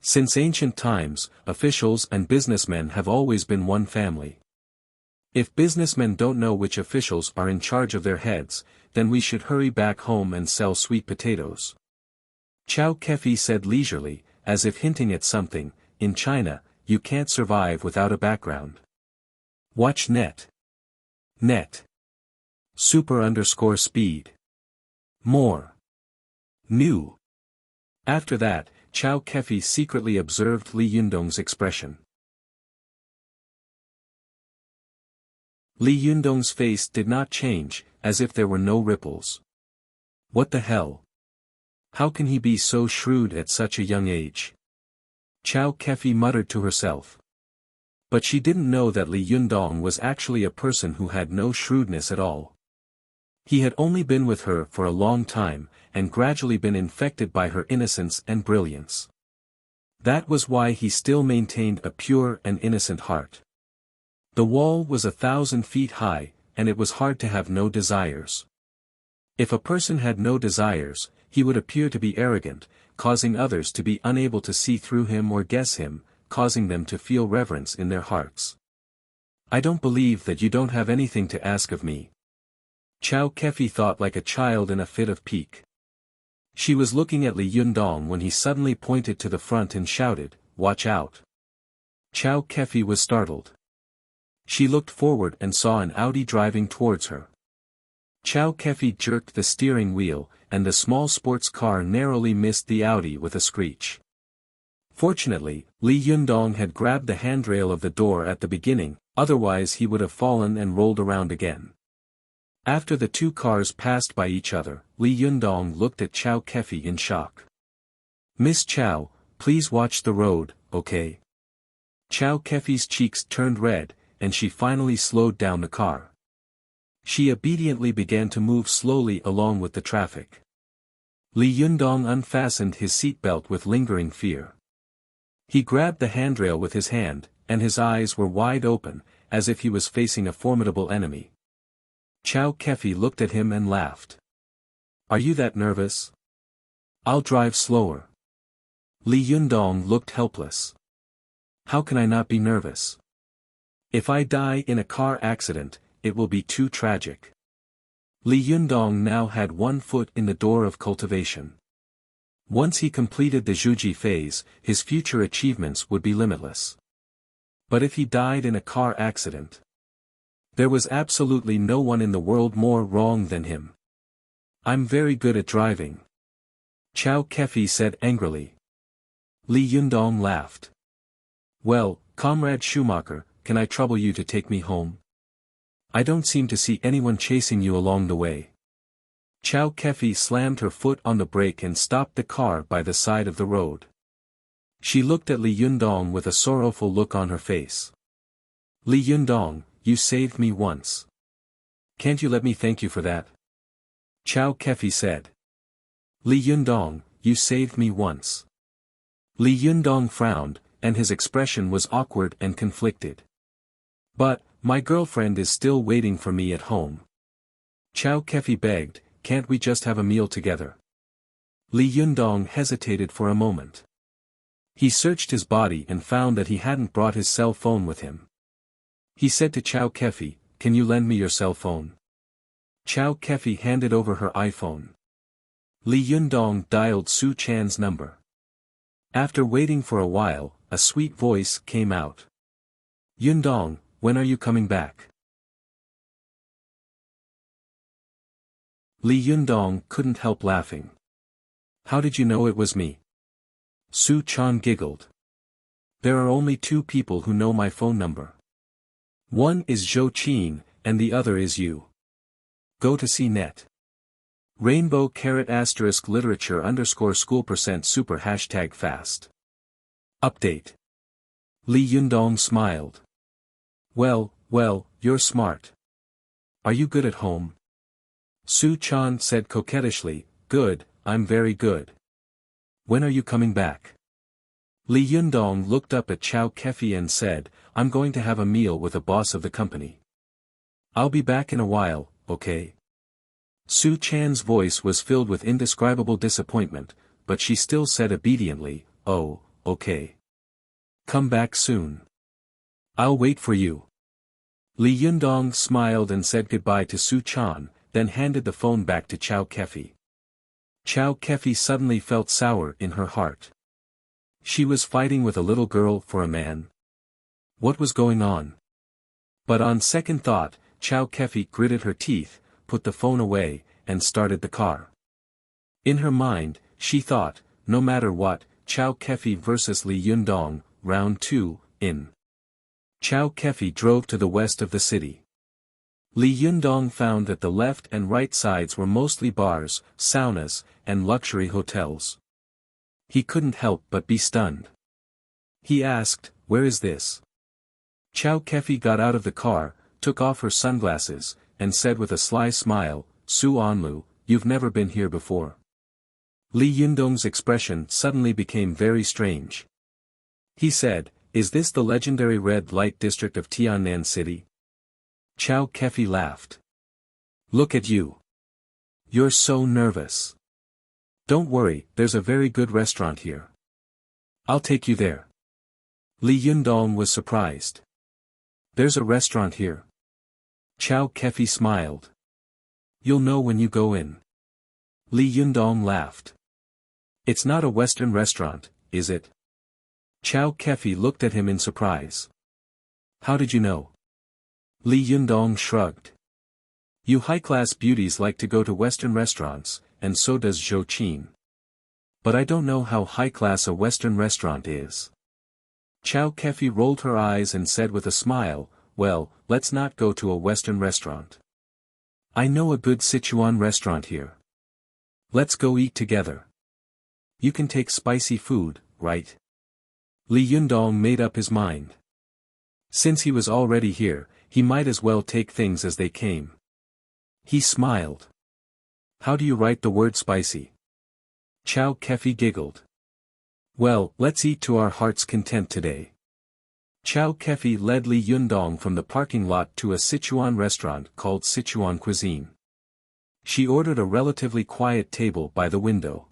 Since ancient times, officials and businessmen have always been one family. If businessmen don't know which officials are in charge of their heads, then we should hurry back home and sell sweet potatoes." Chow Kefi said leisurely, as if hinting at something, "In China, you can't survive without a background. Watch net. Net. Super _ speed. More. New." After that, Chow Kefi secretly observed Li Yundong's expression. Li Yundong's face did not change, as if there were no ripples. What the hell? How can he be so shrewd at such a young age? Chow Kefi muttered to herself. But she didn't know that Li Yundong was actually a person who had no shrewdness at all. He had only been with her for a long time, and gradually been infected by her innocence and brilliance. That was why he still maintained a pure and innocent heart. The wall was 1,000 feet high, and it was hard to have no desires. If a person had no desires, he would appear to be arrogant, causing others to be unable to see through him or guess him, causing them to feel reverence in their hearts. "I don't believe that you don't have anything to ask of me." Chow Kefi thought like a child in a fit of pique. She was looking at Li Yundong when he suddenly pointed to the front and shouted, "Watch out." Chow Kefi was startled. She looked forward and saw an Audi driving towards her. Chow Kefi jerked the steering wheel, and the small sports car narrowly missed the Audi with a screech. Fortunately, Li Yundong had grabbed the handrail of the door at the beginning, otherwise he would have fallen and rolled around again. After the two cars passed by each other, Li Yundong looked at Chow Kefi in shock. Miss Chow, please watch the road, okay? Chow Kefi's cheeks turned red, and she finally slowed down the car. She obediently began to move slowly along with the traffic. Li Yundong unfastened his seatbelt with lingering fear. He grabbed the handrail with his hand, and his eyes were wide open, as if he was facing a formidable enemy. Chow Kefi looked at him and laughed. Are you that nervous? I'll drive slower. Li Yundong looked helpless. How can I not be nervous? If I die in a car accident, it will be too tragic. Li Yundong now had one foot in the door of cultivation. Once he completed the Zhuji phase, his future achievements would be limitless. But if he died in a car accident, there was absolutely no one in the world more wrong than him. I'm very good at driving. Chow Kefi said angrily. Li Yundong laughed. Well, Comrade Schumacher, can I trouble you to take me home? I don't seem to see anyone chasing you along the way. Chow Kefi slammed her foot on the brake and stopped the car by the side of the road. She looked at Li Yundong with a sorrowful look on her face. Li Yundong, you saved me once. Can't you let me thank you for that? Chow Kefi said. Li Yundong, you saved me once. Li Yundong frowned, and his expression was awkward and conflicted. But, my girlfriend is still waiting for me at home. Chow Kefi begged, can't we just have a meal together? Li Yundong hesitated for a moment. He searched his body and found that he hadn't brought his cell phone with him. He said to Chow Kefi, can you lend me your cell phone? Chow Kefi handed over her iPhone. Li Yundong dialed Su Chan's number. After waiting for a while, a sweet voice came out. Yundong, when are you coming back? Li Yundong couldn't help laughing. How did you know it was me? Su Chan giggled. There are only two people who know my phone number. One is Zhou Qin, and the other is you. Go to CNET. Rainbow ** literature _ school % super #fast. Update. Li Yundong smiled. Well, you're smart. Are you good at home? Su Chan said coquettishly, good, I'm very good. When are you coming back? Li Yundong looked up at Chow Kefi and said, I'm going to have a meal with a boss of the company. I'll be back in a while, okay? Su Chan's voice was filled with indescribable disappointment, but she still said obediently, oh, okay. Come back soon. I'll wait for you. Li Yundong smiled and said goodbye to Su Chan, then handed the phone back to Chow Kefi. Chow Kefi suddenly felt sour in her heart. She was fighting with a little girl for a man. What was going on? But on second thought, Chow Kefi gritted her teeth, put the phone away, and started the car. In her mind, she thought, no matter what, Chow Kefi versus Li Yundong, round 2, in. Chow Kefi drove to the west of the city. Li Yundong found that the left and right sides were mostly bars, saunas, and luxury hotels. He couldn't help but be stunned. He asked, where is this? Chow Kefi got out of the car, took off her sunglasses, and said with a sly smile, Su Onlu, you've never been here before. Li Yundong's expression suddenly became very strange. He said, is this the legendary red light district of Tiannan City? Chow Kefi laughed. Look at you. You're so nervous. Don't worry, there's a very good restaurant here. I'll take you there. Li Yundong was surprised. There's a restaurant here. Chow Kefi smiled. You'll know when you go in. Li Yundong laughed. It's not a Western restaurant, is it? Chow Kefi looked at him in surprise. How did you know? Li Yundong shrugged. You high-class beauties like to go to Western restaurants, and so does Zhou Qin. But I don't know how high-class a Western restaurant is. Chow Kefi rolled her eyes and said with a smile, well, let's not go to a Western restaurant. I know a good Sichuan restaurant here. Let's go eat together. You can take spicy food, right? Li Yundong made up his mind. Since he was already here, he might as well take things as they came. He smiled. How do you write the word spicy? Chow Kefi giggled. Well, let's eat to our heart's content today. Chow Kefi led Li Yundong from the parking lot to a Sichuan restaurant called Sichuan Cuisine. She ordered a relatively quiet table by the window.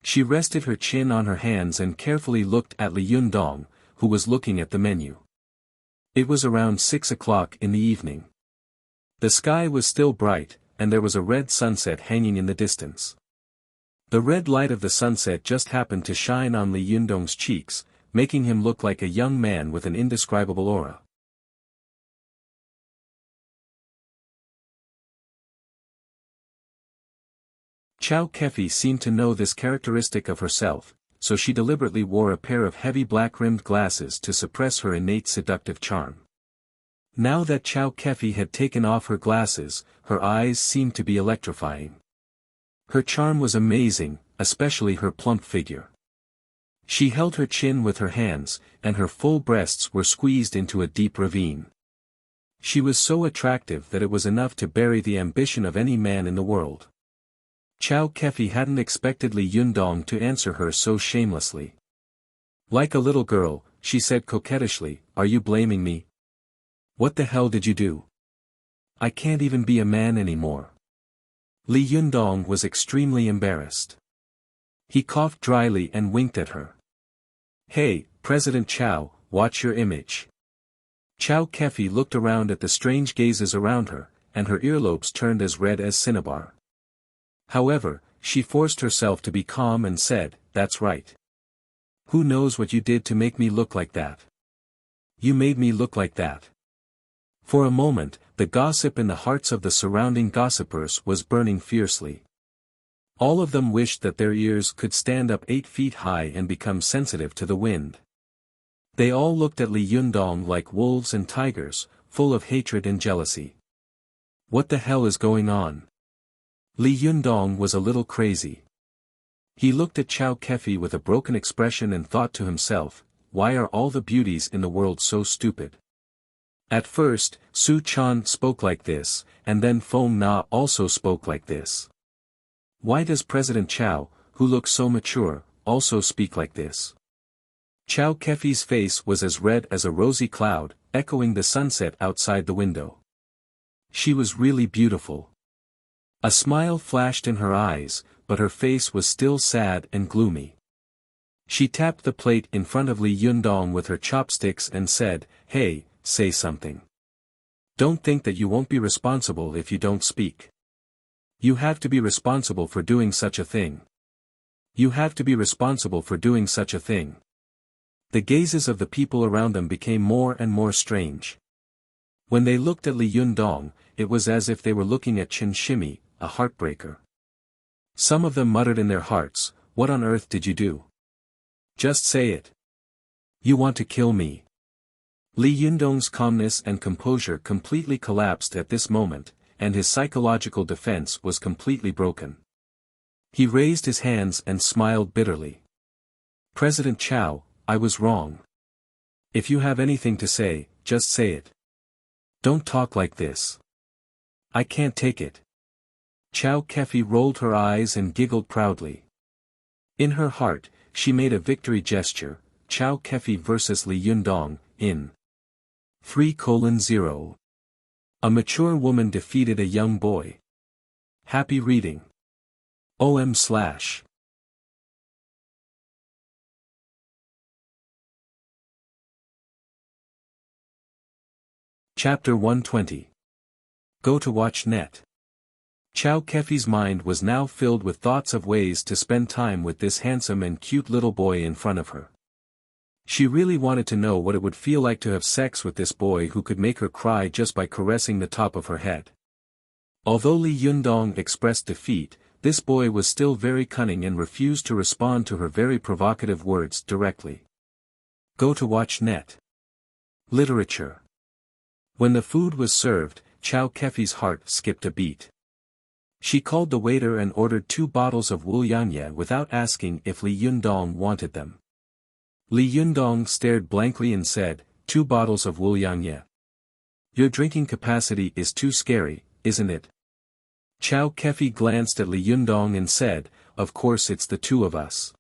She rested her chin on her hands and carefully looked at Li Yundong, who was looking at the menu. It was around 6 o'clock in the evening. The sky was still bright, and there was a red sunset hanging in the distance. The red light of the sunset just happened to shine on Li Yundong's cheeks, making him look like a young man with an indescribable aura. Chow Kefi seemed to know this characteristic of herself, so she deliberately wore a pair of heavy black-rimmed glasses to suppress her innate seductive charm. Now that Chow Kefi had taken off her glasses, her eyes seemed to be electrifying. Her charm was amazing, especially her plump figure. She held her chin with her hands, and her full breasts were squeezed into a deep ravine. She was so attractive that it was enough to bury the ambition of any man in the world. Chow Kefi hadn't expected Li Yundong to answer her so shamelessly. Like a little girl, she said coquettishly, "Are you blaming me? What the hell did you do? I can't even be a man anymore." Li Yundong was extremely embarrassed. He coughed dryly and winked at her. "Hey, President Chow, watch your image." Chow Kefi looked around at the strange gazes around her, and her earlobes turned as red as cinnabar. However, she forced herself to be calm and said, "That's right. Who knows what you did to make me look like that? You made me look like that." For a moment, the gossip in the hearts of the surrounding gossipers was burning fiercely. All of them wished that their ears could stand up 8 feet high and become sensitive to the wind. They all looked at Li Yundong like wolves and tigers, full of hatred and jealousy. What the hell is going on? Li Yundong was a little crazy. He looked at Chow Kefi with a broken expression and thought to himself, why are all the beauties in the world so stupid? At first, Su Chan spoke like this, and then Feng Na also spoke like this. Why does President Chow, who looks so mature, also speak like this? Chow Kefi's face was as red as a rosy cloud, echoing the sunset outside the window. She was really beautiful. A smile flashed in her eyes, but her face was still sad and gloomy. She tapped the plate in front of Li Yundong with her chopsticks and said, "Hey, say something. Don't think that you won't be responsible if you don't speak. You have to be responsible for doing such a thing. You have to be responsible for doing such a thing." The gazes of the people around them became more and more strange. When they looked at Li Yundong, it was as if they were looking at Chen Shimi, a heartbreaker. Some of them muttered in their hearts, "What on earth did you do? Just say it. You want to kill me." Li Yundong's calmness and composure completely collapsed at this moment, and his psychological defense was completely broken. He raised his hands and smiled bitterly. "President Chow, I was wrong. If you have anything to say, just say it. Don't talk like this. I can't take it." Chow Kefi rolled her eyes and giggled proudly. In her heart, she made a victory gesture, Chow Kefi versus Li Yundong, in 3:0. A mature woman defeated a young boy. Happy reading. OM/. Chapter 120. Go to watch net. Chow Kefi's mind was now filled with thoughts of ways to spend time with this handsome and cute little boy in front of her. She really wanted to know what it would feel like to have sex with this boy who could make her cry just by caressing the top of her head. Although Li Yundong expressed defeat, this boy was still very cunning and refused to respond to her very provocative words directly. Go to watch net. Literature. When the food was served, Chow Kefi's heart skipped a beat. She called the waiter and ordered 2 bottles of Wulianye without asking if Li Yundong wanted them. Li Yundong stared blankly and said, 2 bottles of Wulianye. Your drinking capacity is too scary, isn't it? Chow Kefi glanced at Li Yundong and said, of course it's the 2 of us.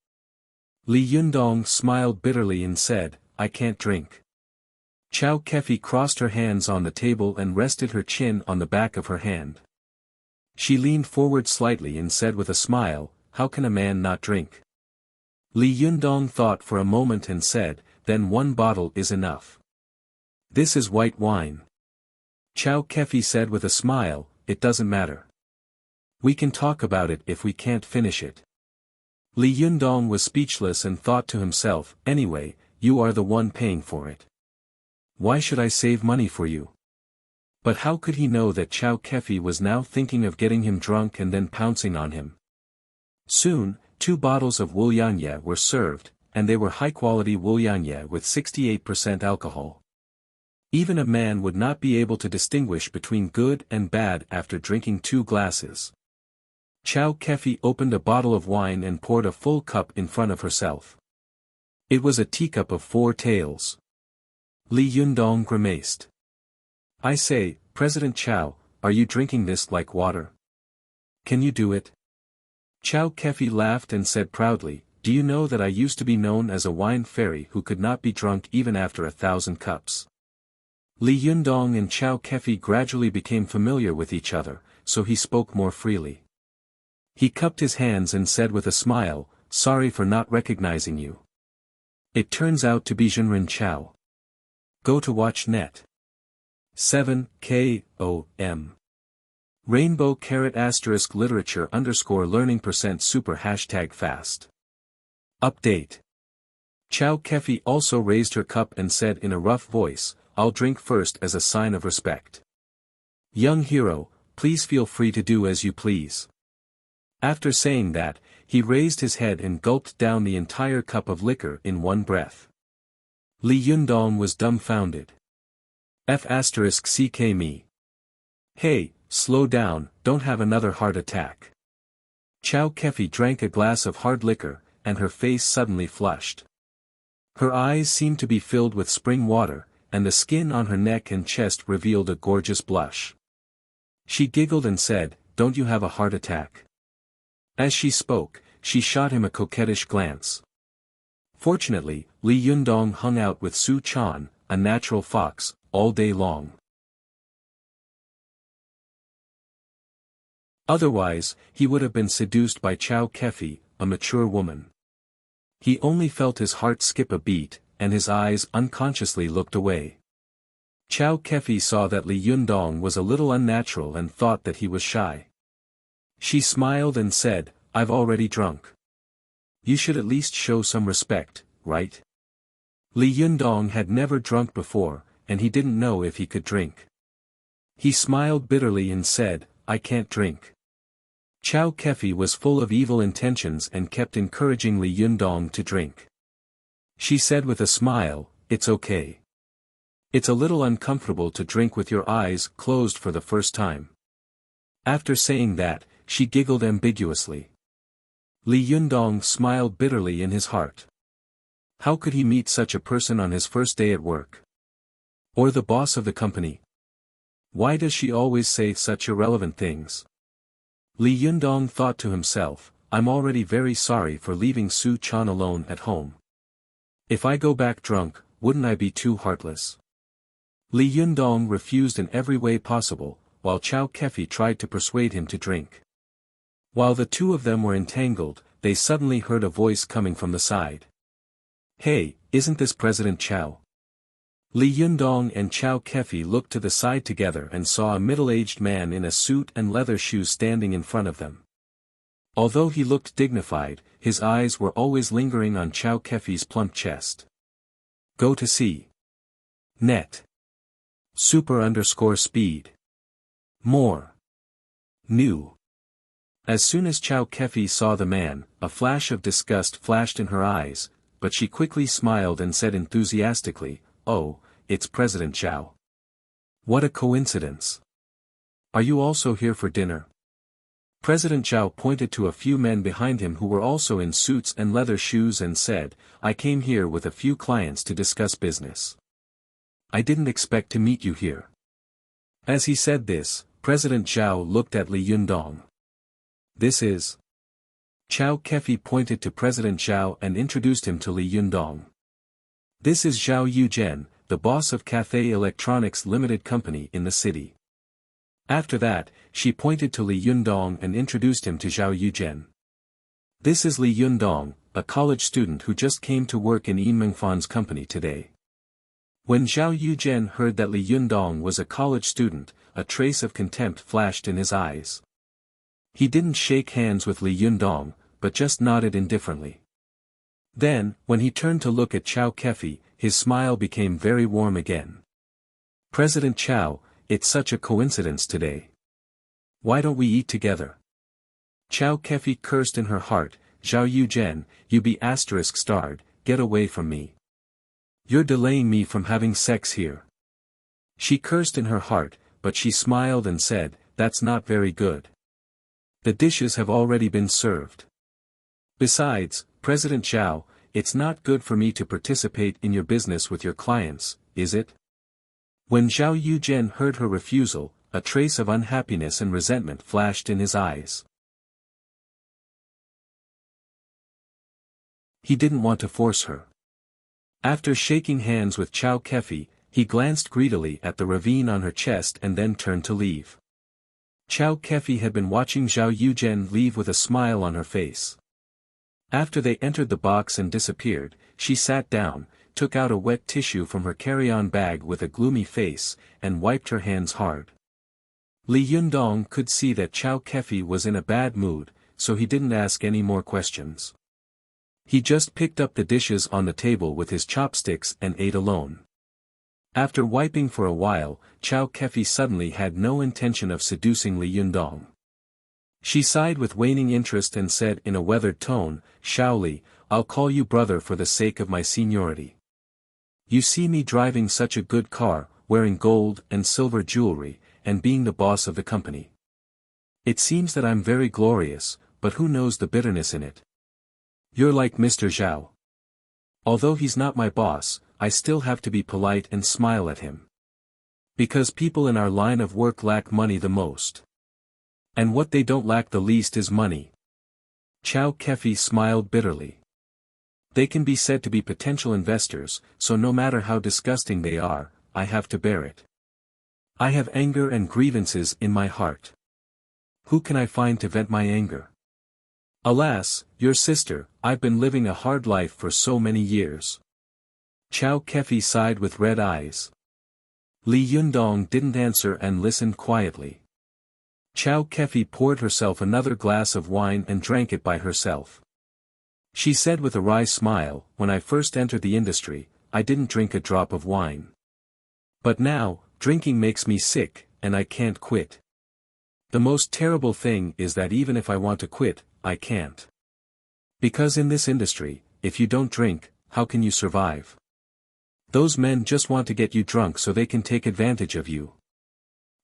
Li Yundong smiled bitterly and said, I can't drink. Chow Kefi crossed her hands on the table and rested her chin on the back of her hand. She leaned forward slightly and said with a smile, how can a man not drink? Li Yundong thought for a moment and said, then 1 bottle is enough. This is white wine. Chow Kefi said with a smile, it doesn't matter. We can talk about it if we can't finish it. Li Yundong was speechless and thought to himself, anyway, you are the one paying for it. Why should I save money for you? But how could he know that Chow Kefi was now thinking of getting him drunk and then pouncing on him? Soon, 2 bottles of Wulianye were served, and they were high-quality Wulianye with 68% alcohol. Even a man would not be able to distinguish between good and bad after drinking 2 glasses. Chow Kefi opened a bottle of wine and poured a full cup in front of herself. It was a teacup of 4 taels. Li Yundong grimaced. I say, President Chow, are you drinking this like water? Can you do it? Chow Kefi laughed and said proudly, do you know that I used to be known as a wine fairy who could not be drunk even after 1,000 cups? Li Yundong and Chow Kefi gradually became familiar with each other, so he spoke more freely. He cupped his hands and said with a smile, sorry for not recognizing you. It turns out to be Junrin Chow. Go to watch net. 7 KOM. Rainbow ** literature _learning% super #fast. Update. Chow Kefi also raised her cup and said in a rough voice, I'll drink first as a sign of respect. Young hero, please feel free to do as you please. After saying that, he raised his head and gulped down the entire cup of liquor in one breath. Li Yundong was dumbfounded. F***ck me. Hey, slow down, don't have another heart attack. Chow Kefi drank a glass of hard liquor, and her face suddenly flushed. Her eyes seemed to be filled with spring water, and the skin on her neck and chest revealed a gorgeous blush. She giggled and said, don't you have a heart attack? As she spoke, she shot him a coquettish glance. Fortunately, Li Yundong hung out with Su Chan, a natural fox, all day long. Otherwise, he would have been seduced by Chow Kefi, a mature woman. He only felt his heart skip a beat, and his eyes unconsciously looked away. Chow Kefi saw that Li Yundong was a little unnatural and thought that he was shy. She smiled and said, I've already drunk. You should at least show some respect, right? Li Yundong had never drunk before, and he didn't know if he could drink. He smiled bitterly and said, I can't drink. Chow Kefi was full of evil intentions and kept encouraging Li Yundong to drink. She said with a smile, it's okay. It's a little uncomfortable to drink with your eyes closed for the first time. After saying that, she giggled ambiguously. Li Yundong smiled bitterly in his heart. How could he meet such a person on his first day at work? Or the boss of the company? Why does she always say such irrelevant things? Li Yundong thought to himself, I'm already very sorry for leaving Su Chan alone at home. If I go back drunk, wouldn't I be too heartless? Li Yundong refused in every way possible, while Chow Kefi tried to persuade him to drink. While the two of them were entangled, they suddenly heard a voice coming from the side. Hey, isn't this President Chow? Li Yundong and Chow Kefi looked to the side together and saw a middle-aged man in a suit and leather shoes standing in front of them. Although he looked dignified, his eyes were always lingering on Chow Kefi's plump chest. Go to see. Net. Super_speed. More. New. As soon as Chow Kefi saw the man, a flash of disgust flashed in her eyes, but she quickly smiled and said enthusiastically, Oh, it's President Chow. What a coincidence. Are you also here for dinner? President Zhao pointed to a few men behind him who were also in suits and leather shoes and said, "I came here with a few clients to discuss business. I didn't expect to meet you here." As he said this, President Zhao looked at Li Yundong. "This is..." Chao Kefi pointed to President Zhao and introduced him to Li Yundong. "This is Zhao Yuzhen, the boss of Cathay Electronics Limited Company in the city." After that, she pointed to Li Yundong and introduced him to Zhao Yuzhen. "This is Li Yundong, a college student who just came to work in Yinmengfan's company today." When Zhao Yuzhen heard that Li Yundong was a college student, a trace of contempt flashed in his eyes. He didn't shake hands with Li Yundong, but just nodded indifferently. Then, when he turned to look at Chao Kefi, his smile became very warm again. "President Chao, it's such a coincidence today. Why don't we eat together?" Chao Kefi cursed in her heart, "Zhao Yuzhen, you be ****, get away from me. You're delaying me from having sex here." She cursed in her heart, but she smiled and said, "That's not very good. The dishes have already been served. Besides, President Zhao, it's not good for me to participate in your business with your clients, is it?" When Zhao Yuzhen heard her refusal, a trace of unhappiness and resentment flashed in his eyes. He didn't want to force her. After shaking hands with Chao Kefi, he glanced greedily at the ravine on her chest and then turned to leave. Chao Kefi had been watching Zhao Yuzhen leave with a smile on her face. After they entered the box and disappeared, she sat down, took out a wet tissue from her carry-on bag with a gloomy face, and wiped her hands hard. Li Yundong could see that Chao Kefi was in a bad mood, so he didn't ask any more questions. He just picked up the dishes on the table with his chopsticks and ate alone. After wiping for a while, Chao Kefi suddenly had no intention of seducing Li Yundong. She sighed with waning interest and said in a weathered tone, "Shaoli, I'll call you brother for the sake of my seniority. You see me driving such a good car, wearing gold and silver jewelry, and being the boss of the company. It seems that I'm very glorious, but who knows the bitterness in it? You're like Mr. Zhao. Although he's not my boss, I still have to be polite and smile at him. Because people in our line of work lack money the most. And what they don't lack the least is money." Chao Kefi smiled bitterly. "They can be said to be potential investors, so no matter how disgusting they are, I have to bear it. I have anger and grievances in my heart. Who can I find to vent my anger? Alas, your sister, I've been living a hard life for so many years." Chao Kefi sighed with red eyes. Li Yundong didn't answer and listened quietly. Chao Kefi poured herself another glass of wine and drank it by herself. She said with a wry smile, "When I first entered the industry, I didn't drink a drop of wine. But now, drinking makes me sick, and I can't quit. The most terrible thing is that even if I want to quit, I can't. Because in this industry, if you don't drink, how can you survive? Those men just want to get you drunk so they can take advantage of you."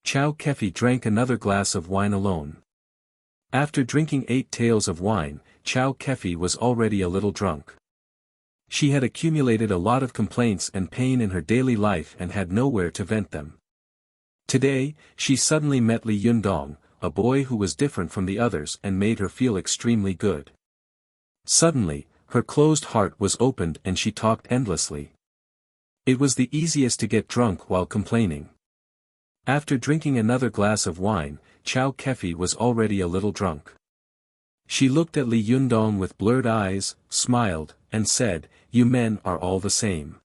Chao Kefi drank another glass of wine alone. After drinking 8 taels of wine, Chao Kefi was already a little drunk. She had accumulated a lot of complaints and pain in her daily life and had nowhere to vent them. Today, she suddenly met Li Yundong, a boy who was different from the others and made her feel extremely good. Suddenly, her closed heart was opened and she talked endlessly. It was the easiest to get drunk while complaining. After drinking another glass of wine, Chao Kefi was already a little drunk. She looked at Li Yundong with blurred eyes, smiled, and said, "You men are all the same.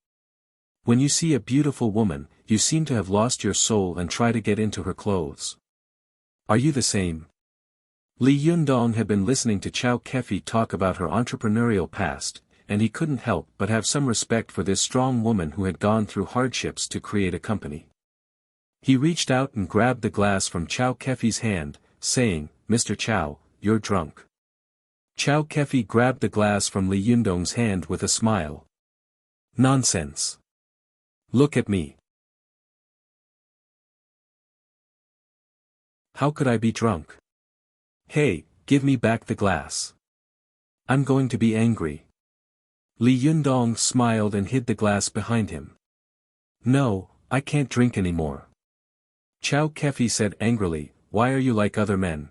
When you see a beautiful woman, you seem to have lost your soul and try to get into her clothes. Are you the same?" Li Yundong had been listening to Chao Kefi talk about her entrepreneurial past, and he couldn't help but have some respect for this strong woman who had gone through hardships to create a company. He reached out and grabbed the glass from Chao Kefi's hand, saying, "Mr. Chao, you're drunk." Chao Kefi grabbed the glass from Li Yundong's hand with a smile. "Nonsense. Look at me. How could I be drunk?" Hey, give me back the glass. I'm going to be angry. Li Yundong smiled and hid the glass behind him. No, I can't drink anymore. Chow Kefi said angrily, why are you like other men?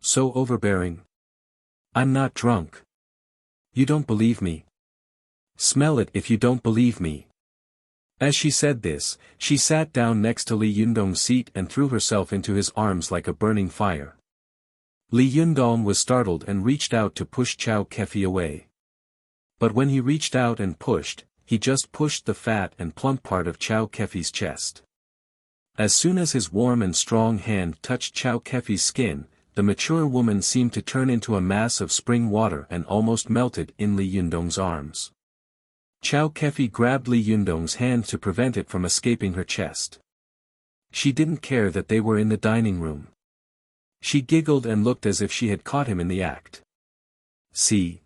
So overbearing. I'm not drunk. You don't believe me. Smell it if you don't believe me. As she said this, she sat down next to Li Yundong's seat and threw herself into his arms like a burning fire. Li Yundong was startled and reached out to push Chow Kefi away. But when he reached out and pushed, he just pushed the fat and plump part of Chow Kefi's chest. As soon as his warm and strong hand touched Chow Kefi's skin, the mature woman seemed to turn into a mass of spring water and almost melted in Li Yundong's arms. Chow Kefi grabbed Li Yundong's hand to prevent it from escaping her chest. She didn't care that they were in the dining room. She giggled and looked as if she had caught him in the act. See?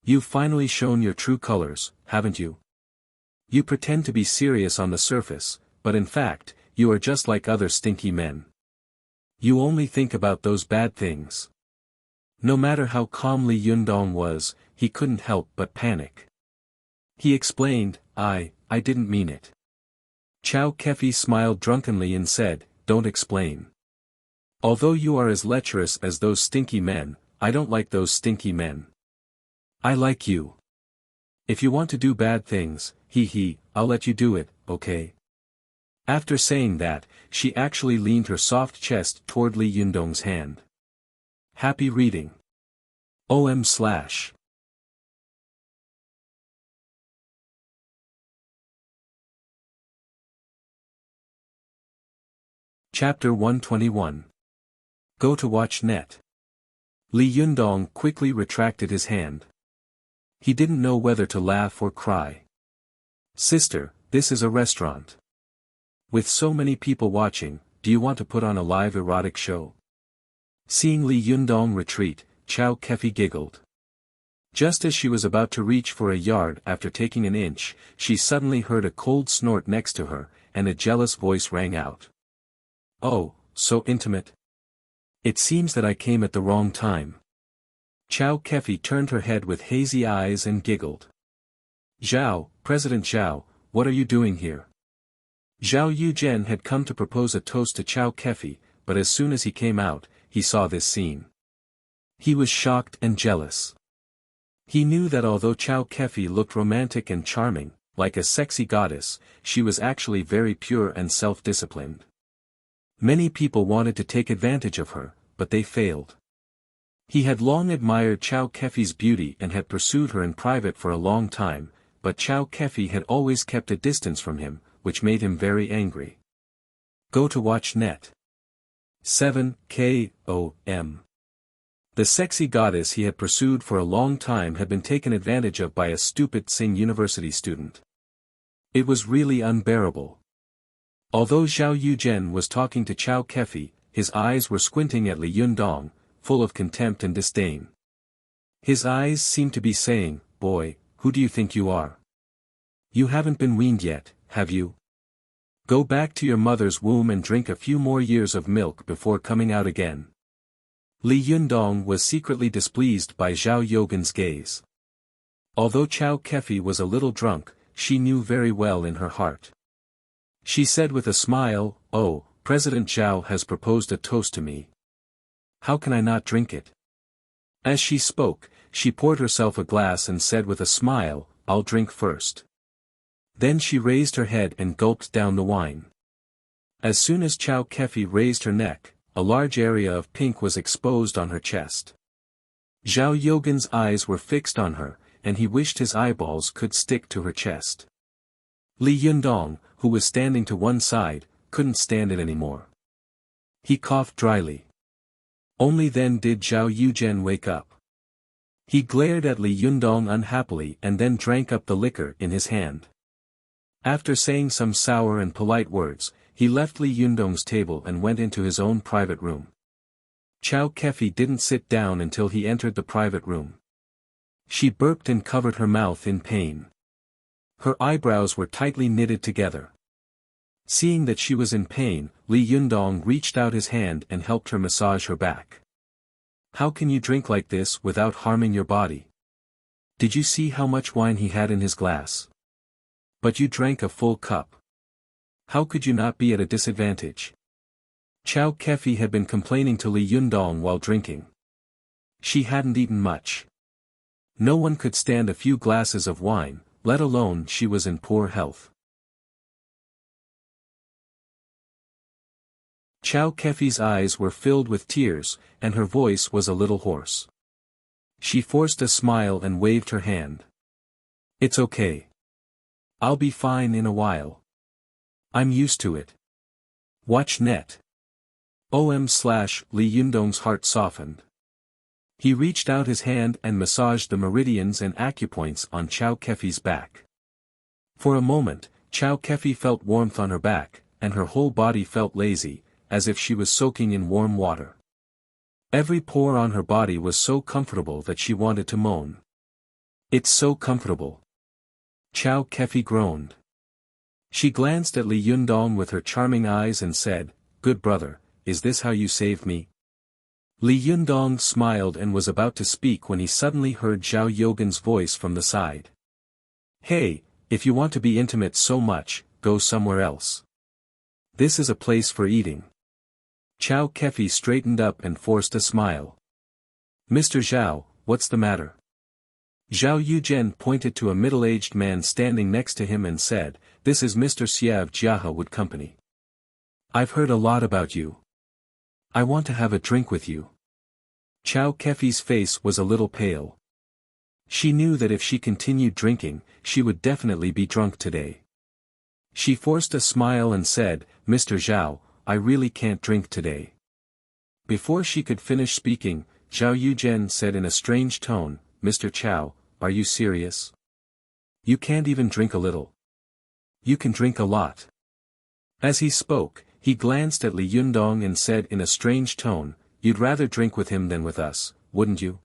You've finally shown your true colors, haven't you? You pretend to be serious on the surface, but in fact, you are just like other stinky men. You only think about those bad things. No matter how calm Li Yundong was, he couldn't help but panic. He explained, I didn't mean it. Chow Kefi smiled drunkenly and said, don't explain. Although you are as lecherous as those stinky men, I don't like those stinky men. I like you. If you want to do bad things, I'll let you do it, okay? After saying that, she actually leaned her soft chest toward Li Yundong's hand. Happy reading. OM/. Chapter 121. Go to watch net. Li Yundong quickly retracted his hand. He didn't know whether to laugh or cry. Sister, this is a restaurant. With so many people watching, do you want to put on a live erotic show? Seeing Li Yundong retreat, Chow Kefi giggled. Just as she was about to reach for a yard after taking an inch, she suddenly heard a cold snort next to her, and a jealous voice rang out. Oh, so intimate. It seems that I came at the wrong time. Chow Kefi turned her head with hazy eyes and giggled. Zhao, President Zhao, what are you doing here? Zhao Yuzhen had come to propose a toast to Chow Kefi, but as soon as he came out, he saw this scene. He was shocked and jealous. He knew that although Chow Kefi looked romantic and charming, like a sexy goddess, she was actually very pure and self-disciplined. Many people wanted to take advantage of her, but they failed. He had long admired Chow Kefi's beauty and had pursued her in private for a long time, but Chow Kefi had always kept a distance from him, which made him very angry. Go to watch net. 7 KOM. The sexy goddess he had pursued for a long time had been taken advantage of by a stupid Sing University student. It was really unbearable. Although Zhao Yuzhen was talking to Chow Kefi, his eyes were squinting at Li Yundong, full of contempt and disdain. His eyes seemed to be saying, boy, who do you think you are? You haven't been weaned yet, have you? Go back to your mother's womb and drink a few more years of milk before coming out again. Li Yundong was secretly displeased by Zhao Yuzhen's gaze. Although Chow Kefi was a little drunk, she knew very well in her heart. She said with a smile, oh, President Zhao has proposed a toast to me. How can I not drink it? As she spoke, she poured herself a glass and said with a smile, I'll drink first. Then she raised her head and gulped down the wine. As soon as Chow Kefi raised her neck, a large area of pink was exposed on her chest. Zhao Yuzhen's eyes were fixed on her, and he wished his eyeballs could stick to her chest. Li Yundong, who was standing to one side, couldn't stand it anymore. He coughed dryly. Only then did Zhao Yuzhen wake up. He glared at Li Yundong unhappily and then drank up the liquor in his hand. After saying some sour and polite words, he left Li Yundong's table and went into his own private room. Chow Kefi didn't sit down until he entered the private room. She burped and covered her mouth in pain. Her eyebrows were tightly knitted together. Seeing that she was in pain, Li Yundong reached out his hand and helped her massage her back. How can you drink like this without harming your body? Did you see how much wine he had in his glass? But you drank a full cup. How could you not be at a disadvantage? Chow Kefi had been complaining to Li Yundong while drinking. She hadn't eaten much. No one could stand a few glasses of wine, let alone she was in poor health. Chow Kefi's eyes were filled with tears, and her voice was a little hoarse. She forced a smile and waved her hand. It's okay. I'll be fine in a while. I'm used to it. Watch net. Li Yundong's heart softened. He reached out his hand and massaged the meridians and acupoints on Chow Kefi's back. For a moment, Chow Kefi felt warmth on her back, and her whole body felt lazy, as if she was soaking in warm water. Every pore on her body was so comfortable that she wanted to moan. It's so comfortable. Chow Kefi groaned. She glanced at Li Yundong with her charming eyes and said, "Good brother, is this how you saved me?" Li Yundong smiled and was about to speak when he suddenly heard Zhao Yogan's voice from the side. "Hey, if you want to be intimate so much, go somewhere else. This is a place for eating." Chow Kefi straightened up and forced a smile. "Mr. Zhao, what's the matter?" Zhao Yuzhen pointed to a middle-aged man standing next to him and said, "This is Mr. Xia of Jiahe Wood Company. I've heard a lot about you. I want to have a drink with you." Chow Kefi's face was a little pale. She knew that if she continued drinking, she would definitely be drunk today. She forced a smile and said, "Mr. Zhao, I really can't drink today." Before she could finish speaking, Zhao Yuzhen said in a strange tone, "Mr. Chow, are you serious? You can't even drink a little. You can drink a lot." As he spoke, he glanced at Li Yundong and said in a strange tone, "You'd rather drink with him than with us, wouldn't you?"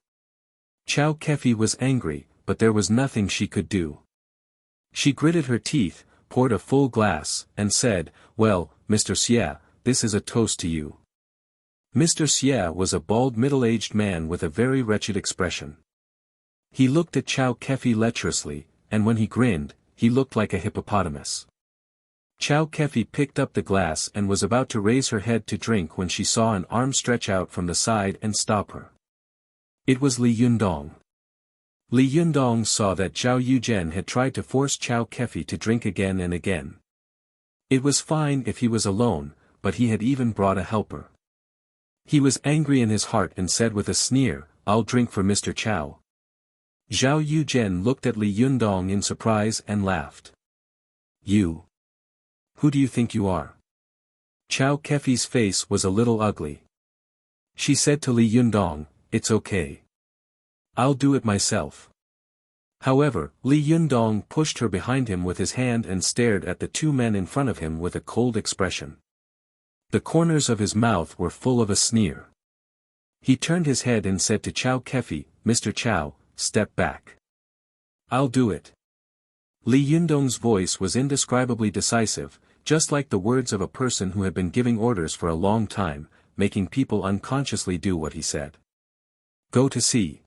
Chow Kefi was angry, but there was nothing she could do. She gritted her teeth, poured a full glass, and said, "Well, Mr. Xia, this is a toast to you." Mr. Xia was a bald middle-aged man with a very wretched expression. He looked at Chow Kefi lecherously, and when he grinned, he looked like a hippopotamus. Chow Kefi picked up the glass and was about to raise her head to drink when she saw an arm stretch out from the side and stop her. It was Li Yundong. Li Yundong saw that Zhao Yuzhen had tried to force Chow Kefi to drink again and again. It was fine if he was alone, but he had even brought a helper. He was angry in his heart and said with a sneer, "I'll drink for Mr. Chow." Zhao Yuzhen looked at Li Yundong in surprise and laughed. "You? Who do you think you are?" Chow Kefi's face was a little ugly. She said to Li Yundong, "It's okay. I'll do it myself." However, Li Yundong pushed her behind him with his hand and stared at the two men in front of him with a cold expression. The corners of his mouth were full of a sneer. He turned his head and said to Chow Kefi, "Mr. Chow, step back. I'll do it." Li Yundong's voice was indescribably decisive, just like the words of a person who had been giving orders for a long time, making people unconsciously do what he said. "Go to see."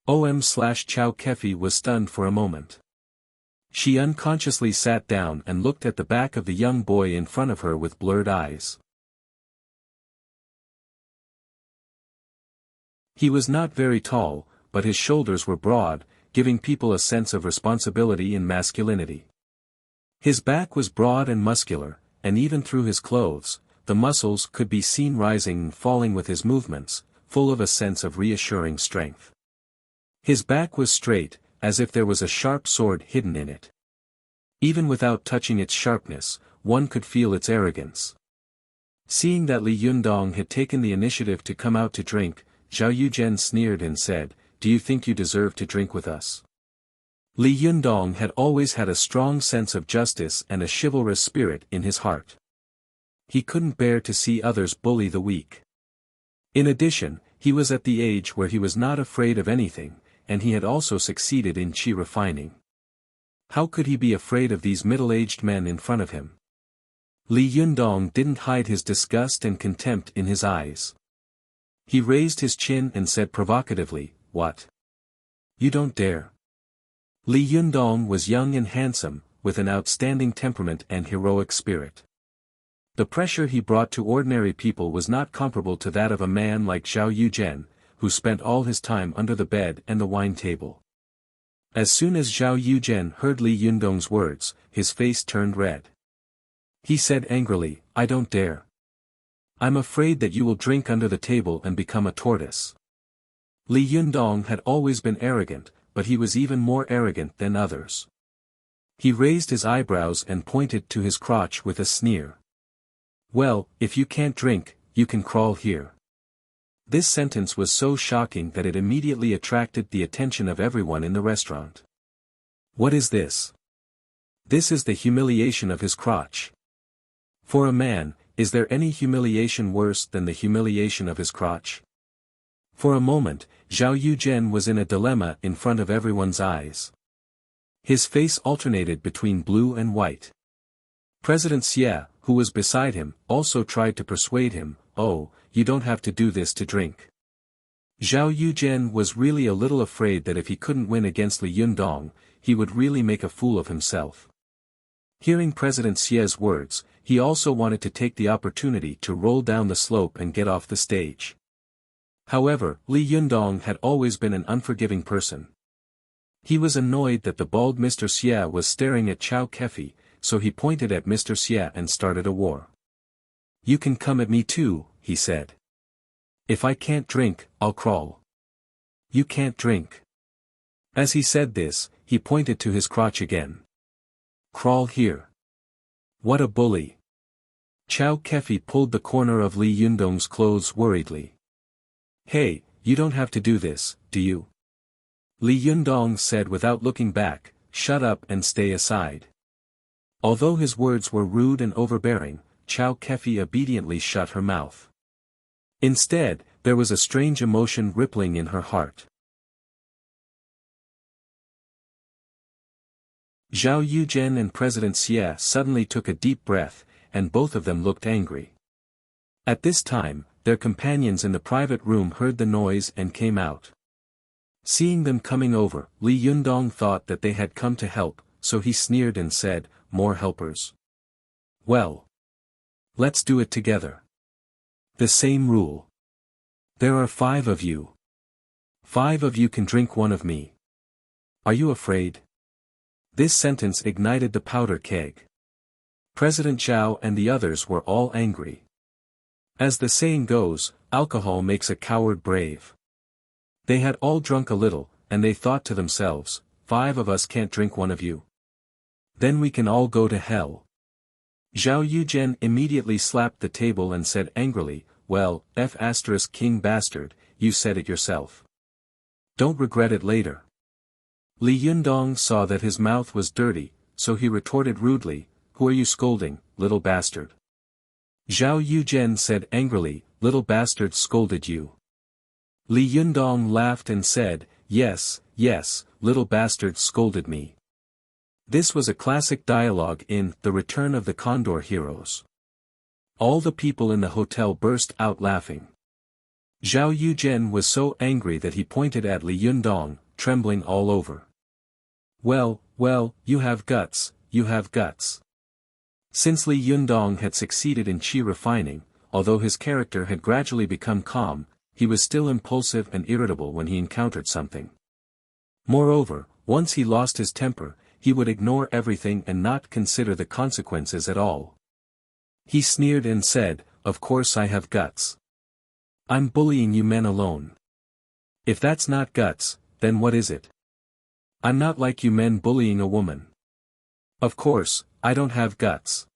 Chow Kefi was stunned for a moment. She unconsciously sat down and looked at the back of the young boy in front of her with blurred eyes. He was not very tall, but his shoulders were broad, giving people a sense of responsibility and masculinity. His back was broad and muscular, and even through his clothes, the muscles could be seen rising and falling with his movements, full of a sense of reassuring strength. His back was straight, as if there was a sharp sword hidden in it. Even without touching its sharpness, one could feel its arrogance. Seeing that Li Yundong had taken the initiative to come out to drink, Zhao Yuzhen sneered and said, "Do you think you deserve to drink with us?" Li Yundong had always had a strong sense of justice and a chivalrous spirit in his heart. He couldn't bear to see others bully the weak. In addition, he was at the age where he was not afraid of anything, and he had also succeeded in chi refining. How could he be afraid of these middle-aged men in front of him? Li Yundong didn't hide his disgust and contempt in his eyes. He raised his chin and said provocatively, "What? You don't dare." Li Yundong was young and handsome, with an outstanding temperament and heroic spirit. The pressure he brought to ordinary people was not comparable to that of a man like Zhao Yuzhen, who spent all his time under the bed and the wine table. As soon as Zhao Yuzhen heard Li Yundong's words, his face turned red. He said angrily, "I don't dare. I'm afraid that you will drink under the table and become a tortoise." Li Yundong had always been arrogant, but he was even more arrogant than others. He raised his eyebrows and pointed to his crotch with a sneer. "Well, if you can't drink, you can crawl here." This sentence was so shocking that it immediately attracted the attention of everyone in the restaurant. What is this? This is the humiliation of his crotch. For a man, is there any humiliation worse than the humiliation of his crotch? For a moment, Zhao Yuzhen was in a dilemma in front of everyone's eyes. His face alternated between blue and white. President Xie, who was beside him, also tried to persuade him, "Oh, you don't have to do this to drink." Zhao Yuzhen was really a little afraid that if he couldn't win against Li Yundong, he would really make a fool of himself. Hearing President Xie's words, he also wanted to take the opportunity to roll down the slope and get off the stage. However, Li Yundong had always been an unforgiving person. He was annoyed that the bald Mr. Xie was staring at Chao Kefi, so he pointed at Mr. Xie and started a war. "You can come at me too," he said. "If I can't drink, I'll crawl." "You can't drink." As he said this, he pointed to his crotch again. "Crawl here." What a bully. Chao Kefi pulled the corner of Li Yundong's clothes worriedly. "Hey, you don't have to do this, do you?" Li Yundong said without looking back, "Shut up and stay aside." Although his words were rude and overbearing, Chao Kefi obediently shut her mouth. Instead, there was a strange emotion rippling in her heart. Zhao Yuzhen and President Xie suddenly took a deep breath, and both of them looked angry. At this time, their companions in the private room heard the noise and came out. Seeing them coming over, Li Yundong thought that they had come to help, so he sneered and said, "More helpers? Well, let's do it together. The same rule. There are 5 of you. 5 of you can drink one of me. Are you afraid?" This sentence ignited the powder keg. President Zhao and the others were all angry. As the saying goes, alcohol makes a coward brave. They had all drunk a little, and they thought to themselves, 5 of us can't drink one of you. Then we can all go to hell. Zhao Yuzhen immediately slapped the table and said angrily, "Well, King bastard, you said it yourself. Don't regret it later." Li Yundong saw that his mouth was dirty, so he retorted rudely, "Who are you scolding, little bastard?" Zhao Yuzhen said angrily, "Little bastard scolded you." Li Yundong laughed and said, Yes, little bastard scolded me." This was a classic dialogue in The Return of the Condor Heroes. All the people in the hotel burst out laughing. Zhao Yuzhen was so angry that he pointed at Li Yundong, trembling all over. Well, you have guts, you have guts." Since Li Yundong had succeeded in qi refining, although his character had gradually become calm, he was still impulsive and irritable when he encountered something. Moreover, once he lost his temper, he would ignore everything and not consider the consequences at all. He sneered and said, "Of course I have guts. I'm bullying you men alone. If that's not guts, then what is it? I'm not like you men bullying a woman. Of course, I don't have guts."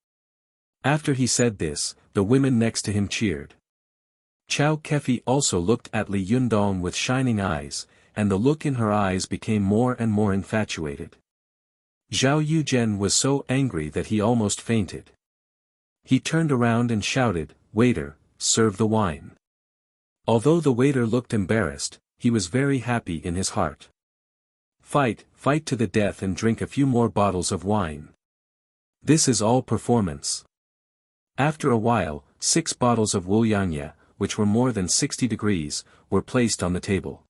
After he said this, the women next to him cheered. Chao Kefi also looked at Li Yundong with shining eyes, and the look in her eyes became more and more infatuated. Zhao Yuzhen was so angry that he almost fainted. He turned around and shouted, "Waiter, serve the wine." Although the waiter looked embarrassed, he was very happy in his heart. Fight to the death and drink a few more bottles of wine. This is all performance. After a while, 6 bottles of Wuliangye, which were more than 60 degrees, were placed on the table.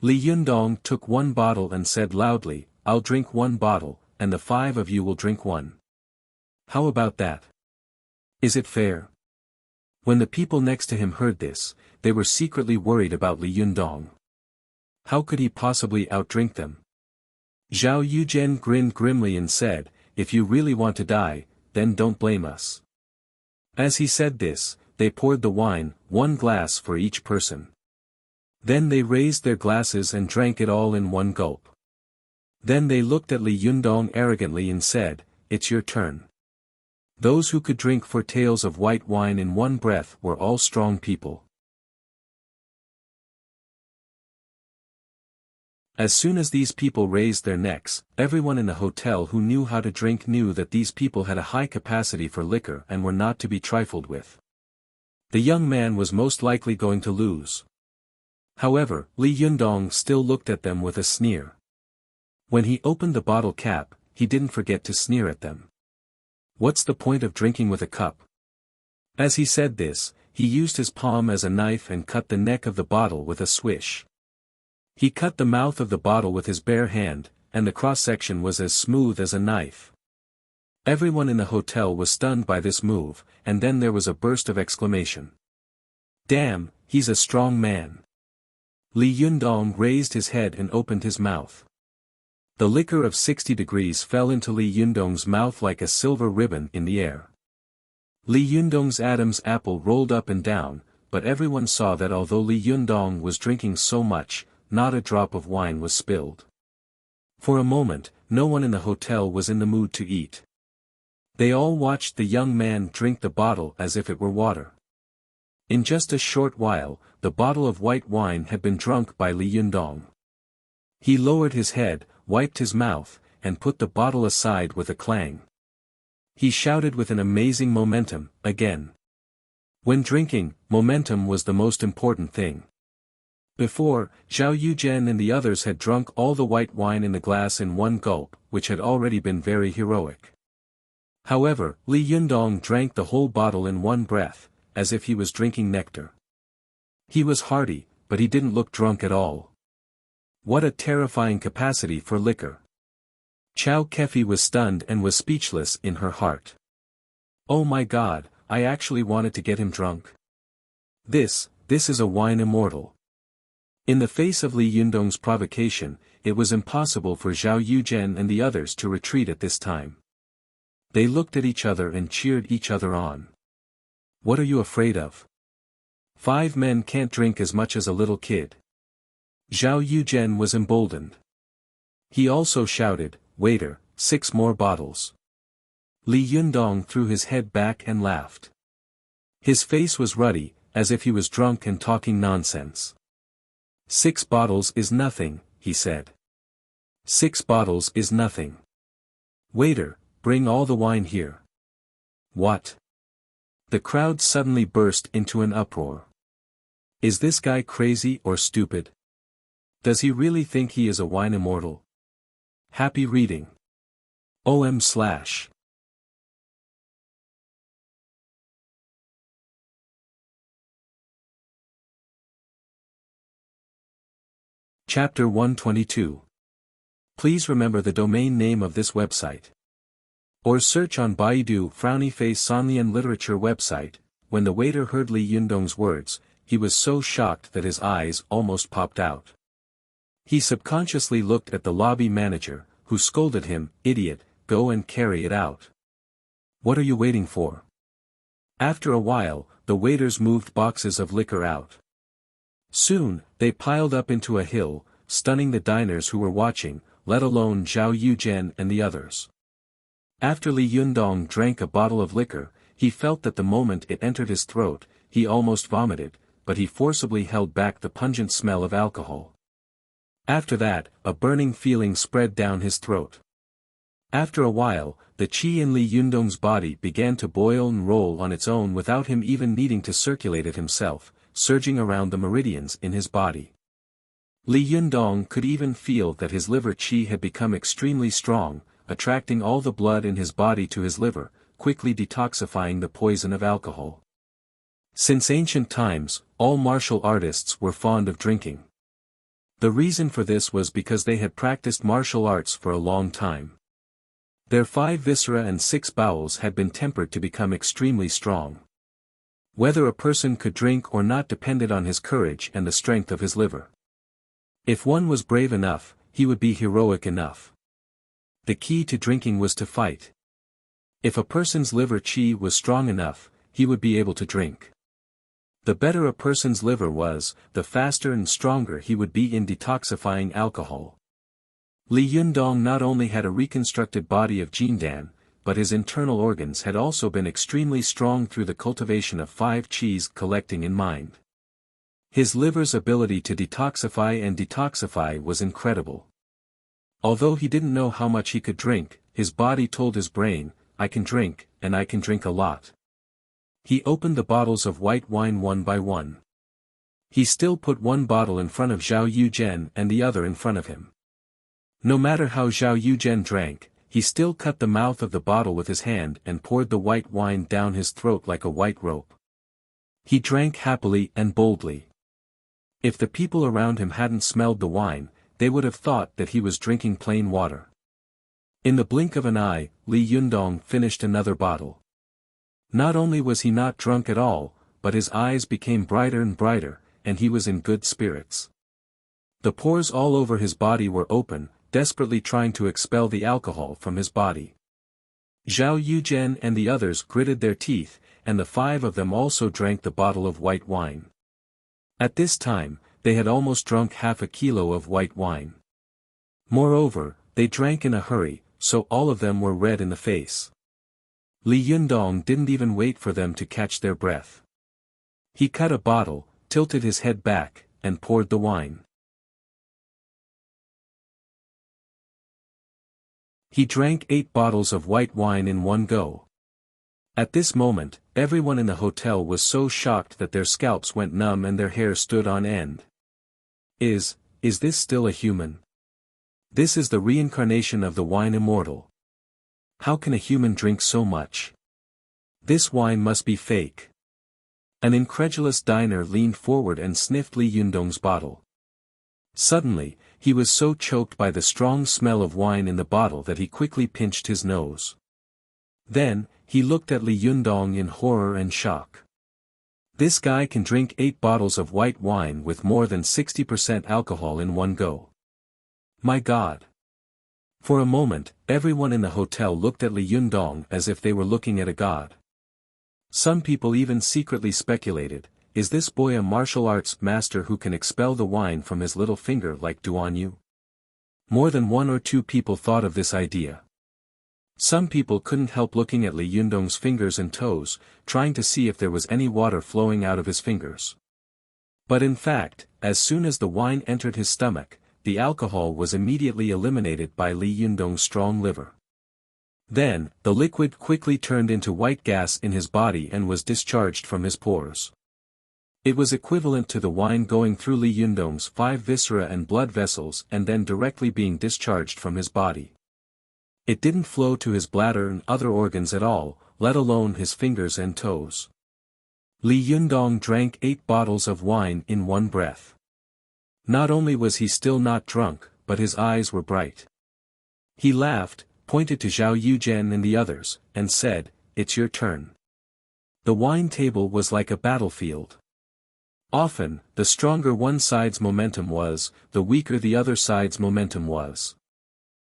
Li Yundong took one bottle and said loudly, "I'll drink one bottle, and the 5 of you will drink one. How about that? Is it fair?" When the people next to him heard this, they were secretly worried about Li Yundong. How could he possibly outdrink them? Zhao Yuzhen grinned grimly and said, "If you really want to die, then don't blame us." As he said this, they poured the wine, 1 glass for each person. Then they raised their glasses and drank it all in one gulp. Then they looked at Li Yundong arrogantly and said, "It's your turn." Those who could drink 4 taels of white wine in one breath were all strong people. As soon as these people raised their necks, everyone in the hotel who knew how to drink knew that these people had a high capacity for liquor and were not to be trifled with. The young man was most likely going to lose. However, Li Yundong still looked at them with a sneer. When he opened the bottle cap, he didn't forget to sneer at them. "What's the point of drinking with a cup?" As he said this, he used his palm as a knife and cut the neck of the bottle with a swish. He cut the mouth of the bottle with his bare hand, and the cross-section was as smooth as a knife. Everyone in the hotel was stunned by this move, and then there was a burst of exclamation. "Damn, he's a strong man." Li Yundong raised his head and opened his mouth. The liquor of 60 degrees fell into Li Yundong's mouth like a silver ribbon in the air. Li Yundong's Adam's apple rolled up and down, but everyone saw that although Li Yundong was drinking so much, not a drop of wine was spilled. For a moment, no one in the hotel was in the mood to eat. They all watched the young man drink the bottle as if it were water. In just a short while, the bottle of white wine had been drunk by Li Yundong. He lowered his head, wiped his mouth, and put the bottle aside with a clang. He shouted with an amazing momentum, again. When drinking, momentum was the most important thing. Before, Zhao Yuzhen and the others had drunk all the white wine in the glass in one gulp, which had already been very heroic. However, Li Yundong drank the whole bottle in one breath, as if he was drinking nectar. He was hearty, but he didn't look drunk at all. What a terrifying capacity for liquor. Chow Kefi was stunned and was speechless in her heart. "Oh my God, I actually wanted to get him drunk. This is a wine immortal." In the face of Li Yundong's provocation, it was impossible for Zhao Yuzhen and the others to retreat at this time. They looked at each other and cheered each other on. "What are you afraid of? 5 men can't drink as much as a little kid." Zhao Yuzhen was emboldened. He also shouted, "Waiter, 6 more bottles." Li Yundong threw his head back and laughed. His face was ruddy, as if he was drunk and talking nonsense. "6 bottles is nothing," he said. "6 bottles is nothing. Waiter, bring all the wine here." "What?" The crowd suddenly burst into an uproar. Is this guy crazy or stupid? Does he really think he is a wine immortal? Happy reading. OM/. Chapter 122. Please remember the domain name of this website. Or search on Baidu Frowny Face Sonlian Literature website. When the waiter heard Li Yundong's words, he was so shocked that his eyes almost popped out. He subconsciously looked at the lobby manager, who scolded him, "Idiot, go and carry it out. What are you waiting for?" After a while, the waiters moved boxes of liquor out. Soon, they piled up into a hill, stunning the diners who were watching, let alone Zhao Yuzhen and the others. After Li Yundong drank a bottle of liquor, he felt that the moment it entered his throat, he almost vomited, but he forcibly held back the pungent smell of alcohol. After that, a burning feeling spread down his throat. After a while, the qi in Li Yundong's body began to boil and roll on its own without him even needing to circulate it himself, surging around the meridians in his body. Li Yundong could even feel that his liver qi had become extremely strong, attracting all the blood in his body to his liver, quickly detoxifying the poison of alcohol. Since ancient times, all martial artists were fond of drinking. The reason for this was because they had practiced martial arts for a long time. Their 5 viscera and 6 bowels had been tempered to become extremely strong. Whether a person could drink or not depended on his courage and the strength of his liver. If one was brave enough, he would be heroic enough. The key to drinking was to fight. If a person's liver qi was strong enough, he would be able to drink. The better a person's liver was, the faster and stronger he would be in detoxifying alcohol. Li Yundong not only had a reconstructed body of Jindan, but his internal organs had also been extremely strong through the cultivation of 5 qis collecting in mind. His liver's ability to detoxify was incredible. Although he didn't know how much he could drink, his body told his brain, I can drink, and I can drink a lot. He opened the bottles of white wine one by one. He still put one bottle in front of Zhao Yuzhen and the other in front of him. No matter how Zhao Yuzhen drank, he still cut the mouth of the bottle with his hand and poured the white wine down his throat like a white rope. He drank happily and boldly. If the people around him hadn't smelled the wine, they would have thought that he was drinking plain water. In the blink of an eye, Li Yundong finished another bottle. Not only was he not drunk at all, but his eyes became brighter and brighter, and he was in good spirits. The pores all over his body were open, desperately trying to expel the alcohol from his body. Zhao Yuzhen and the others gritted their teeth, and the 5 of them also drank the bottle of white wine. At this time, they had almost drunk half a kilo of white wine. Moreover, they drank in a hurry, so all of them were red in the face. Li Yundong didn't even wait for them to catch their breath. He cut a bottle, tilted his head back, and poured the wine. He drank 8 bottles of white wine in one go. At this moment, everyone in the hotel was so shocked that their scalps went numb and their hair stood on end. Is this still a human? This is the reincarnation of the wine immortal. How can a human drink so much? This wine must be fake. An incredulous diner leaned forward and sniffed Li Yundong's bottle. Suddenly, he was so choked by the strong smell of wine in the bottle that he quickly pinched his nose. Then, he looked at Li Yundong in horror and shock. This guy can drink 8 bottles of white wine with more than 60% alcohol in one go. My God! For a moment, everyone in the hotel looked at Li Yundong as if they were looking at a god. Some people even secretly speculated, is this boy a martial arts master who can expel the wine from his little finger like Duan Yu? More than 1 or 2 people thought of this idea. Some people couldn't help looking at Li Yundong's fingers and toes, trying to see if there was any water flowing out of his fingers. But in fact, as soon as the wine entered his stomach, the alcohol was immediately eliminated by Li Yundong's strong liver. Then, the liquid quickly turned into white gas in his body and was discharged from his pores. It was equivalent to the wine going through Li Yundong's 5 viscera and blood vessels and then directly being discharged from his body. It didn't flow to his bladder and other organs at all, let alone his fingers and toes. Li Yundong drank 8 bottles of wine in one breath. Not only was he still not drunk, but his eyes were bright. He laughed, pointed to Zhao Yuzhen and the others, and said, "It's your turn." The wine table was like a battlefield. Often, the stronger one side's momentum was, the weaker the other side's momentum was.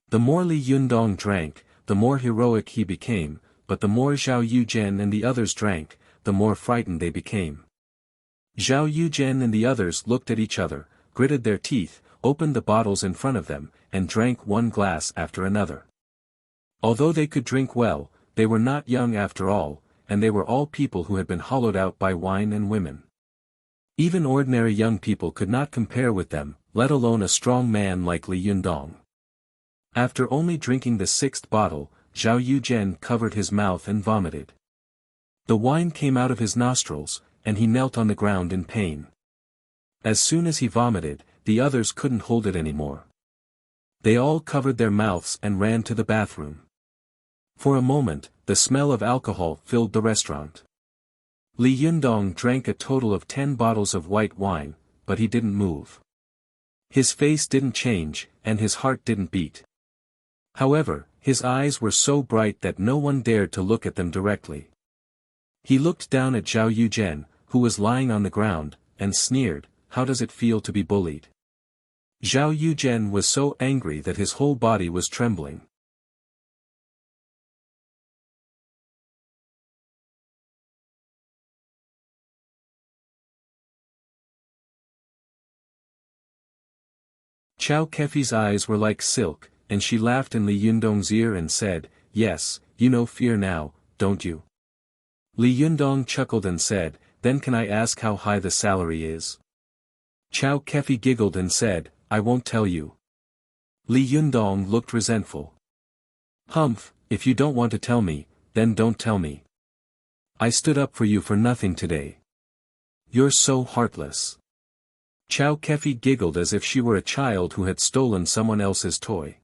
The more Li Yundong drank, the more heroic he became, but the more Zhao Yuzhen and the others drank, the more frightened they became. Zhao Yuzhen and the others looked at each other, gritted their teeth, opened the bottles in front of them, and drank one glass after another. Although they could drink well, they were not young after all, and they were all people who had been hollowed out by wine and women. Even ordinary young people could not compare with them, let alone a strong man like Li Yundong. After only drinking the 6th bottle, Zhao Yuzhen covered his mouth and vomited. The wine came out of his nostrils, and he knelt on the ground in pain. As soon as he vomited, the others couldn't hold it anymore. They all covered their mouths and ran to the bathroom. For a moment, the smell of alcohol filled the restaurant. Li Yundong drank a total of 10 bottles of white wine, but he didn't move. His face didn't change, and his heart didn't beat. However, his eyes were so bright that no one dared to look at them directly. He looked down at Zhao Yuzhen, who was lying on the ground, and sneered, "How does it feel to be bullied?" Zhao Yuzhen was so angry that his whole body was trembling. Chao Kefi's eyes were like silk, and she laughed in Li Yundong's ear and said, "Yes, you know fear now, don't you?" Li Yundong chuckled and said, "Then can I ask how high the salary is?" Chao Kefi giggled and said, "I won't tell you." Li Yundong looked resentful. "Humph, if you don't want to tell me, then don't tell me. I stood up for you for nothing today. You're so heartless." Chao Kefi giggled as if she were a child who had stolen someone else's toy.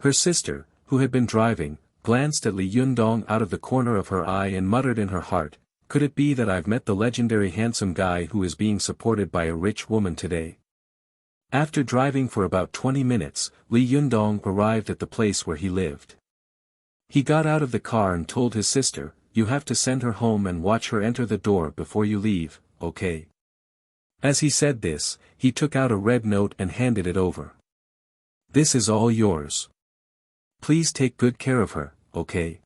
Her sister, who had been driving, glanced at Li Yundong out of the corner of her eye and muttered in her heart, "Could it be that I've met the legendary handsome guy who is being supported by a rich woman today?" After driving for about 20 minutes, Li Yundong arrived at the place where he lived. He got out of the car and told his sister, "You have to send her home and watch her enter the door before you leave, okay?" As he said this, he took out a red note and handed it over. "This is all yours. Please take good care of her, okay?"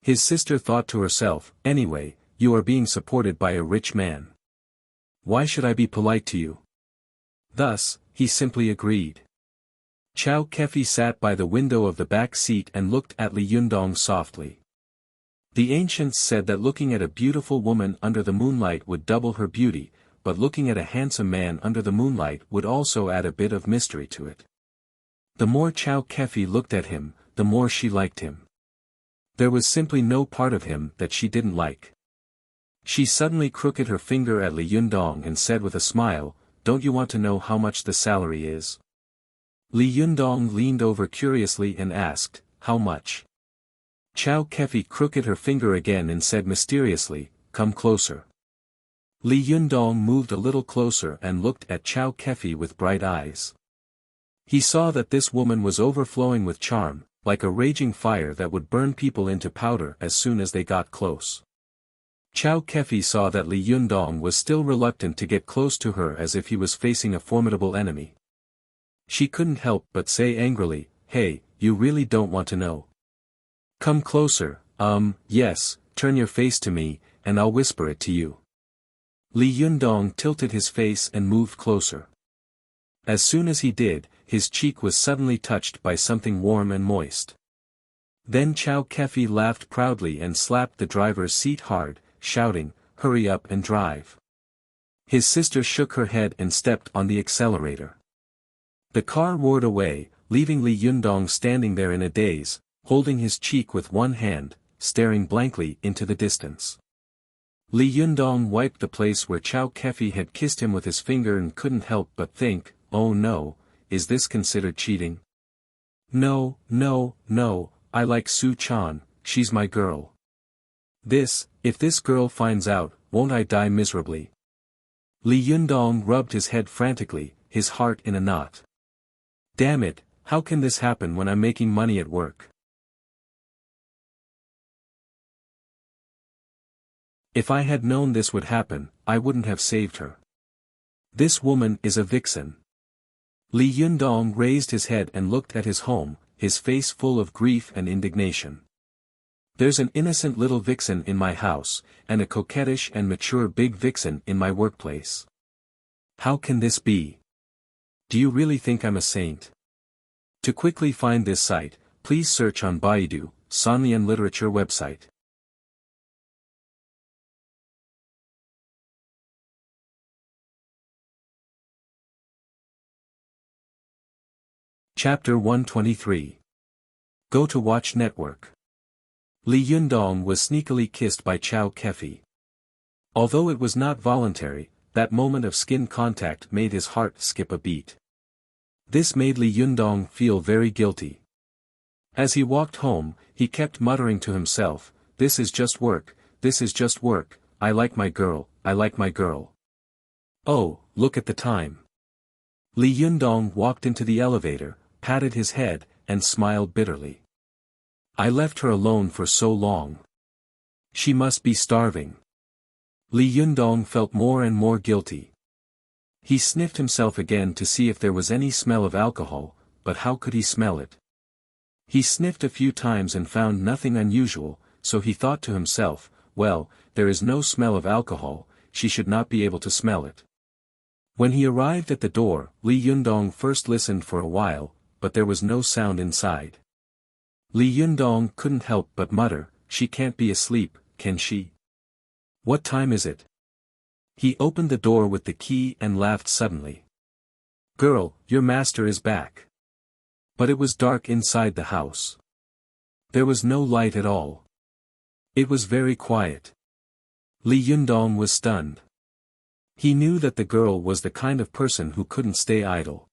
His sister thought to herself, "Anyway, you are being supported by a rich man. Why should I be polite to you?" Thus, he simply agreed. Chao Kefi sat by the window of the back seat and looked at Li Yundong softly. The ancients said that looking at a beautiful woman under the moonlight would double her beauty, but looking at a handsome man under the moonlight would also add a bit of mystery to it. The more Chao Kefi looked at him, the more she liked him. There was simply no part of him that she didn't like. She suddenly crooked her finger at Li Yundong and said with a smile, "Don't you want to know how much the salary is?" Li Yundong leaned over curiously and asked, "How much?" Chao Kefi crooked her finger again and said mysteriously, "Come closer." Li Yundong moved a little closer and looked at Chao Kefi with bright eyes. He saw that this woman was overflowing with charm, like a raging fire that would burn people into powder as soon as they got close. Chao Kefi saw that Li Yundong was still reluctant to get close to her as if he was facing a formidable enemy. She couldn't help but say angrily, "Hey, you really don't want to know? Come closer, yes, turn your face to me, and I'll whisper it to you." Li Yundong tilted his face and moved closer. As soon as he did, his cheek was suddenly touched by something warm and moist. Then Chao Kefi laughed proudly and slapped the driver's seat hard, shouting, "Hurry up and drive." His sister shook her head and stepped on the accelerator. The car roared away, leaving Li Yundong standing there in a daze, holding his cheek with one hand, staring blankly into the distance. Li Yundong wiped the place where Chao Kefi had kissed him with his finger and couldn't help but think, "Oh no, is this considered cheating? No, no, no, I like Su Chan, she's my girl. If this girl finds out, won't I die miserably?" Li Yundong rubbed his head frantically, his heart in a knot. "Damn it, how can this happen when I'm making money at work? If I had known this would happen, I wouldn't have saved her. This woman is a vixen." Li Yundong raised his head and looked at his home, his face full of grief and indignation. "There's an innocent little vixen in my house, and a coquettish and mature big vixen in my workplace. How can this be? Do you really think I'm a saint?" To quickly find this site, please search on Baidu, Sanlian Literature website. Chapter 123. Go to Watch Network. Li Yundong was sneakily kissed by Chao Kefi. Although it was not voluntary, that moment of skin contact made his heart skip a beat. This made Li Yundong feel very guilty. As he walked home, he kept muttering to himself, "This is just work, this is just work, I like my girl, I like my girl. Oh, look at the time. Li Yundong walked into the elevator, patted his head, and smiled bitterly. I left her alone for so long. She must be starving. Li Yundong felt more and more guilty. He sniffed himself again to see if there was any smell of alcohol, but how could he smell it? He sniffed a few times and found nothing unusual, so he thought to himself, well, there is no smell of alcohol, she should not be able to smell it. When he arrived at the door, Li Yundong first listened for a while, but there was no sound inside. Li Yundong couldn't help but mutter, she can't be asleep, can she? What time is it? He opened the door with the key and laughed suddenly. Girl, your master is back. But it was dark inside the house. There was no light at all. It was very quiet. Li Yundong was stunned. He knew that the girl was the kind of person who couldn't stay idle.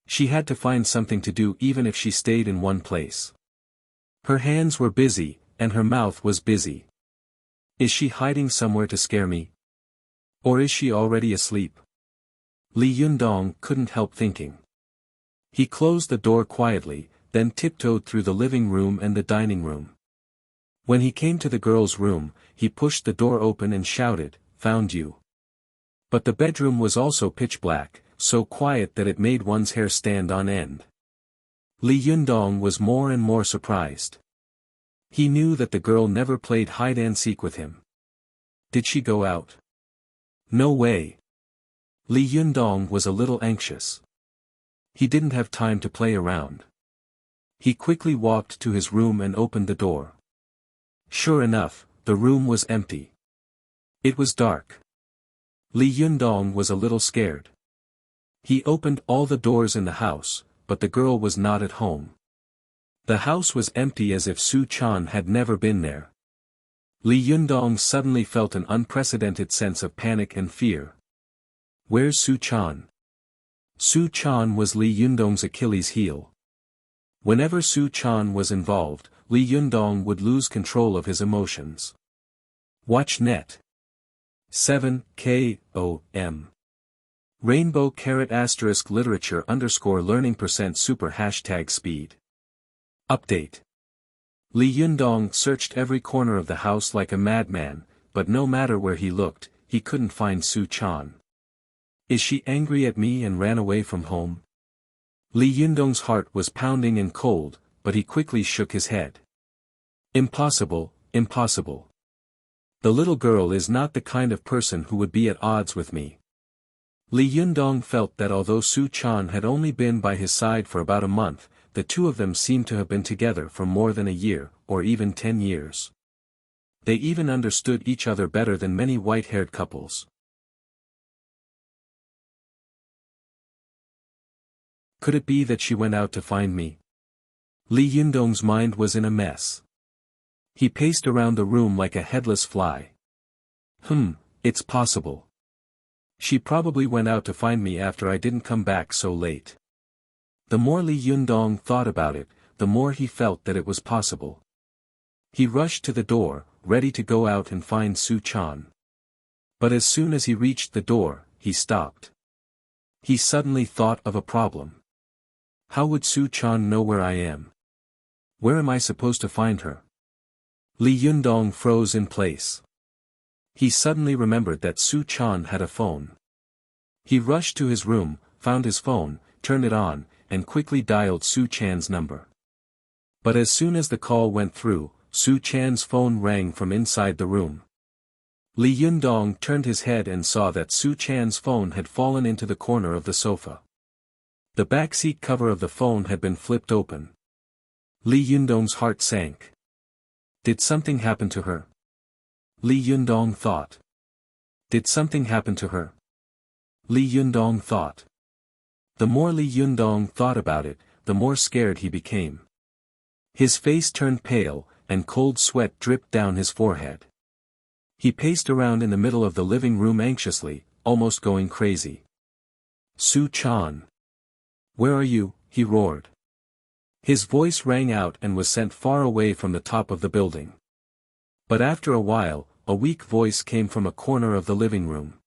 She had to find something to do even if she stayed in one place. Her hands were busy, and her mouth was busy. Is she hiding somewhere to scare me? Or is she already asleep? Li Yundong couldn't help thinking. He closed the door quietly, then tiptoed through the living room and the dining room. When he came to the girl's room, he pushed the door open and shouted, "Found you." But the bedroom was also pitch black, so quiet that it made one's hair stand on end. Li Yundong was more and more surprised. He knew that the girl never played hide-and-seek with him. Did she go out? No way. Li Yundong was a little anxious. He didn't have time to play around. He quickly walked to his room and opened the door. Sure enough, the room was empty. It was dark. Li Yundong was a little scared. He opened all the doors in the house, but the girl was not at home. The house was empty as if Su Chan had never been there. Li Yundong suddenly felt an unprecedented sense of panic and fear. Where's Su Chan? Su Chan was Li Yundong's Achilles heel. Whenever Su Chan was involved, Li Yundong would lose control of his emotions. Watch net. 7 KOM Rainbow ** literature _ learning % super #speed. Update. Li Yundong searched every corner of the house like a madman, but no matter where he looked, he couldn't find Su Chan. Is she angry at me and ran away from home? Li Yundong's heart was pounding and cold, but he quickly shook his head. Impossible, impossible. The little girl is not the kind of person who would be at odds with me. Li Yundong felt that although Su Chan had only been by his side for about a month, the two of them seemed to have been together for more than a year, or even 10 years. They even understood each other better than many white-haired couples. Could it be that she went out to find me? Li Yundong's mind was in a mess. He paced around the room like a headless fly. It's possible. She probably went out to find me after I didn't come back so late. The more Li Yundong thought about it, the more he felt that it was possible. He rushed to the door, ready to go out and find Su Chan. But as soon as he reached the door, he stopped. He suddenly thought of a problem. How would Su Chan know where I am? Where am I supposed to find her? Li Yundong froze in place. He suddenly remembered that Su Chan had a phone. He rushed to his room, found his phone, turned it on, and quickly dialed Su Chan's number. But as soon as the call went through, Su Chan's phone rang from inside the room. Li Yundong turned his head and saw that Su Chan's phone had fallen into the corner of the sofa. The backseat cover of the phone had been flipped open. Li Yundong's heart sank. Did something happen to her? Li Yundong thought. Did something happen to her? Li Yundong thought. The more Li Yundong thought about it, the more scared he became. His face turned pale, and cold sweat dripped down his forehead. He paced around in the middle of the living room anxiously, almost going crazy. Su Chan. Where are you? He roared. His voice rang out and was sent far away from the top of the building. But after a while, a weak voice came from a corner of the living room.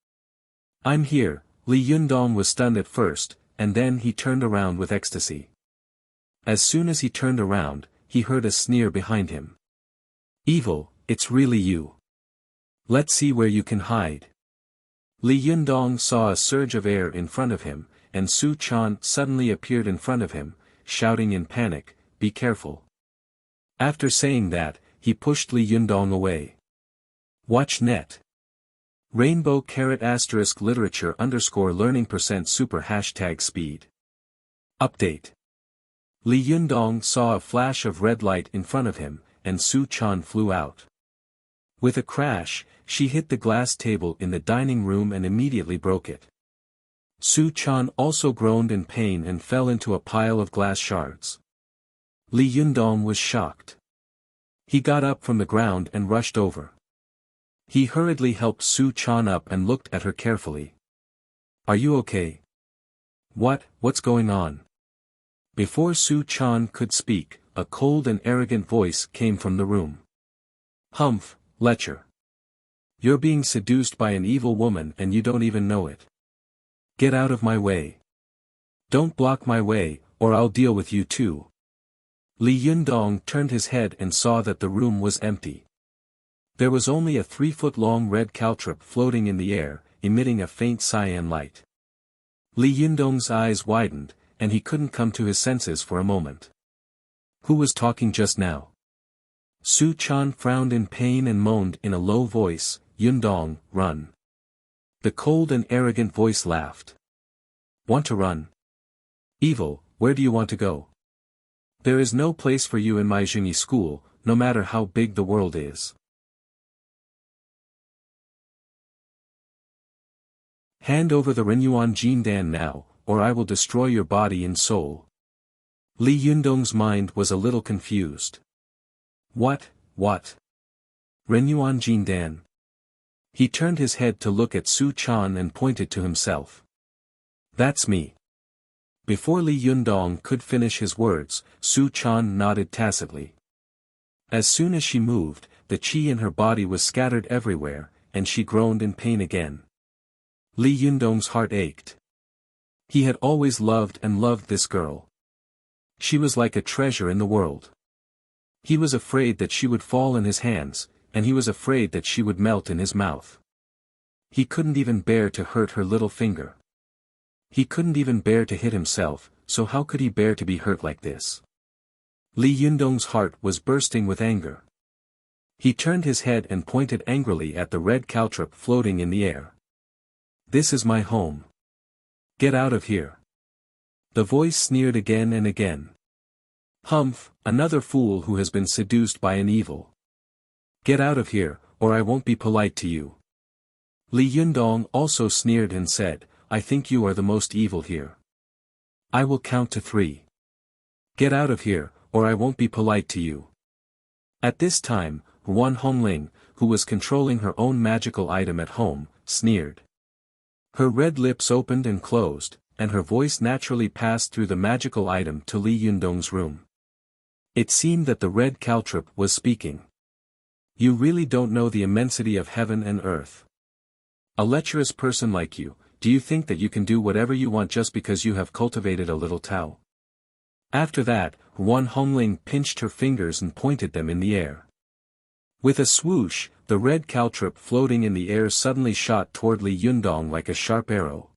"I'm here." Li Yundong was stunned at first, and then he turned around with ecstasy. As soon as he turned around, he heard a sneer behind him. "Evil, it's really you. Let's see where you can hide." Li Yundong saw a surge of air in front of him, and Su Chan suddenly appeared in front of him, shouting in panic, "Be careful." After saying that, he pushed Li Yundong away. Watch net. Rainbow ** literature _learning% super #speed. Update. Li Yundong saw a flash of red light in front of him, and Su Chan flew out. With a crash, she hit the glass table in the dining room and immediately broke it. Su Chan also groaned in pain and fell into a pile of glass shards. Li Yundong was shocked. He got up from the ground and rushed over. He hurriedly helped Su Chan up and looked at her carefully. "Are you okay? What's going on?" Before Su Chan could speak, a cold and arrogant voice came from the room. "Humph, lecher. You're being seduced by an evil woman and you don't even know it. Get out of my way. Don't block my way, or I'll deal with you too." Li Yundong turned his head and saw that the room was empty. There was only a 3-foot-long red caltrop floating in the air, emitting a faint cyan light. Li Yundong's eyes widened, and he couldn't come to his senses for a moment. Who was talking just now? Su Chan frowned in pain and moaned in a low voice, "Yundong, run." The cold and arrogant voice laughed. "Want to run? Evil, where do you want to go? There is no place for you in my Jingyi school, no matter how big the world is. Hand over the Renyuan Jindan now, or I will destroy your body and soul." Li Yundong's mind was a little confused. What? Renyuan Jindan? He turned his head to look at Su Chan and pointed to himself. "That's me." Before Li Yundong could finish his words, Su Chan nodded tacitly. As soon as she moved, the qi in her body was scattered everywhere, and she groaned in pain again. Li Yundong's heart ached. He had always loved this girl. She was like a treasure in the world. He was afraid that she would fall in his hands, and he was afraid that she would melt in his mouth. He couldn't even bear to hurt her little finger. He couldn't even bear to hit himself, so how could he bear to be hurt like this? Li Yundong's heart was bursting with anger. He turned his head and pointed angrily at the red caltrop floating in the air. "This is my home. Get out of here." The voice sneered again and again. "Humph, another fool who has been seduced by an evil. Get out of here, or I won't be polite to you." Li Yundong also sneered and said, "I think you are the most evil here. I will count to 3. Get out of here, or I won't be polite to you." At this time, Ruan Hongling, who was controlling her own magical item at home, sneered. Her red lips opened and closed, and her voice naturally passed through the magical item to Li Yundong's room. It seemed that the red caltrop was speaking. "You really don't know the immensity of heaven and earth. A lecherous person like you, do you think that you can do whatever you want just because you have cultivated a little Tao?" After that, Ruan Hongling pinched her fingers and pointed them in the air. With a swoosh, the red caltrop floating in the air suddenly shot toward Li Yundong like a sharp arrow.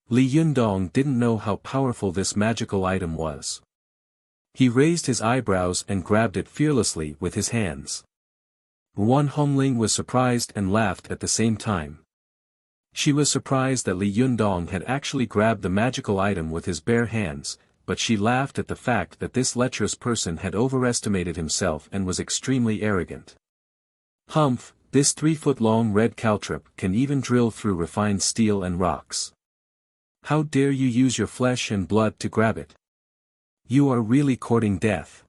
Li Yundong didn't know how powerful this magical item was. He raised his eyebrows and grabbed it fearlessly with his hands. Ruan Hongling was surprised and laughed at the same time. She was surprised that Li Yundong had actually grabbed the magical item with his bare hands, but she laughed at the fact that this lecherous person had overestimated himself and was extremely arrogant. "Humph, this 3-foot-long red caltrop can even drill through refined steel and rocks. How dare you use your flesh and blood to grab it? You are really courting death."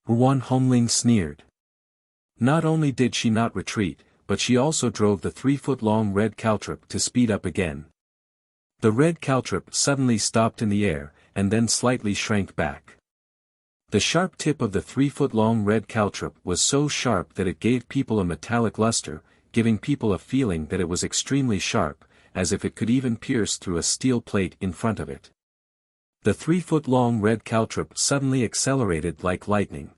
Ruan Hongling sneered. Not only did she not retreat, but she also drove the 3-foot-long red caltrop to speed up again. The red caltrop suddenly stopped in the air, and then slightly shrank back. The sharp tip of the 3-foot-long red caltrop was so sharp that it gave people a metallic luster, giving people a feeling that it was extremely sharp, as if it could even pierce through a steel plate in front of it. The 3-foot-long red caltrop suddenly accelerated like lightning.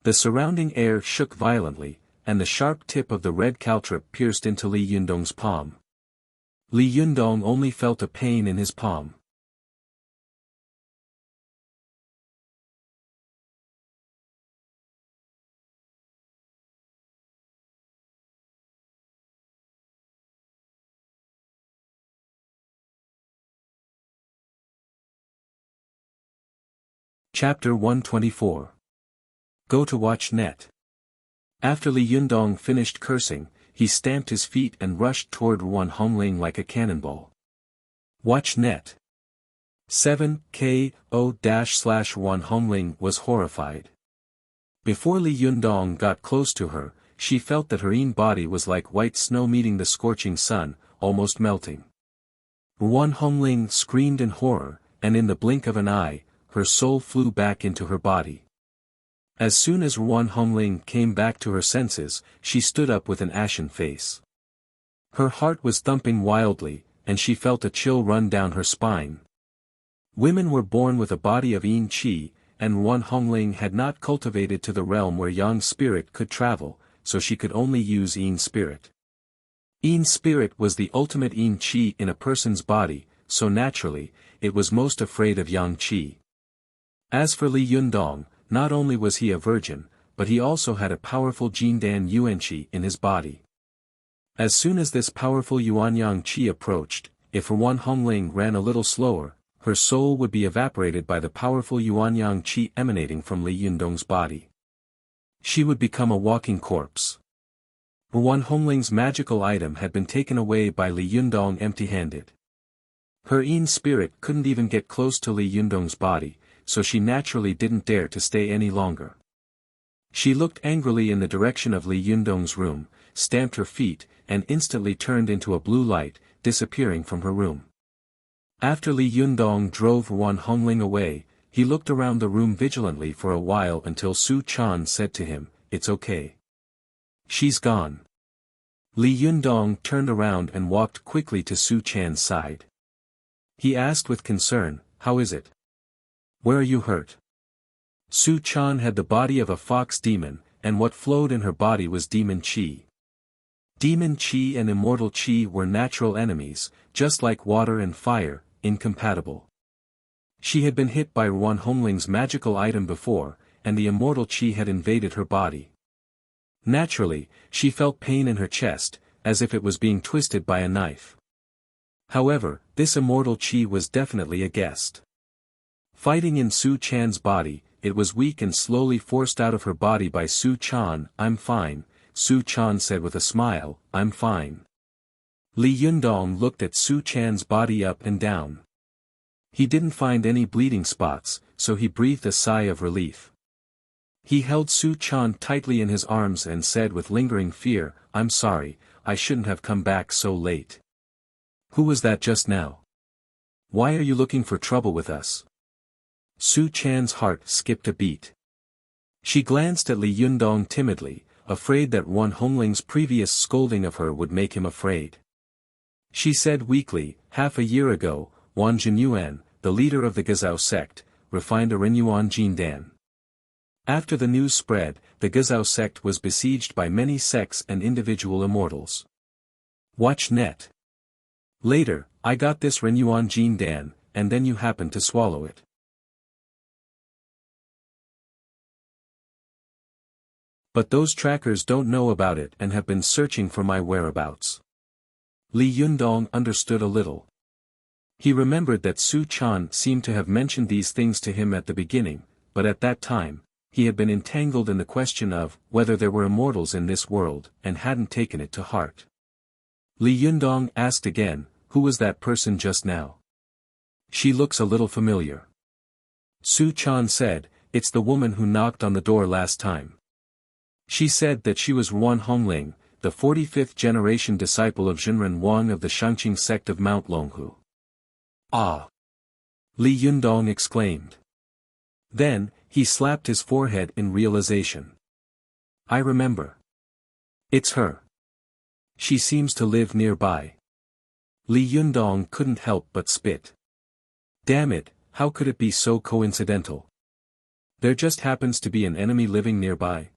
The surrounding air shook violently, and the sharp tip of the red caltrop pierced into Li Yundong's palm. Li Yundong only felt a pain in his palm. Chapter 124. Go to watch net. After Li Yundong finished cursing, he stamped his feet and rushed toward Ruan Hongling like a cannonball. Watch net. 7K0/Ruan Hongling was horrified. Before Li Yundong got close to her, she felt that her own body was like white snow meeting the scorching sun, almost melting. Ruan Hongling screamed in horror, and in the blink of an eye, her soul flew back into her body. As soon as Ruan Hongling came back to her senses, she stood up with an ashen face. Her heart was thumping wildly, and she felt a chill run down her spine. Women were born with a body of yin qi, and Ruan Hongling had not cultivated to the realm where yang spirit could travel, so she could only use yin spirit. Yin spirit was the ultimate yin qi in a person's body, so naturally, it was most afraid of yang qi. As for Li Yundong, not only was he a virgin, but he also had a powerful Jindan Yuanqi in his body. As soon as this powerful Yuanyang Qi approached, if Ruan Hongling ran a little slower, her soul would be evaporated by the powerful Yuanyang Qi emanating from Li Yundong's body. She would become a walking corpse. Ruan Hongling's magical item had been taken away by Li Yundong empty-handed. Her yin spirit couldn't even get close to Li Yundong's body, so she naturally didn't dare to stay any longer. She looked angrily in the direction of Li Yundong's room, stamped her feet, and instantly turned into a blue light, disappearing from her room. After Li Yundong drove Ruan Hongling away, he looked around the room vigilantly for a while until Su Chan said to him, "It's okay. She's gone." Li Yundong turned around and walked quickly to Su Chan's side. He asked with concern, "How is it? Where are you hurt?" Su Chan had the body of a fox demon, and what flowed in her body was demon qi. Demon qi and immortal qi were natural enemies, just like water and fire, incompatible. She had been hit by Ruan Hongling's magical item before, and the immortal qi had invaded her body. Naturally, she felt pain in her chest, as if it was being twisted by a knife. However, this immortal qi was definitely a guest. Fighting in Su Chan's body, it was weak and slowly forced out of her body by Su Chan. "I'm fine," Su Chan said with a smile, "I'm fine." Li Yundong looked at Su Chan's body up and down. He didn't find any bleeding spots, so he breathed a sigh of relief. He held Su Chan tightly in his arms and said with lingering fear, "I'm sorry, I shouldn't have come back so late." "Who was that just now? Why are you looking for trouble with us?" Su Chan's heart skipped a beat. She glanced at Li Yundong timidly, afraid that Ruan Hongling's previous scolding of her would make him afraid. She said weakly, "Half a year ago, Wan Jinyuan, the leader of the Gazao sect, refined a Renyuan Jindan. After the news spread, the Gazao sect was besieged by many sects and individual immortals. Watch net. Later, I got this Renyuan Jindan, and then you happened to swallow it. But those trackers don't know about it and have been searching for my whereabouts." Li Yundong understood a little. He remembered that Su Chan seemed to have mentioned these things to him at the beginning, but at that time, he had been entangled in the question of whether there were immortals in this world, and hadn't taken it to heart. Li Yundong asked again, "Who was that person just now? She looks a little familiar." Su Chan said, "It's the woman who knocked on the door last time. She said that she was Ruan Hongling, the 45th generation disciple of Zhenren Wang of the Shangqing sect of Mount Longhu." "Ah!" Li Yundong exclaimed. Then, he slapped his forehead in realization. I remember. It's her. She seems to live nearby. Li Yundong couldn't help but spit. Damn it, how could it be so coincidental? There just happens to be an enemy living nearby.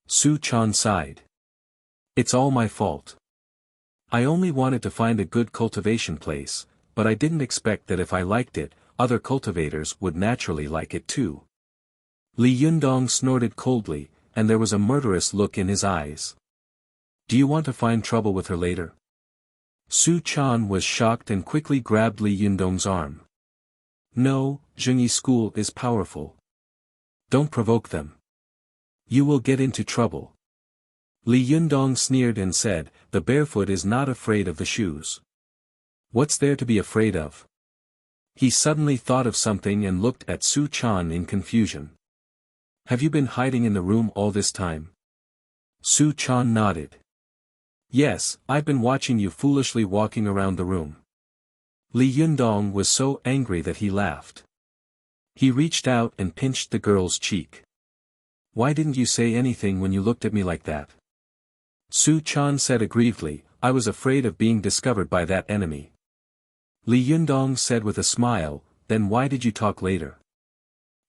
Su Chan sighed. It's all my fault. I only wanted to find a good cultivation place, but I didn't expect that if I liked it, other cultivators would naturally like it too. Li Yundong snorted coldly, and there was a murderous look in his eyes. Do you want to find trouble with her later? Su Chan was shocked and quickly grabbed Li Yundong's arm. No, Zhengyi school is powerful. Don't provoke them. You will get into trouble. Li Yundong sneered and said, the barefoot is not afraid of the shoes. What's there to be afraid of? He suddenly thought of something and looked at Su Chan in confusion. Have you been hiding in the room all this time? Su Chan nodded. Yes, I've been watching you foolishly walking around the room. Li Yundong was so angry that he laughed. He reached out and pinched the girl's cheek. Why didn't you say anything when you looked at me like that? Su Chan said aggrievedly, I was afraid of being discovered by that enemy. Li Yundong said with a smile, then why did you talk later?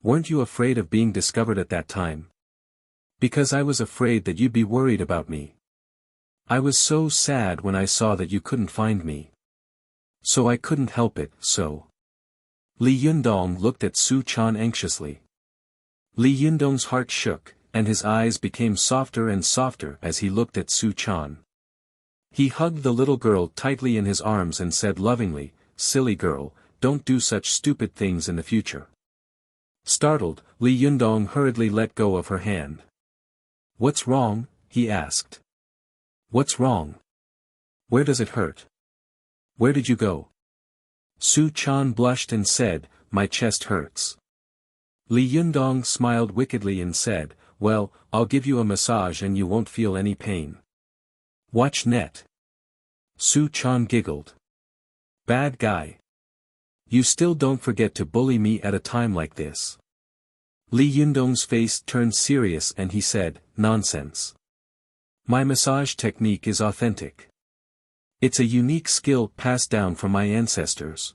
Weren't you afraid of being discovered at that time? Because I was afraid that you'd be worried about me. I was so sad when I saw that you couldn't find me. So I couldn't help it, so. Li Yundong looked at Su Chan anxiously. Li Yundong's heart shook, and his eyes became softer and softer as he looked at Su Chan. He hugged the little girl tightly in his arms and said lovingly, silly girl, don't do such stupid things in the future. Startled, Li Yundong hurriedly let go of her hand. What's wrong? He asked. What's wrong? Where does it hurt? Where did you go? Su Chan blushed and said, my chest hurts. Li Yundong smiled wickedly and said, well, I'll give you a massage and you won't feel any pain. Watch net. Su Chan giggled. Bad guy. You still don't forget to bully me at a time like this. Li Yundong's face turned serious and he said, nonsense. My massage technique is authentic. It's a unique skill passed down from my ancestors.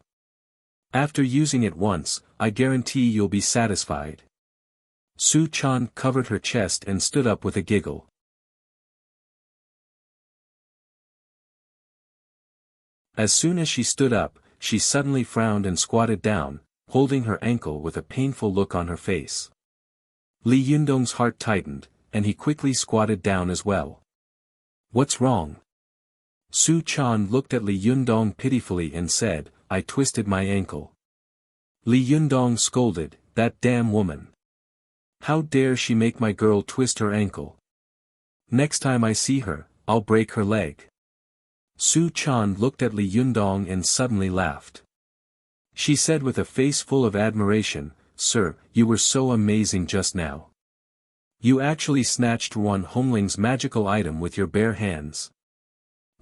After using it once, I guarantee you'll be satisfied. Su Chan covered her chest and stood up with a giggle. As soon as she stood up, she suddenly frowned and squatted down, holding her ankle with a painful look on her face. Li Yundong's heart tightened, and he quickly squatted down as well. What's wrong? Su Chan looked at Li Yundong pitifully and said, I twisted my ankle. Li Yundong scolded, that damn woman. How dare she make my girl twist her ankle? Next time I see her, I'll break her leg. Su Chan looked at Li Yundong and suddenly laughed. She said with a face full of admiration, Sir, you were so amazing just now. You actually snatched Wan Hongling's magical item with your bare hands.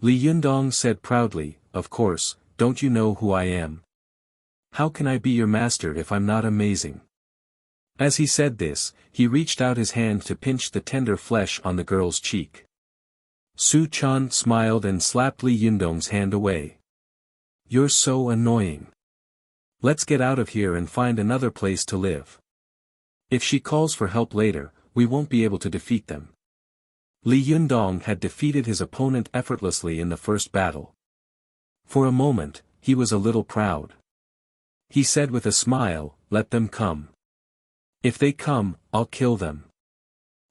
Li Yundong said proudly, of course, don't you know who I am? How can I be your master if I'm not amazing? As he said this, he reached out his hand to pinch the tender flesh on the girl's cheek. Su Chan smiled and slapped Li Yundong's hand away. You're so annoying. Let's get out of here and find another place to live. If she calls for help later, we won't be able to defeat them. Li Yundong had defeated his opponent effortlessly in the first battle. For a moment, he was a little proud. He said with a smile, let them come. If they come, I'll kill them.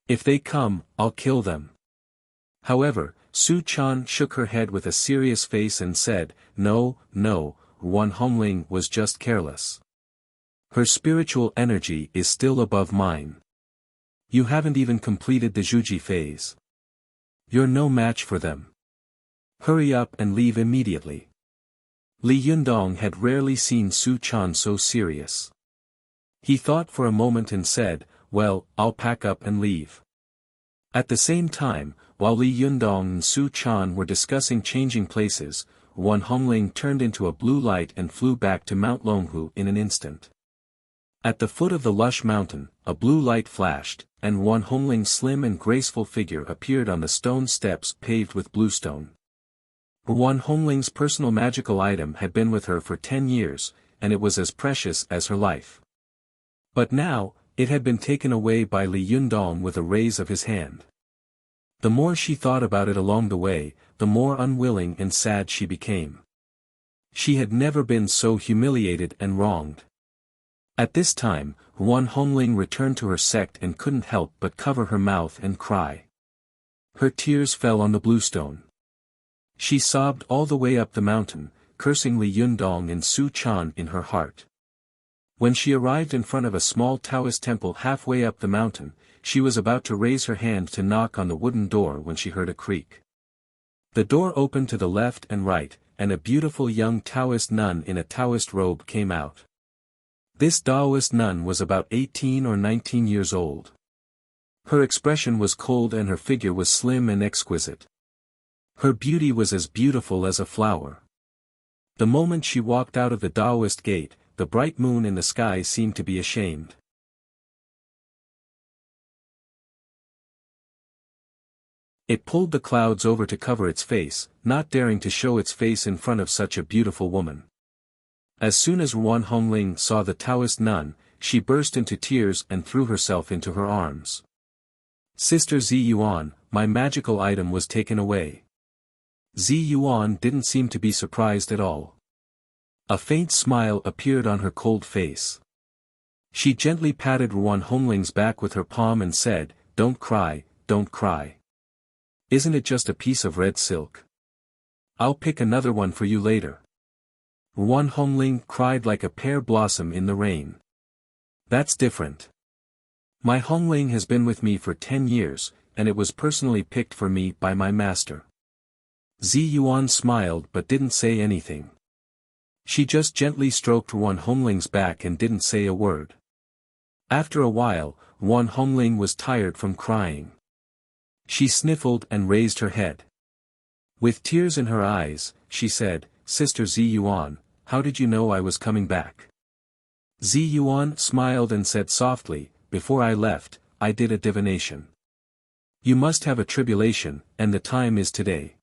If they come, I'll kill them. However, Su Chan shook her head with a serious face and said, no, no, Wan Hongling was just careless. Her spiritual energy is still above mine. You haven't even completed the Zhuji phase. You're no match for them. Hurry up and leave immediately. Li Yundong had rarely seen Su Chan so serious. He thought for a moment and said, well, I'll pack up and leave. At the same time, while Li Yundong and Su Chan were discussing changing places, Wan Hongling turned into a blue light and flew back to Mount Longhu in an instant. At the foot of the lush mountain, a blue light flashed, and Wan Hongling's slim and graceful figure appeared on the stone steps paved with bluestone. Wan Hongling's personal magical item had been with her for 10 years, and it was as precious as her life. But now, it had been taken away by Li Yundong with a raise of his hand. The more she thought about it along the way, the more unwilling and sad she became. She had never been so humiliated and wronged. At this time, Wan Hongling returned to her sect and couldn't help but cover her mouth and cry. Her tears fell on the bluestone. She sobbed all the way up the mountain, cursing Li Yundong and Su Chan in her heart. When she arrived in front of a small Taoist temple halfway up the mountain, she was about to raise her hand to knock on the wooden door when she heard a creak. The door opened to the left and right, and a beautiful young Taoist nun in a Taoist robe came out. This Taoist nun was about 18 or 19 years old. Her expression was cold and her figure was slim and exquisite. Her beauty was as beautiful as a flower. The moment she walked out of the Taoist gate, the bright moon in the sky seemed to be ashamed. It pulled the clouds over to cover its face, not daring to show its face in front of such a beautiful woman. As soon as Wan Hongling saw the Taoist nun, she burst into tears and threw herself into her arms. Sister Zi Yuan, my magical item was taken away. Zi Yuan didn't seem to be surprised at all. A faint smile appeared on her cold face. She gently patted Wan Hongling's back with her palm and said, "Don't cry, don't cry. Isn't it just a piece of red silk? I'll pick another one for you later." Wan Hongling cried like a pear blossom in the rain. "That's different. My Hongling has been with me for 10 years, and it was personally picked for me by my master." Zi Yuan smiled but didn't say anything. She just gently stroked Wan Hongling's back and didn't say a word. After a while, Wan Hongling was tired from crying. She sniffled and raised her head. With tears in her eyes, she said, "Sister Zi Yuan, how did you know I was coming back?" Zi Yuan smiled and said softly, "Before I left, I did a divination. You must have a tribulation, and the time is today.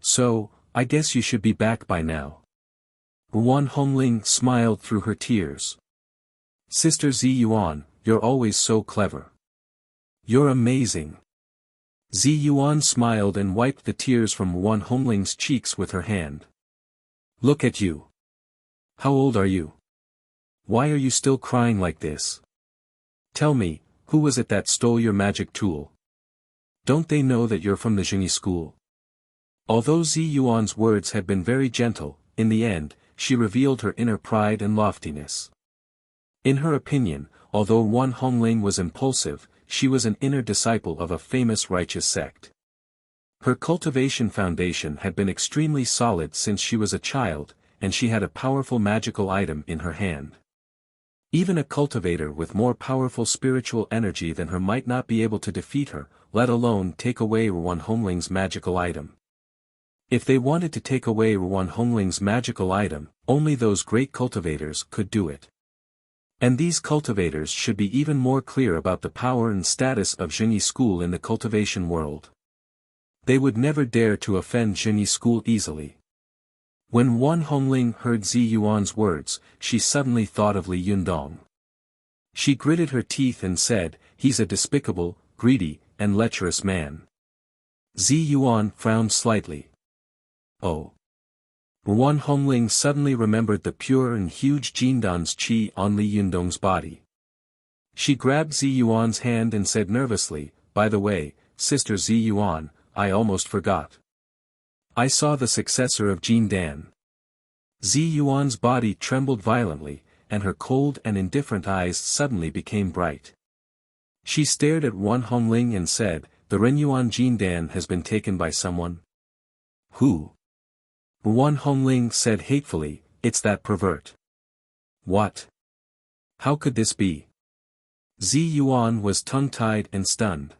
So, I guess you should be back by now." Wan Hongling smiled through her tears. "Sister Zi Yuan, you're always so clever. You're amazing." Zi Yuan smiled and wiped the tears from Wan Hongling's cheeks with her hand. "Look at you. How old are you? Why are you still crying like this? Tell me, who was it that stole your magic tool? Don't they know that you're from the Jingyi school?" Although Zi Yuan's words had been very gentle, in the end, she revealed her inner pride and loftiness. In her opinion, although Wan Hongling was impulsive, she was an inner disciple of a famous righteous sect. Her cultivation foundation had been extremely solid since she was a child, and she had a powerful magical item in her hand. Even a cultivator with more powerful spiritual energy than her might not be able to defeat her, let alone take away Wan Hongling's magical item. If they wanted to take away Wan Hongling's magical item, only those great cultivators could do it. And these cultivators should be even more clear about the power and status of Jingyi school in the cultivation world. They would never dare to offend Jingyi school easily. When Wan Hongling heard Zi Yuan's words, she suddenly thought of Li Yundong. She gritted her teeth and said, "He's a despicable, greedy, and lecherous man." Zi Yuan frowned slightly. "Oh." Wan Hongling suddenly remembered the pure and huge Jindan's qi on Li Yundong's body. She grabbed Zi Yuan's hand and said nervously, "By the way, Sister Zi Yuan, I almost forgot. I saw the successor of Jindan." Zi Yuan's body trembled violently, and her cold and indifferent eyes suddenly became bright. She stared at Wan Hongling and said, "The Renyuan Jindan has been taken by someone." "Who?" Wan Hongling said hatefully, "It's that pervert." "What? How could this be?" Zi Yuan was tongue-tied and stunned.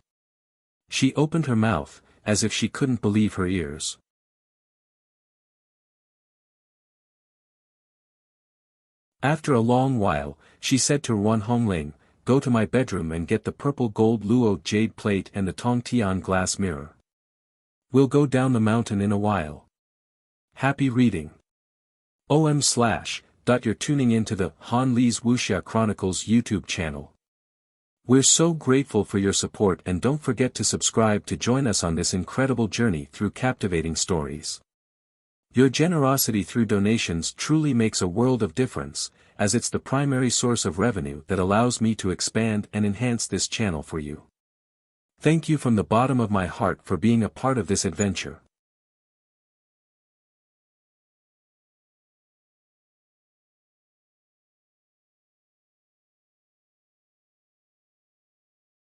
She opened her mouth, as if she couldn't believe her ears. After a long while, she said to Ruan Hongling, "Go to my bedroom and get the purple gold luo jade plate and the Tongtian glass mirror. We'll go down the mountain in a while." Happy reading. You're tuning into the Han Li's Wuxia Chronicles YouTube channel. We're so grateful for your support, and don't forget to subscribe to join us on this incredible journey through captivating stories. Your generosity through donations truly makes a world of difference, as it's the primary source of revenue that allows me to expand and enhance this channel for you. Thank you from the bottom of my heart for being a part of this adventure.